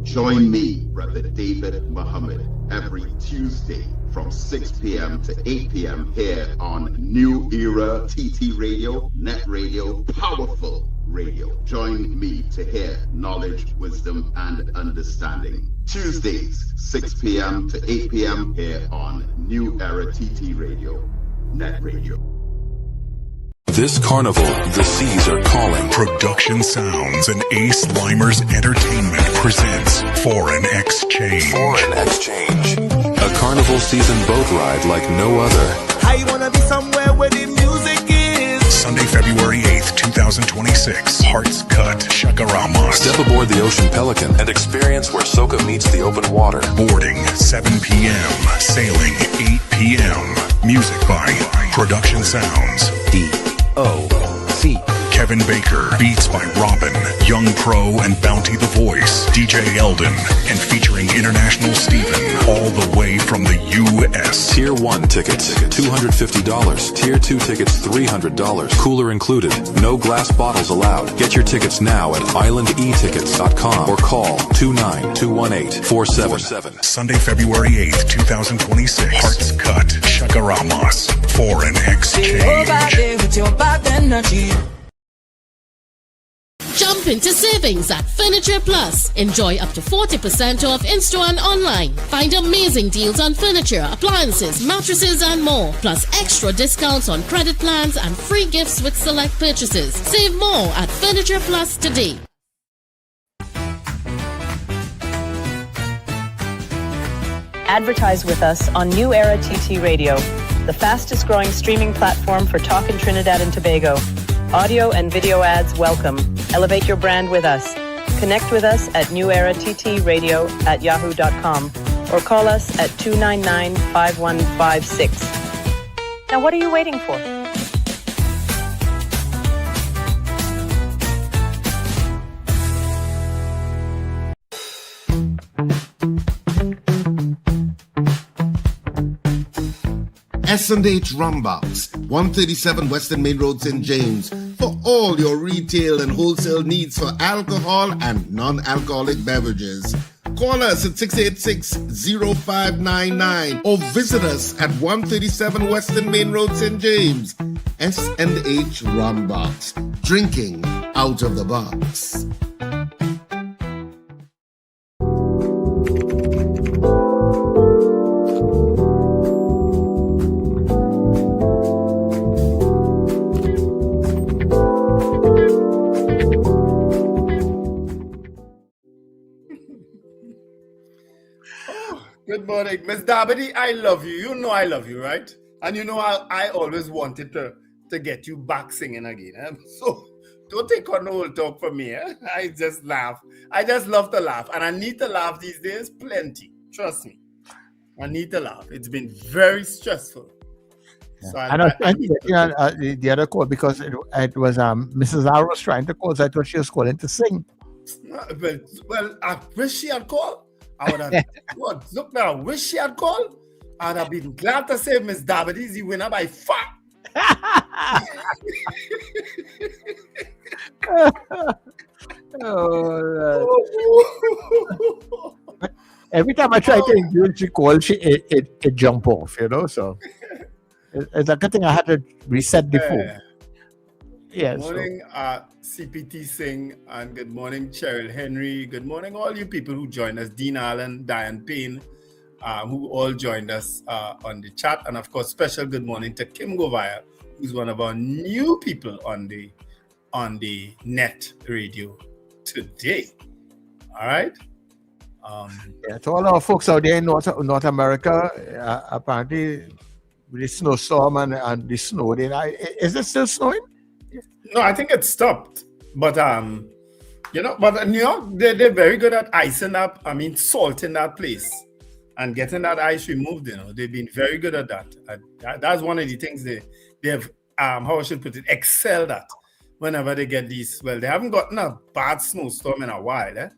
Join me, Brother David Muhammad, every Tuesday from 6 p.m. to 8 p.m. here on New Era TT Radio, NETT Radio, Powerful Radio. Join me to hear knowledge, wisdom, and understanding. Tuesdays, 6 p.m. to 8 p.m. here on New Era TT Radio, NETT Radio. This carnival, the seas are calling. Production Sounds and Ace Limers Entertainment presents Foreign Exchange. Foreign Exchange. A carnival season boat ride like no other. I wanna be somewhere where the music is. Sunday, February 8th, 2026. Hearts Cut, Shakarama. Step aboard the Ocean Pelican and experience where soca meets the open water. Boarding 7 p.m. Sailing 8 p.m. Music by Production Sounds. D.O.C. Kevin Baker, beats by Robin, Young Pro and Bounty the Voice, DJ Eldon, and featuring International Steven, all the way from the U.S. Tier 1 tickets, $250. Tier 2 tickets, $300. Cooler included. No glass bottles allowed. Get your tickets now at islandetickets.com or call 29218-47. Sunday, February 8th, 2026. Hearts Cut, Chakaramas, Foreign Exchange. Jump into savings at Furniture Plus. Enjoy up to 40% off in-store and online. Find amazing deals on furniture, appliances, mattresses, and more. Plus extra discounts on credit plans and free gifts with select purchases. Save more at Furniture Plus today. Advertise with us on New Era TT Radio, the fastest growing streaming platform for talk in Trinidad and Tobago. Audio and video ads welcome. Elevate your brand with us. Connect with us at newerattradio@yahoo.com or call us at 299-5156. Now what are you waiting for? S&H Rumbox, 137 Western Main Road, St. James, for all your retail and wholesale needs for alcohol and non-alcoholic beverages. Call us at 686-0599 or visit us at 137 Western Main Road, St. James. S&H Rumbox, drinking out of the box. Good morning, Miss Dabity. I love you. You know I love you, right? And you know I always wanted to get you back singing again. So don't take on the whole talk from me. I just laugh. I just love to laugh. And I need to laugh these days plenty. Trust me. I need to laugh. It's been very stressful. Yeah. So I think the other call, because it was Mrs. R was trying to call, so I thought she was calling to sing. Well, I wish she had called. I would have, look now, I wish she had called. I'd have been glad to say Miss Dabity is the winner by far. Every time I try to engage, she calls, it jump off, so it's a good thing I had to reset the phone. Good morning, CPT Singh, and good morning, Cheryl Henry. Good morning, all you people who joined us, Dean Allen, Diane Payne, who all joined us on the chat. And of course, special good morning to Kim Govaya, who's one of our new people on the NETT Radio today. All right. To all our folks out there in North America, apparently with the snowstorm and the snow, is it still snowing? No, I think it stopped. But they're very good at icing up. Salting that place and getting that ice removed. They've been very good at that. That's one of the things they have. How I should put it, excelled at whenever they get these. Well, they haven't gotten a bad snowstorm in a while. You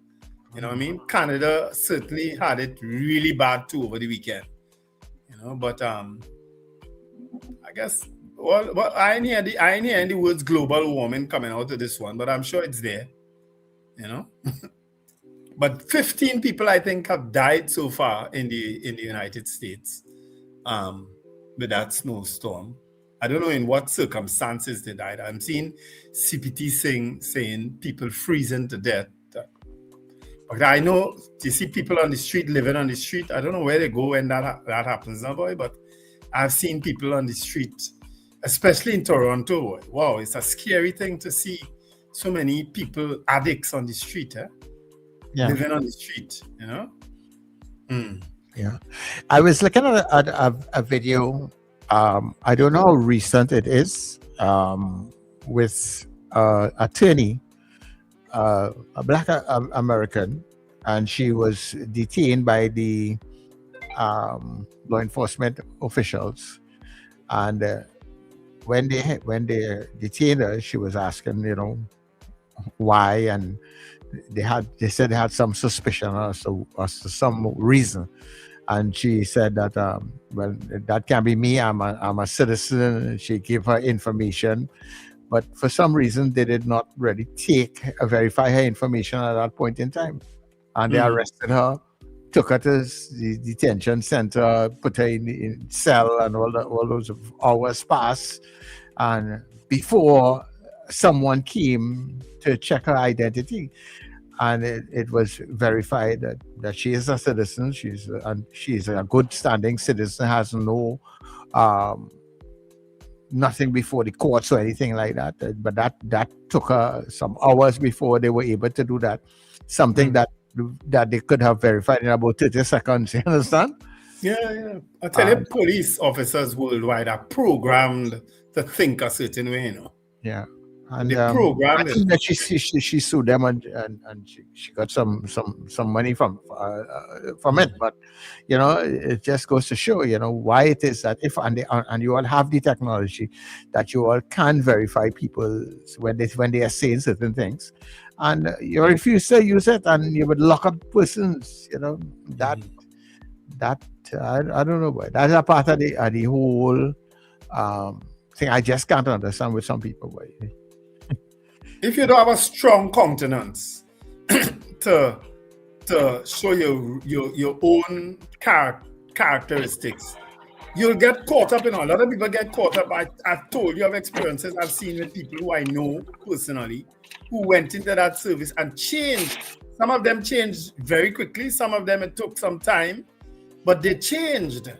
know what I mean? Canada certainly had it really bad too over the weekend. But I guess. Well, I ain't hear the words global warming coming out of this one, but I'm sure it's there, But 15 people, I think, have died so far in the United States with that snowstorm. I don't know in what circumstances they died. I'm seeing CPT saying people freezing to death. But I know you see people on the street, living on the street. I don't know where they go when that happens now, boy, but I've seen people on the street, especially in Toronto. Wow, it's a scary thing to see so many people, addicts on the street, living on the street, Yeah. I was looking at a video, I don't know how recent it is, with an attorney, a Black American, and she was detained by the law enforcement officials. And when they detained her, she was asking, why, and they said they had some suspicion as to some reason, and she said that well, that can't be me. I'm a citizen. She gave her information, but for some reason they did not really verify her information at that point in time, and they arrested her, took her to the detention center, put her in cell, and all those hours passed, and before someone came to check her identity, and it was verified that she is a citizen. She's a good standing citizen, has no nothing before the courts or anything like that. But that took her some hours before they were able to do that. Something that they could have verified in about 30 seconds. You understand? Yeah. I tell you, police officers worldwide are programmed to think a certain way, Yeah. And they programmed I think that she sued them and she got some money from it. But it just goes to show why it is that and you all have the technology that you all can verify people when they are saying certain things, and you refuse to use it, and you would lock up persons. That I don't know why. That's a part of the whole thing. I just can't understand with some people why. If you don't have a strong countenance to show your own characteristics, you'll get caught up in a lot of people get caught up. I've told you of experiences I've seen with people who I know personally who went into that service and changed. Some of them changed very quickly. Some of them it took some time, but they changed.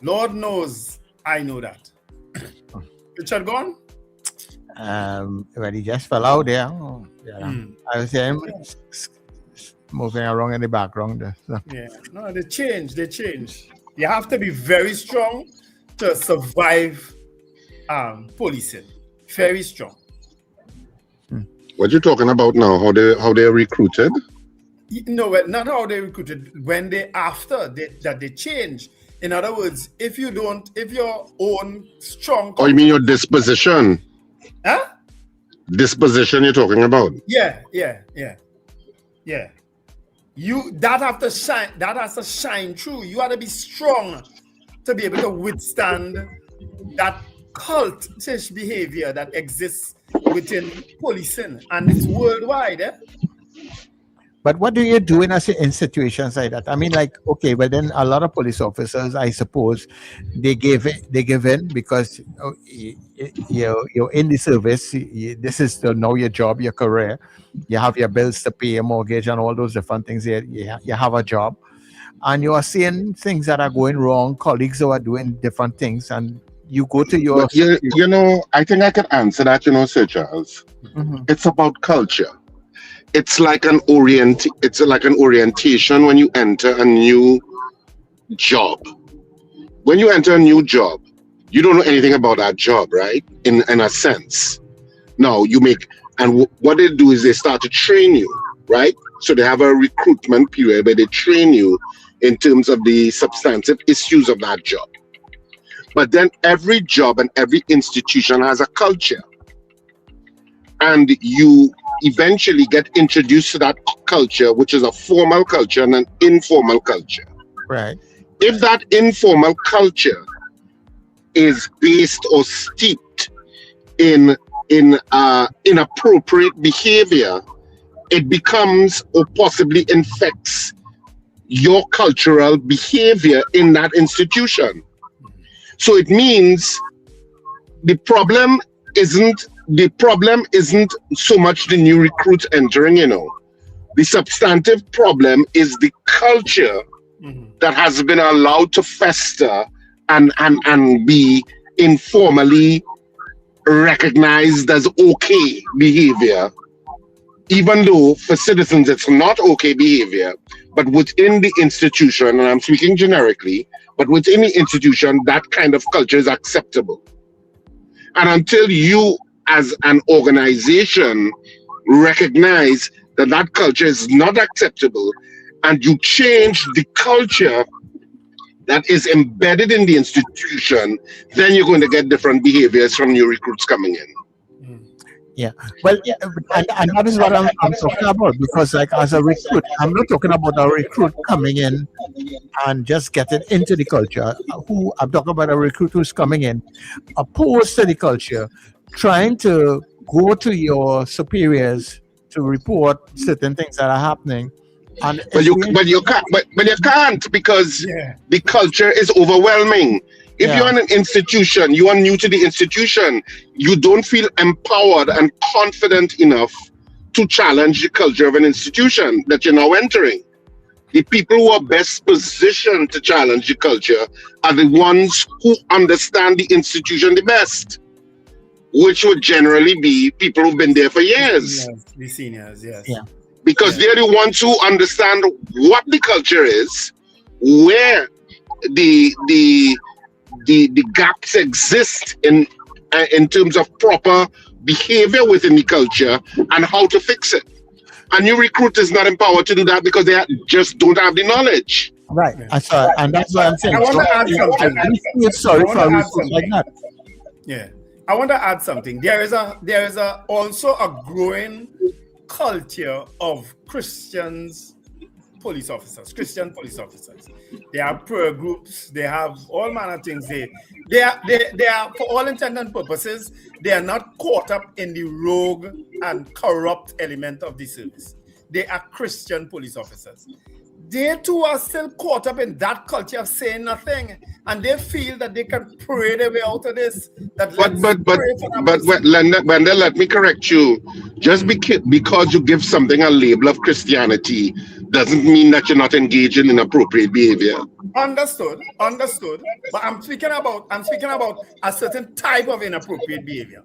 Lord knows I know that. Richard, go on. When he just fell out there, I was him moving around in the background there. So. Yeah, no, they change. You have to be very strong to survive policing. Very strong. What you talking about now? How they recruited? No, not how they recruited. When they change. In other words, if your own strong. Oh, you mean your disposition? Huh? Disposition you're talking about? Yeah. That has to shine through. You have to be strong to be able to withstand that cultish behavior that exists within policing, and it's worldwide. But what do you do in situations like that? I mean, okay, but then a lot of police officers, I suppose, they give in because you're in the service. This is now your job, your career. You have your bills to pay, your mortgage, and all those different things. You have a job, and you are seeing things that are going wrong. Colleagues who are doing different things, and you go to your. But I think I can answer that. Sir Charles. Mm-hmm. It's about culture. It's like an orientation when you enter a new job. When you enter a new job, you don't know anything about that job, right? In a sense. Now what they do is they start to train you, right? So they have a recruitment period where they train you in terms of the substantive issues of that job. But then every job and every institution has a culture. And you eventually get introduced to that culture, which is a formal culture and an informal culture. Right. If that informal culture is based or steeped in inappropriate behavior, it becomes or possibly infects your cultural behavior in that institution. So it means the problem isn't so much the new recruits entering, The substantive problem is the culture that has been allowed to fester and be informally recognized as okay behavior, even though for citizens it's not okay behavior, but within the institution, and I'm speaking generically, but within the institution, that kind of culture is acceptable. And until you as an organization recognize that culture is not acceptable, and you change the culture that is embedded in the institution, then you're going to get different behaviors from new recruits coming in. Yeah, well, yeah, and that is what I'm talking about, because like as a recruit, I'm not talking about a recruit coming in and just getting into the culture. I'm talking about a recruit who's coming in opposed to the culture, trying to go to your superiors to report certain things that are happening. And but you can't because the culture is overwhelming. If you're in an institution, you are new to the institution, you don't feel empowered and confident enough to challenge the culture of an institution that you're now entering. The people who are best positioned to challenge the culture are the ones who understand the institution the best, which would generally be people who've been there for years. The seniors, yes. Yeah. Because they're the ones who understand what the culture is, where the gaps exist in terms of proper behavior within the culture and how to fix it. A new recruit is not empowered to do that because they just don't have the knowledge. Right. And that's why I'm saying. I want to add something. I feel sorry for a recruit like that. Yeah. I want to add something. There is also a growing culture of Christian police officers. They have prayer groups. They have all manner of things. They are, for all intents and purposes, they are not caught up in the rogue and corrupt element of the service. They are Christian police officers. They too are still caught up in that culture of saying nothing, and they feel that they can pray their way out of this. But Wendell, let me correct you. Just because you give something a label of Christianity doesn't mean that you're not engaging in inappropriate behavior. Understood. But I'm speaking about a certain type of inappropriate behavior.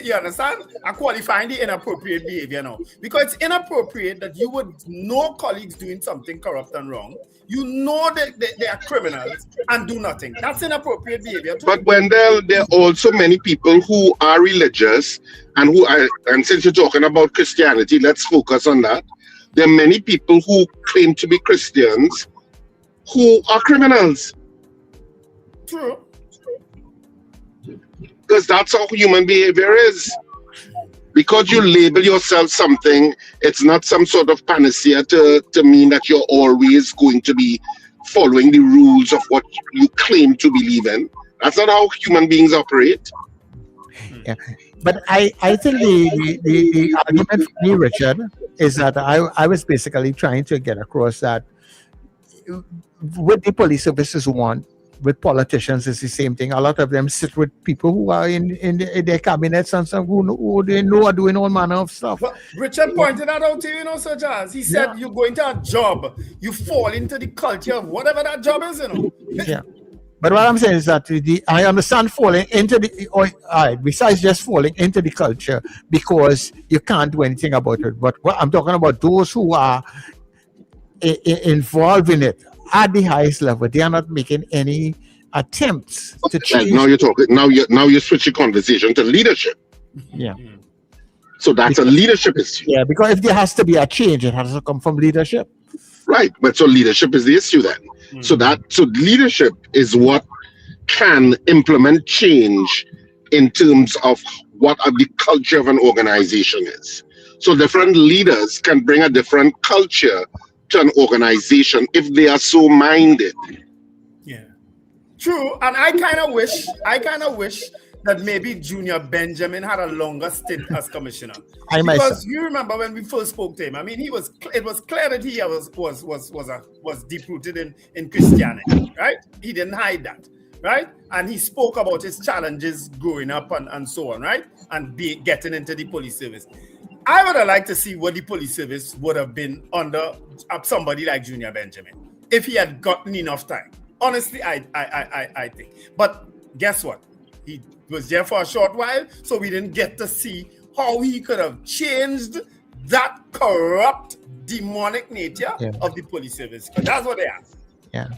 You understand? I'm qualifying the inappropriate behavior now. Because it's inappropriate that you would know colleagues doing something corrupt and wrong. You know that they are criminals and do nothing. That's inappropriate behavior too. But Wendell, there are also many people who are religious and since you're talking about Christianity, let's focus on that. There are many people who claim to be Christians who are criminals. True. Because that's how human behavior is. Because you label yourself something, it's not some sort of panacea to mean that you're always going to be following the rules of what you claim to believe in. That's not how human beings operate. Yeah. But I think the argument for me, Richard, is that I was basically trying to get across that what the police services want with politicians is the same thing. A lot of them sit with people who are in their cabinets and some who they know are doing all manner of stuff. But Richard pointed that out to you, Sir Charles. He said you go into a job, you fall into the culture of whatever that job is, Yeah. But what I'm saying is that I understand falling into besides just falling into the culture because you can't do anything about it. But what I'm talking about, those who are involved in it at the highest level, they are not making any attempts to change. Now you're talking. Now you switch the conversation to leadership. Yeah. So that's a leadership issue. Yeah, because if there has to be a change, it has to come from leadership. Right, but so leadership is the issue then. So leadership is what can implement change in terms of what the culture of an organization is. So different leaders can bring a different culture to an organization if they are so minded. Yeah, true. And I kind of wish that maybe Junior Benjamin had a longer stint as commissioner. Because you remember when we first spoke to him, I mean, it was clear that he was deep-rooted in Christianity, right? He didn't hide that, right? And he spoke about his challenges growing up and so on, right? And getting into the police service. I would have liked to see what the police service would have been under somebody like Junior Benjamin if he had gotten enough time. Honestly, I think. But guess what? He was there for a short while, so we didn't get to see how he could have changed that corrupt, demonic nature of the police service. Because that's what they are. Yeah.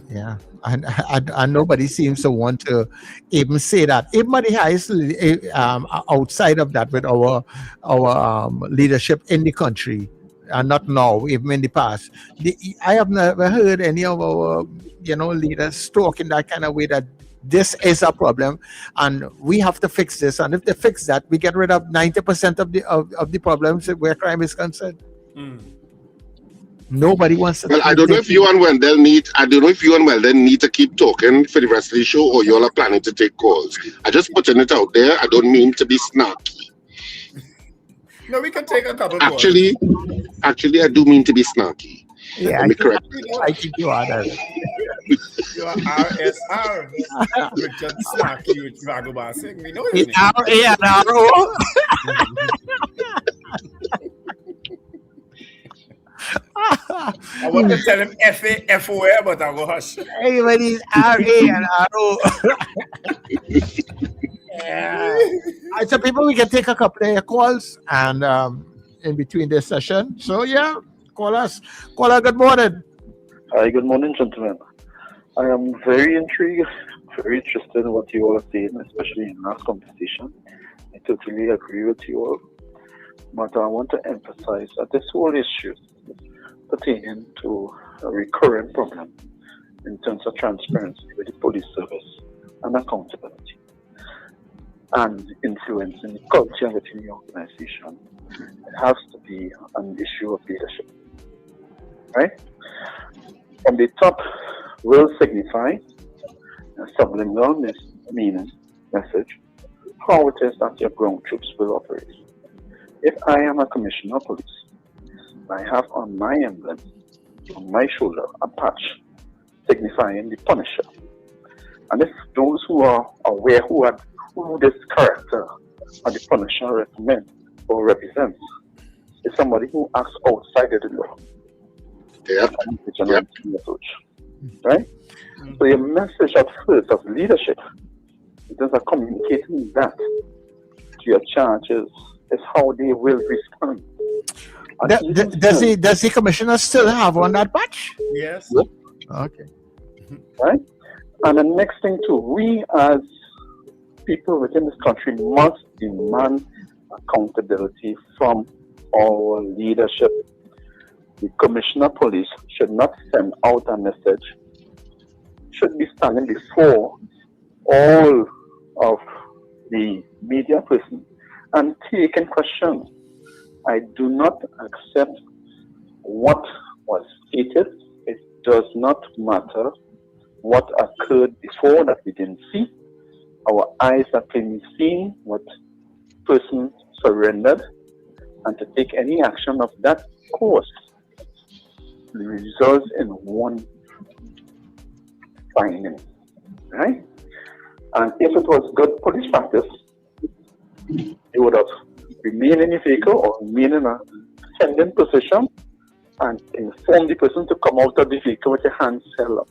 Yeah. And nobody seems to want to even say that. Even at the highest, outside of that, with our leadership in the country, and not now, even in the past, I have never heard any of our leaders talk in that kind of way that this is a problem, and we have to fix this. And if they fix that, we get rid of 90% of the problems where crime is concerned. Nobody wants to. Well, I don't know if you and Wendell need. I don't know if you and Wendell need to keep talking for the rest of the show, or you all are planning to take calls. I just putting it out there. I don't mean to be snarky. No, we can take a couple. Actually, I do mean to be snarky. Yeah, Let me correct. I think you are that. You are RSR. Richard Snarky with Vagoba Singh. We know it. RA and RO. I want to tell him FA, FOA, but I'll go hush. Everybody's RA and RO. Yeah. Right, so people, we can take a couple of calls and in between this session. So yeah, call us. Caller, good morning. Hi, good morning, gentlemen. I am very intrigued, very interested in what you all are saying, especially in last conversation. I totally agree with you all. But I want to emphasize that this whole issue pertaining to a recurrent problem in terms of transparency with the police service and accountability and influencing the culture within the organization. It has to be an issue of leadership, right? From the top will signify a subliminal meaning message how it is that your ground troops will operate. If I am a commissioner of police, I have on my emblem, on my shoulder, a patch signifying the Punisher. And if those who are aware who this character or the Punisher recommends or represents is somebody who acts outside of the law. Yeah. Right? So your message at first of leadership, in terms of communicating that to your charges, is how they will respond. Does the commissioner still have on that patch? Yes. Okay. Right? And the next thing too, we as people within this country must demand accountability from our leadership. The commissioner of police should not send out a message, should be standing before all of the media person and taking questions. I do not accept what was stated. It does not matter what occurred before that we didn't see. Our eyes are plainly seeing what person surrendered, and to take any action of that course results in one finding, right? And if it was good police practice, you would have remained in your vehicle or remain in a ascending position and inform the person to come out of the vehicle with your hands held up.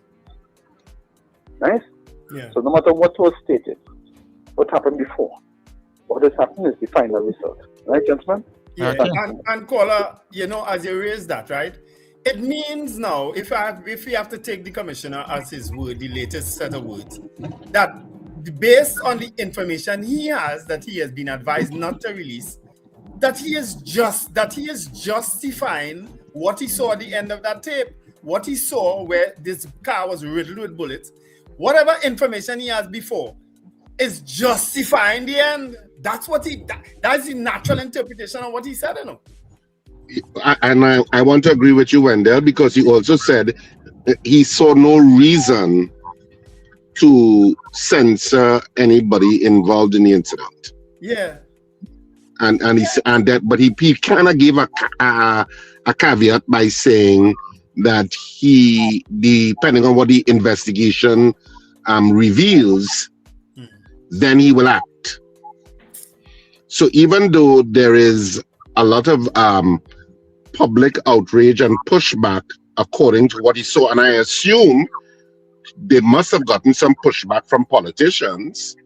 Right? Yeah. So no matter what was stated, what happened before, what has happened is the final result. Right, gentlemen? Yeah. And caller, as you raise that, right? It means now, if we have to take the commissioner as his word, the latest set of words, that based on the information he has, that he has been advised not to release, that he is justifying what he saw at the end of that tape, what he saw where this car was riddled with bullets, whatever information he has before is justifying the end. That's that's the natural interpretation of what he said, And I want to agree with you, Wendell, because he also said he saw no reason to censor anybody involved in the incident. Yeah. But he kind of gave a caveat by saying that depending on what the investigation reveals, then he will act. So even though there is a lot of public outrage and pushback according to what he saw, and I assume they must have gotten some pushback from politicians.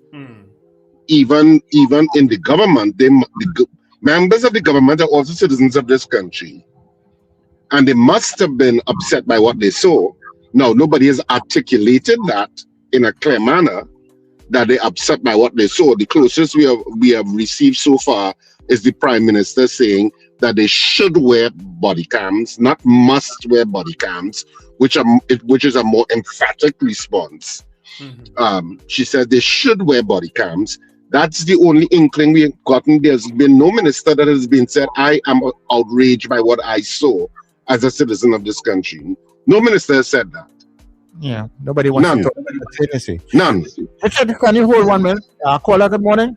Even in the government, the members of the government are also citizens of this country, and they must have been upset by what they saw. Now, nobody has articulated that in a clear manner, that they're upset by what they saw. The closest we have received so far is the Prime Minister saying that they should wear body cams, not must wear body cams, which is a more emphatic response She said they should wear body cams. That's the only inkling we've gotten. There's been no minister that has been said, I am outraged by what I saw as a citizen of this country. No minister has said that. Yeah, nobody wants to talk about the None. Richard, can you hold 1 minute? Caller, good morning.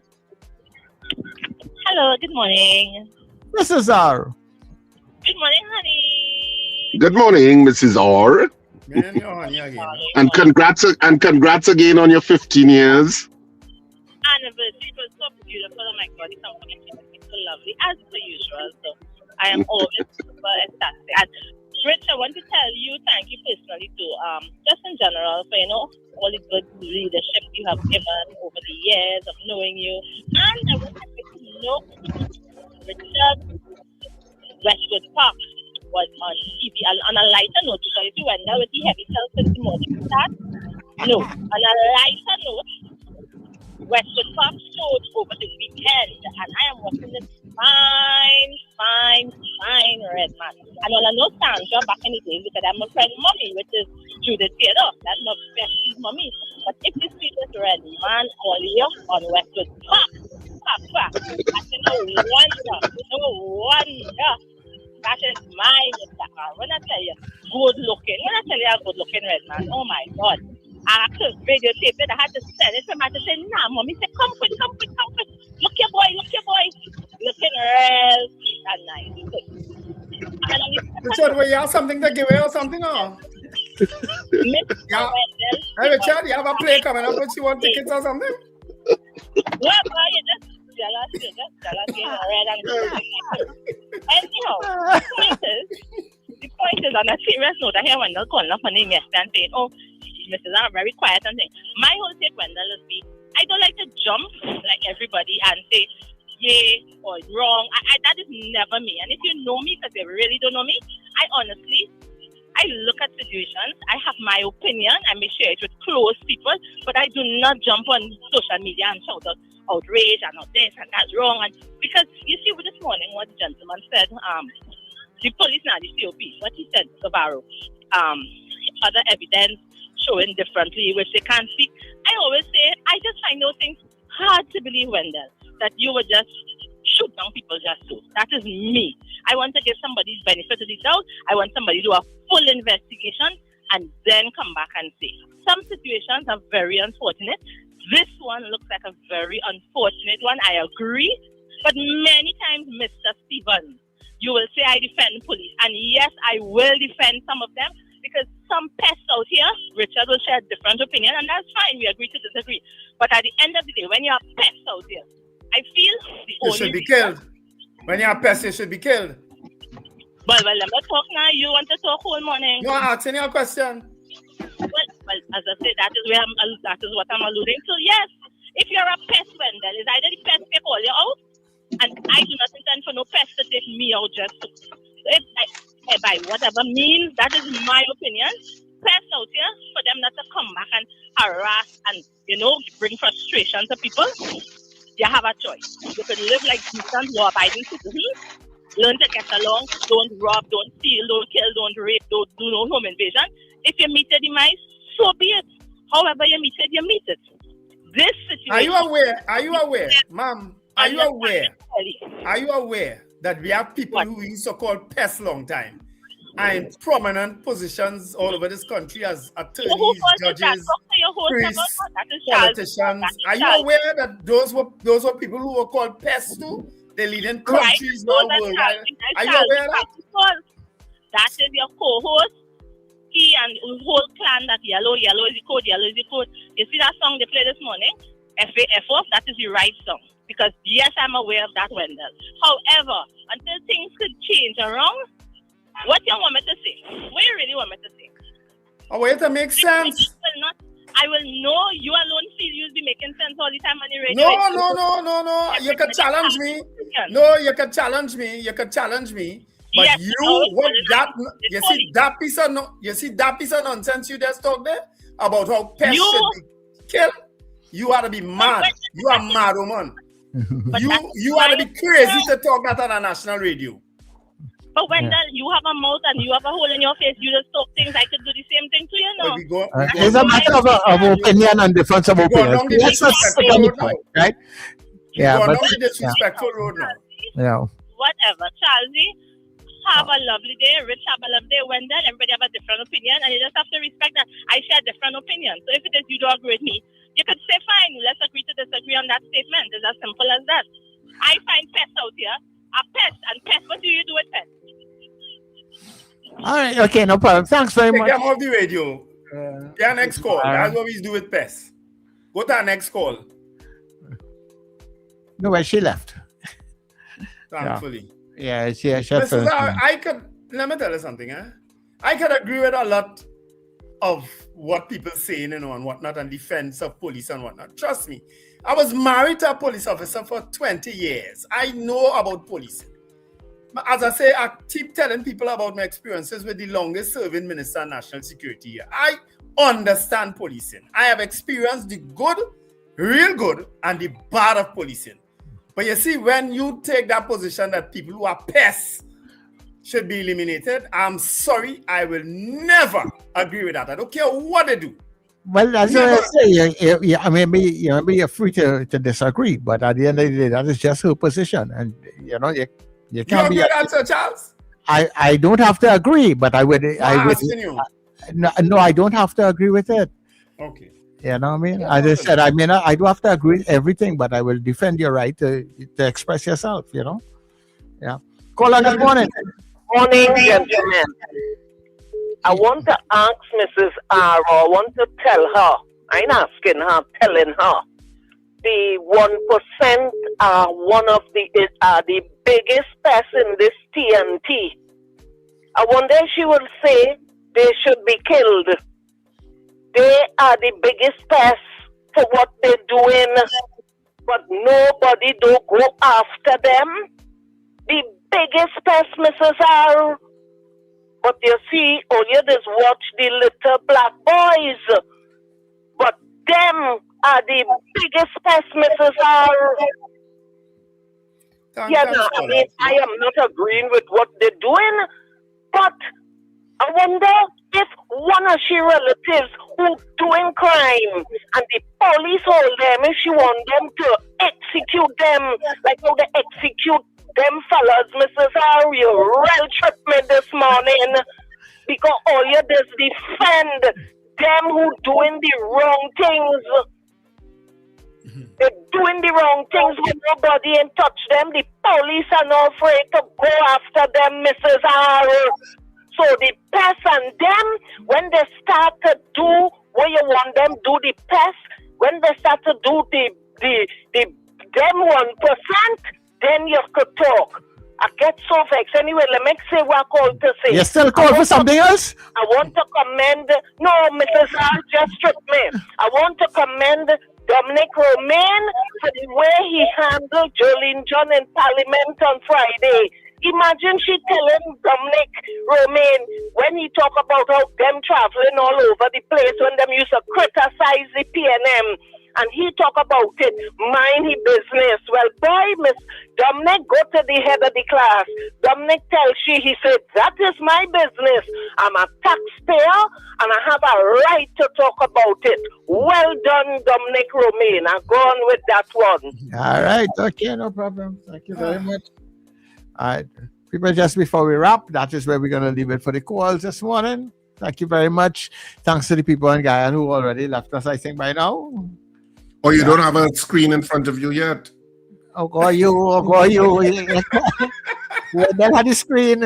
Hello, good morning. Mrs. R. Good morning, honey. Good morning, Mrs. R. And congrats again on your 15 years. Anniversary was so beautiful. Oh my God, it's so lovely, as per usual. So I am always super ecstatic. And Rich, I want to tell you, thank you personally too, just in general for, all the good leadership you have given over the years of knowing you. And I want to know, Richard, Westwood Park was on TV. On a lighter note, because if you went there with the heavy cells in the morning, no. On a lighter note, Westwood Park showed over the weekend, and I am watching this fine red man. And all I know Sandra back in the day because I'm a friend mommy, which is Judith Theodore. That's not Betsy's mommy. But if you see this red man all year on Westwood Park, that's no wonder. That is my Mr. R. When I tell you, good looking red man, oh my God. I could videotape it. I had to send it to him. I had to say, nah, mommy. Say, come quick. Look your boy. Looking real sweet and nice. Richard, will you have something to give away or something? Or? Hey, Richard, you have a play coming up, but you want tickets or something? No, boy, you just jealous, red and blue. Anyhow, the point is, on a serious note, I hear Wendell calling up her name yesterday and saying, oh, Mrs. R very quiet and saying, my whole take, Wendell, is I don't like to jump like everybody and say, yay or wrong. That is never me. And if you know me, because you really don't know me, I look at situations. I have my opinion. I may share it with close people, but I do not jump on social media and shout out outrage and out this and that's wrong. And because you see, this morning, what the gentleman said, the police now the COP, what he said to Barrow, other evidence showing differently, which they can't speak. I always say, I just find those things hard to believe, Wendell, that you would just shoot down people just so. That is me. I want to give somebody benefit of the doubt. I want somebody to do a full investigation and then come back and say. Some situations are very unfortunate. This one looks like a very unfortunate one. I agree. But many times, Mr. Stevens, you will say I defend police. And yes, I will defend some of them. Because some pests out here, Richard will share a different opinion, and that's fine. We agree to disagree. But at the end of the day, when you have pests out here, I feel you should be killed. When you have pests, you should be killed. Well, let me talk now. You want to talk whole morning? No, I'm asking you a question. Well, as I said, that is what I'm alluding to. Yes, if you're a pest, Wendell, is either the pest take all you out, and I do not intend for no pest to take me out just so. By whatever means, that is my opinion. Pests out here, for them not to come back and harass and, bring frustration to people, you have a choice. You could live like decent, law-abiding citizens, learn to get along, don't rob, don't steal, don't kill, don't rape, don't do no home invasion. If you meet your demise, so be it. However you meet it, you meet it. This situation... Are you aware, ma'am? Are you aware that we have people who used to call pests long time and in prominent positions all over this country as attorneys, judges, priests, politicians? Are you aware that those were people who were called pests too? They lead in countries now worldwide. Are you aware of that? That is your co-host. He and his whole clan that yellow is the code, yellow is the code. You see that song they played this morning? FAFO, that is the right song. Because yes, I'm aware of that, Wendell. However, until things could change around, what you want me to say? What you really want me to say? Oh, wait, that makes sense. I will know you alone feel you'll be making sense all the time on the radio. No. You can challenge me. No, you can challenge me. But yes, you see that piece of nonsense you just talked there about how pests should be killed? You ought to be mad. You are mad, woman. You ought to be crazy to talk that on a national radio. But Wendell, you have a mouth and you have a hole in your face. You just talk things. I could do the same thing to you now. we go. It's a matter of opinion and difference of opinion. That's the second point, right? Yeah, but the disrespectful road now. Yeah. Whatever, Charlie. Have a lovely day. Rich, have a lovely day. Wendell, everybody have a different opinion, and you just have to respect that I share different opinions. So if it is you don't agree with me, you could say, fine, let's agree to disagree on that statement. It's as simple as that. I find pests out here are pests, and pests, what do you do with pests? All right, okay, no problem. Thanks very much. Take them off the radio. Yeah, next call. That's what we do with pests. Go to our next call. No, well, she left. Thankfully. Yeah, she Listen, let me tell you something. I could agree with a lot of what people saying and whatnot, and defense of police and whatnot. Trust me, I was married to a police officer for 20 years. I know about policing. As I say, I keep telling people about my experiences with the longest serving Minister of National Security here. I understand policing. I have experienced the good, real good, and the bad of policing. But you see, when you take that position that people who are pests should be eliminated, I'm sorry, I will never agree with that. I don't care what they do. Well, as I say, I mean, you're free to disagree, but at the end of the day, that is just her position, and you can't agree with that, Sir Charles? I don't have to agree, but I would. No, I don't have to agree with it. Okay. You know what I mean? As I said, I do have to agree with everything, but I will defend your right to express yourself, you know? Yeah. Call on, good morning. Morning, gentlemen. I want to ask Mrs. R, or I want to tell her, I'm asking her, telling her, the 1% are one of the biggest pests in this TNT. I wonder if she will say they should be killed. They are the biggest pests for what they're doing, but nobody don't go after them. The biggest pest, Mrs. R. But you see, all you just watch the little black boys. But them are the biggest pests, Mrs. R. I am not agreeing with what they're doing, but I wonder if one of she relatives who doing crime and the police hold them, if she want them to execute them like how they execute them fellas, Mrs. R, you real tripped me this morning because all you just defend them who doing the wrong things. They're doing the wrong things with nobody and touch them. The police are not afraid to go after them, Mrs. R. So the pests and them, when they start to do what you want them to do, the pests, when they start to do them 1%, then you could talk. I get so vexed. Anyway, let me say what I called to say. You still call for something else? I want to commend, no, Mrs. R, just stripped me. I want to commend Dominic Romain for the way he handled Jolene John in Parliament on Friday. Imagine she telling Dominic Romain when he talk about how them traveling all over the place when them used to criticize the PNM. And he talk about it, mind his business. Well, boy, Miss Dominic, go to the head of the class. Dominic tells he said, that is my business. I'm a taxpayer and I have a right to talk about it. Well done, Dominic Romain. I'm going with that one. All right. Okay, no problem. Thank you very much. All right. People, just before we wrap, that is where we're going to leave it for the calls this morning. Thank you very much. Thanks to the people in Guyana who already left us, I think, by now. Oh, you don't have a screen in front of you yet? Oh, go you. Then had the screen.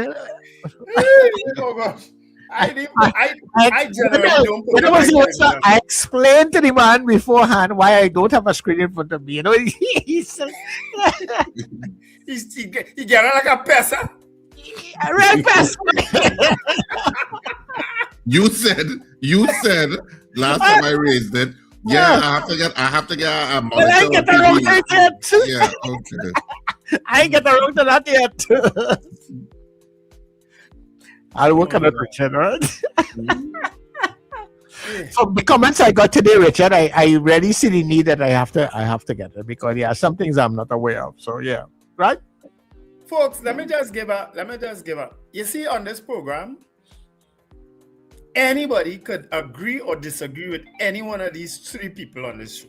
Oh, gosh. I generally don't put it. I explained to the man beforehand why I don't have a screen in front of me. You know, he said, he get like a pest, huh? A real pest. You said last time I raised it. Yeah, I have to get a monitor. Well, I get around to it yet. Yeah, okay. I get around to that yet. I'll work on it, Richard, right? From the comments I got today, Richard, I really see the need that I have to get it because there are some things I'm not aware of. So yeah, right? Folks, let me just give up. You see, on this program, anybody could agree or disagree with any one of these three people on this show.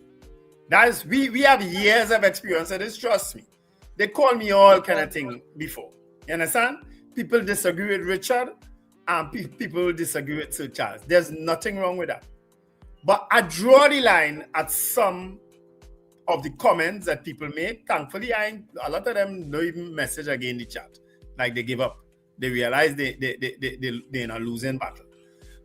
That is, we have years of experience of this, trust me. They call me all kind of thing before. You understand? People disagree with Richard and people disagree with Sir Charles. There's nothing wrong with that. But I draw the line at some of the comments that people make. Thankfully, a lot of them don't even message again in the chat. Like they give up. They realize they're in a losing battle.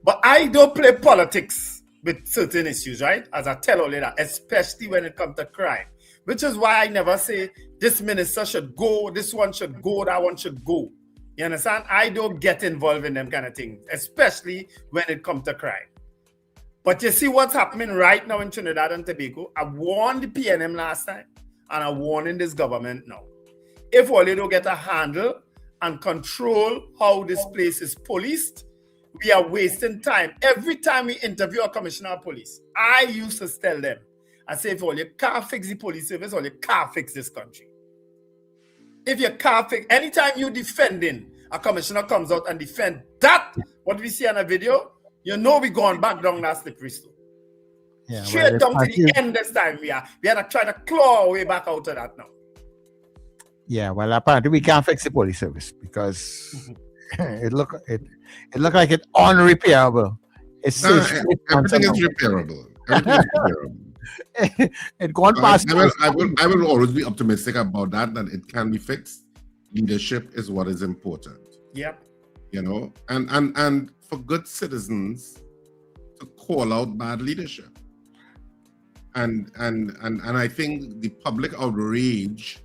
But I don't play politics with certain issues, right? As I tell all of that, especially when it comes to crime. Which is why I never say this minister should go, this one should go, that one should go. You understand? I don't get involved in them kind of things, especially when it comes to crime. But you see what's happening right now in Trinidad and Tobago? I warned the PNM last time, and I'm warning this government now. If all they don't get a handle and control how this place is policed, we are wasting time. Every time we interview a commissioner of police, I used to tell them, I say, if all you can't fix the police service, all you can't fix this country. If you can't fix, anytime you defending, a commissioner comes out and defend that, what we see on a video, you know we're going back down that slippery slope. Yeah, straight down to the end this time we are to try to claw our way back out of that now. Yeah, well, apparently we can't fix the police service because it look like it's unrepairable. It's everything is repairable. Everything is repairable. It gone past. I will always be optimistic about that it can be fixed. Leadership is what is important. Yep. You know, and for good citizens to call out bad leadership. And I think the public outrage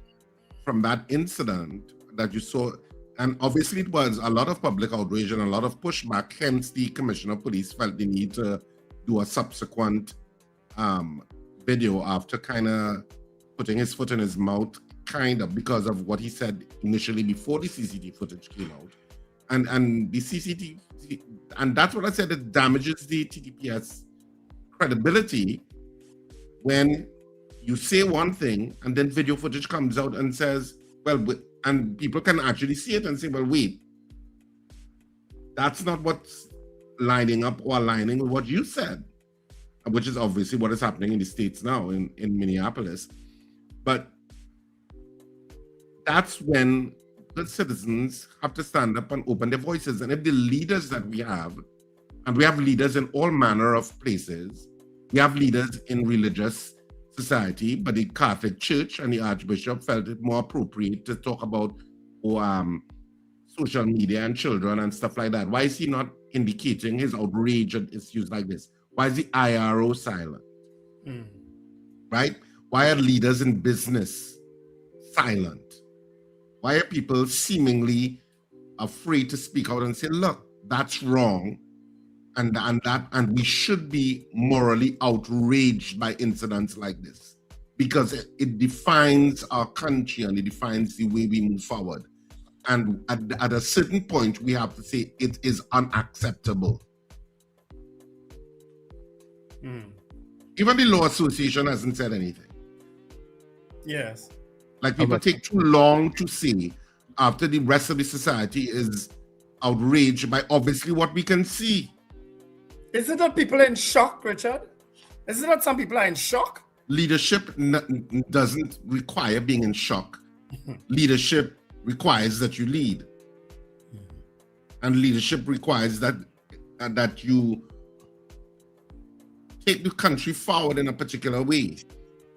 from that incident that you saw, and obviously it was a lot of public outrage and a lot of pushback, hence the Commissioner of Police felt the need to do a subsequent video after kind of putting his foot in his mouth, kind of because of what he said initially before the CCTV footage came out. And the CCTV, and that's what I said, it damages the TTPS credibility when you say one thing and then video footage comes out and says, well, and people can actually see it and say, well, wait, that's not what's lining up or aligning with what you said, which is obviously what is happening in the States now in Minneapolis. But that's when the citizens have to stand up and open their voices. And if the leaders that we have, and we have leaders in all manner of places, we have leaders in religious society, but the Catholic Church and the Archbishop felt it more appropriate to talk about social media and children and stuff like that. Why is he not indicating his outrage at issues like this? Why is the IRO silent? Right? Why are leaders in business silent? Why are people seemingly afraid to speak out and say, look, that's wrong, and we should be morally outraged by incidents like this because it defines our country and it defines the way we move forward. And at a certain point, we have to say it is unacceptable. Even the Law Association hasn't said anything. Yes. Like people take too long to say after the rest of the society is outraged by obviously what we can see. Isn't that people in shock, Richard? Isn't that some people are in shock? Leadership doesn't require being in shock. Leadership requires that you lead. And leadership requires that you take the country forward in a particular way.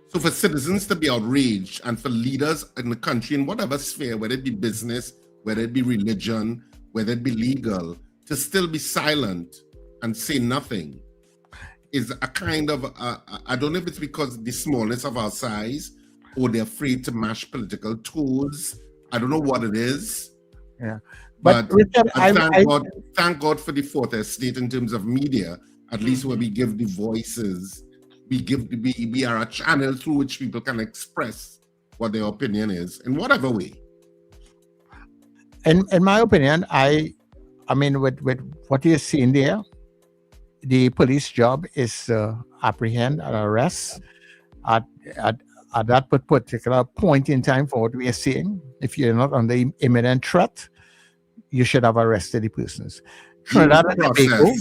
So for citizens to be outraged and for leaders in the country in whatever sphere, whether it be business, whether it be religion, whether it be legal, to still be silent and say nothing is a kind of, I don't know if it's because of the smallness of our size or they're afraid to mash political toes. I don't know what it is. Yeah. But Richard, thank God for the fourth estate in terms of media, at least where we give the voices, we are a channel through which people can express what their opinion is in whatever way. In my opinion, I mean, with what you're seeing there, the police job is apprehend and arrest at that particular point in time for what we are seeing. If you're not under imminent threat, you should have arrested the persons. Trinidad and Tobago,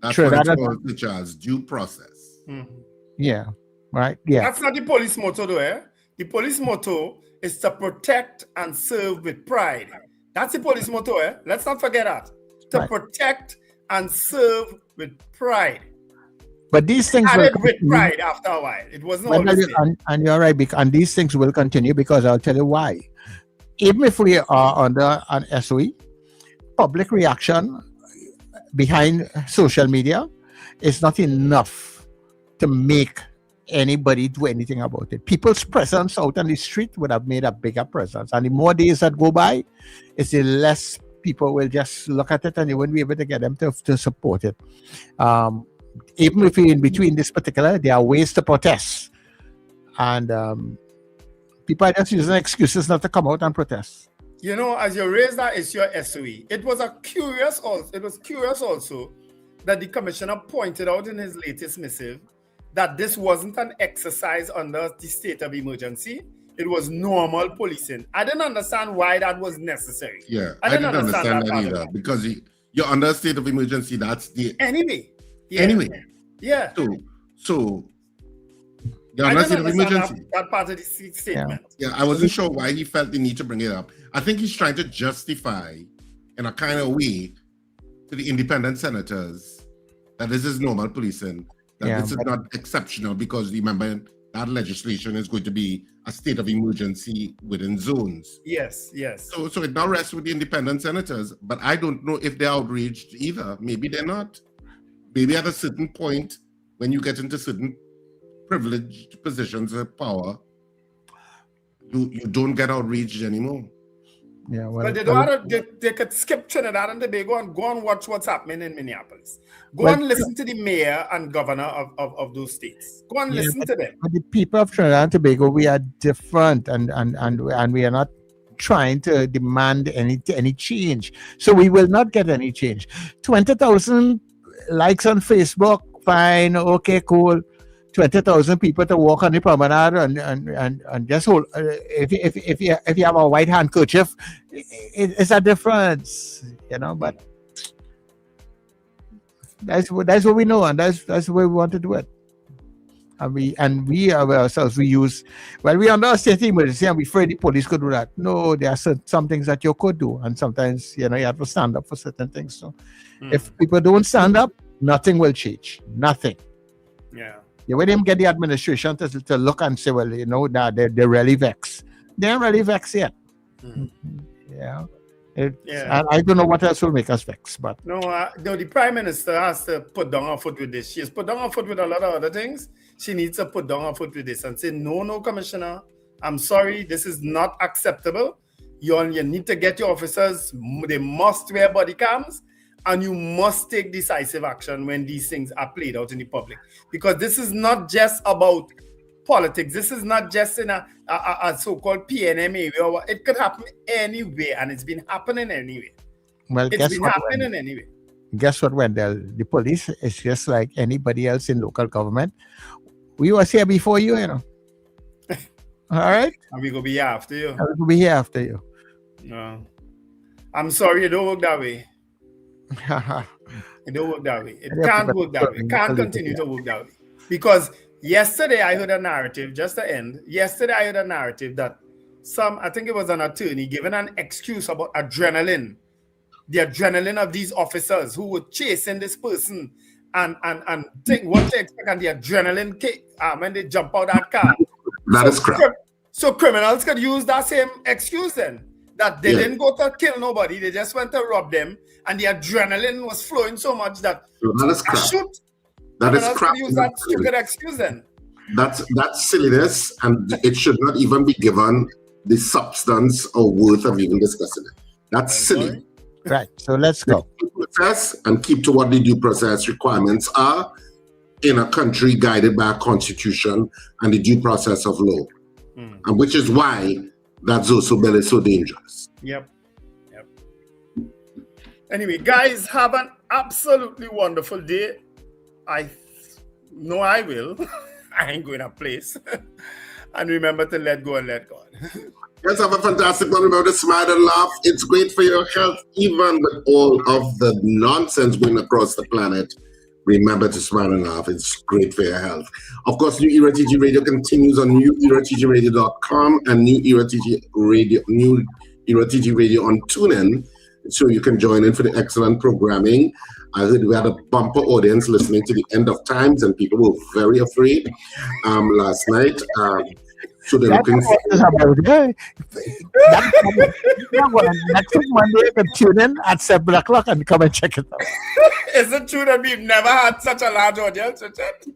That's Trinidad. what it's called, Charles, due process. Yeah, right. Yeah. That's not the police motto, though. Eh? The police motto is to protect and serve with pride. That's the police motto. Eh? Let's not forget that. To protect and serve with pride. But these things will added with pride after a while. It wasn't always there. And you're right, and these things will continue because I'll tell you why. Even if we are under an SOE, public reaction behind social media is not enough to make anybody do anything about it. People's presence out on the street would have made a bigger presence. And the more days that go by, it's the less people will just look at it and you won't be able to get them to support it. Even if you're in between this particular, there are ways to protest. And people are just using excuses not to come out and protest. You know, as you raised that issue of SOE, it was curious also that the commissioner pointed out in his latest missive that this wasn't an exercise under the state of emergency. It was normal policing. I didn't understand why that was necessary. Yeah, I didn't understand that either. Because you're under a state of emergency, that's the... Anyway. Yeah. Anyway. Yeah. So you're under a state of emergency. That part of the statement. Yeah, I wasn't sure why he felt the need to bring it up. I think he's trying to justify, in a kind of way, to the independent senators that this is normal policing, that this is not exceptional, because remember, that legislation is going to be a state of emergency within zones. Yes. So it now rests with the independent senators, but I don't know if they're outraged either. Maybe they're not. Maybe at a certain point, when you get into certain privileged positions of power, you don't get outraged anymore. Yeah, well, they could skip Trinidad and Tobago and go and watch what's happening in Minneapolis. Go and listen to the mayor and governor of those states. Go and listen to them. But the people of Trinidad and Tobago, we are different, and we are not trying to demand any change. So we will not get any change. 20,000 likes on Facebook, fine, okay, cool. 20,000 people to walk on the promenade and just hold. If you have a white handkerchief, it's a difference, you know. But that's what we know, and that's the way we want to do it. And we ourselves, we use, well, we under a state emergency and we afraid the police could do that. No, there are some things that you could do, and sometimes, you know, you have to stand up for certain things. So if people don't stand up, nothing will change. Nothing. Yeah. You wouldn't get the administration to look and say, well, you know, that they're really vexed. They're really vexed yet. Yeah. And I don't know what else will make us vex, but no, the Prime Minister has to put down her foot with this. She has put down her foot with a lot of other things. She needs to put down her foot with this and say, no, Commissioner, I'm sorry, this is not acceptable. You need to get your officers, they must wear body cams, and you must take decisive action when these things are played out in the public. Because this is not just about politics. This is not just in a so-called PNM area. It could happen anywhere, and it's been happening anyway. Well, it's been happening anyway. Guess what, Wendell? The police is just like anybody else in local government. We was here before you, you know. All right? And we going to be here after you. And we will be here after you. No. I'm sorry, it don't work that way. It don't work that way. It can't work that way. It can't continue to work that way. Because yesterday I heard a narrative, just to end. Yesterday I heard a narrative that I think it was an attorney giving an excuse about adrenaline. The adrenaline of these officers who were chasing this person and think what they expect, and the adrenaline kick when they jump out that car. That is crap. So criminals could use that same excuse then. That they didn't go to kill nobody, they just went to rob them, and the adrenaline was flowing so much that that is crap. Shoot. That is crap. Use that stupid excuse then. That's silliness, and it should not even be given the substance or worth of even discussing it. That's silly. Right. So let's go. Process and keep to what the due process requirements are in a country guided by a constitution and the due process of law, and which is why that Zoso bill is so dangerous. Yep. Anyway, guys, have an absolutely wonderful day. I know I will. I ain't going to place. And remember to let go and let God. Let's have a fantastic one. Remember to smile and laugh. It's great for your health, even with all of the nonsense going across the planet. Remember to smile and laugh. It's great for your health. Of course, New Era TT Radio continues on newerattradio.com and New Era TT Radio on TuneIn, so you can join in for the excellent programming. I heard we had a bumper audience listening to the End of Times, and people were very afraid last night. So they're looking for... Next Monday, you can tune in at 7 o'clock and come and check it out. Is it true that we've never had such a large audience, Richard?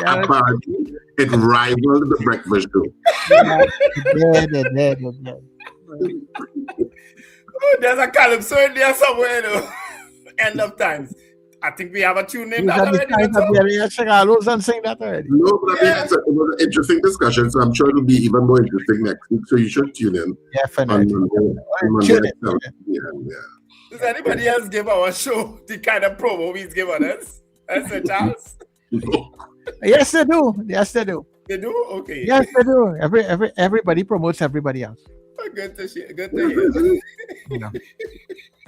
Apparently, it rivaled the breakfast show. Oh, there's a calypso in there somewhere, though. End of Times. I think we have a tune named that already. No, but I mean, it was an interesting discussion, so I'm sure it'll be even more interesting next week. So you should tune in. Definitely. Does anybody else give our show the kind of promo he's given us? That's it, Charles? Yes, they do. Yes, they do. They do? Okay. Yes, they do. Everybody promotes everybody else. Oh, good to hear. Good to hear.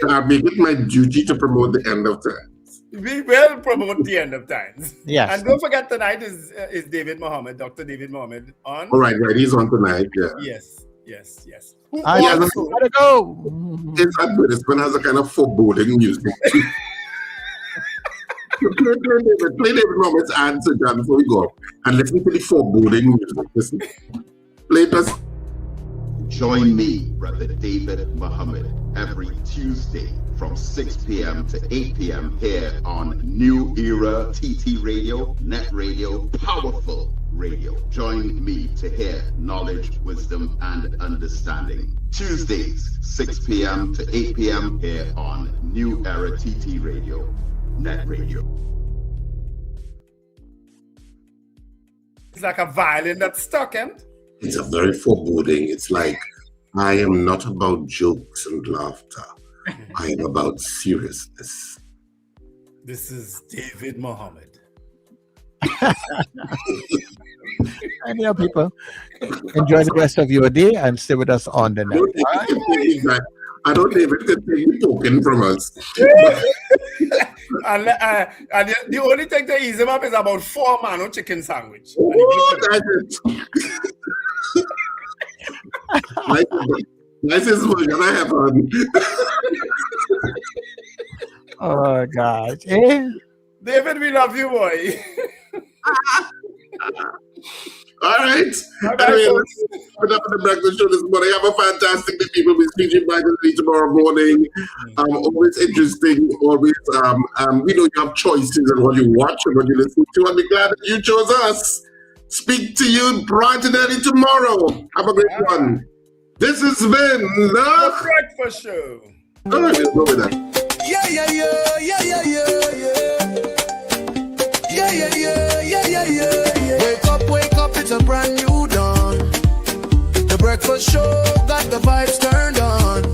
I make it my duty to promote the End of Times. We will promote the End of Times. Yes. And don't forget, tonight is David Mohammed, Dr. David Mohammed on. All right, he's on tonight. Yeah. Yes. Gotta go. His advertisement has a kind of foreboding music. Play David Mohammed's answer, John, before we go. And listen to the foreboding music. Listen. Play this. Join me, Brother David Mohammed, every Tuesday from 6 p.m. to 8 p.m. here on New Era TT Radio, NETT Radio, Powerful Radio. Join me to hear knowledge, wisdom, and understanding. Tuesdays, 6 p.m. to 8 p.m. here on New Era TT Radio, NETT Radio. It's like a violin that's stuck, eh? It's a very foreboding. It's like, I am not about jokes and laughter. I am about seriousness. This is David Mohammed. And people, enjoy the rest of your day and stay with us on the night. I don't even get any token from us. and the only thing to ease him up is about 4 mano chicken sandwich. Oh, that's it. Nicest version I have on. Oh, God. Eh? David, we love you, boy. All right. Anyway, let's put up the breakfast show this morning. Have a fantastic day, people. We'll speak to you back tomorrow morning. Always interesting. Always, we know you have choices on what you watch and what you listen to. And we're glad that you chose us. Speak to you bright and early tomorrow. Have a great one. This has been the Breakfast Show. All right, let's go with that. Yeah. Wake up, it's a brand new dawn. The breakfast show got the vibes turned on.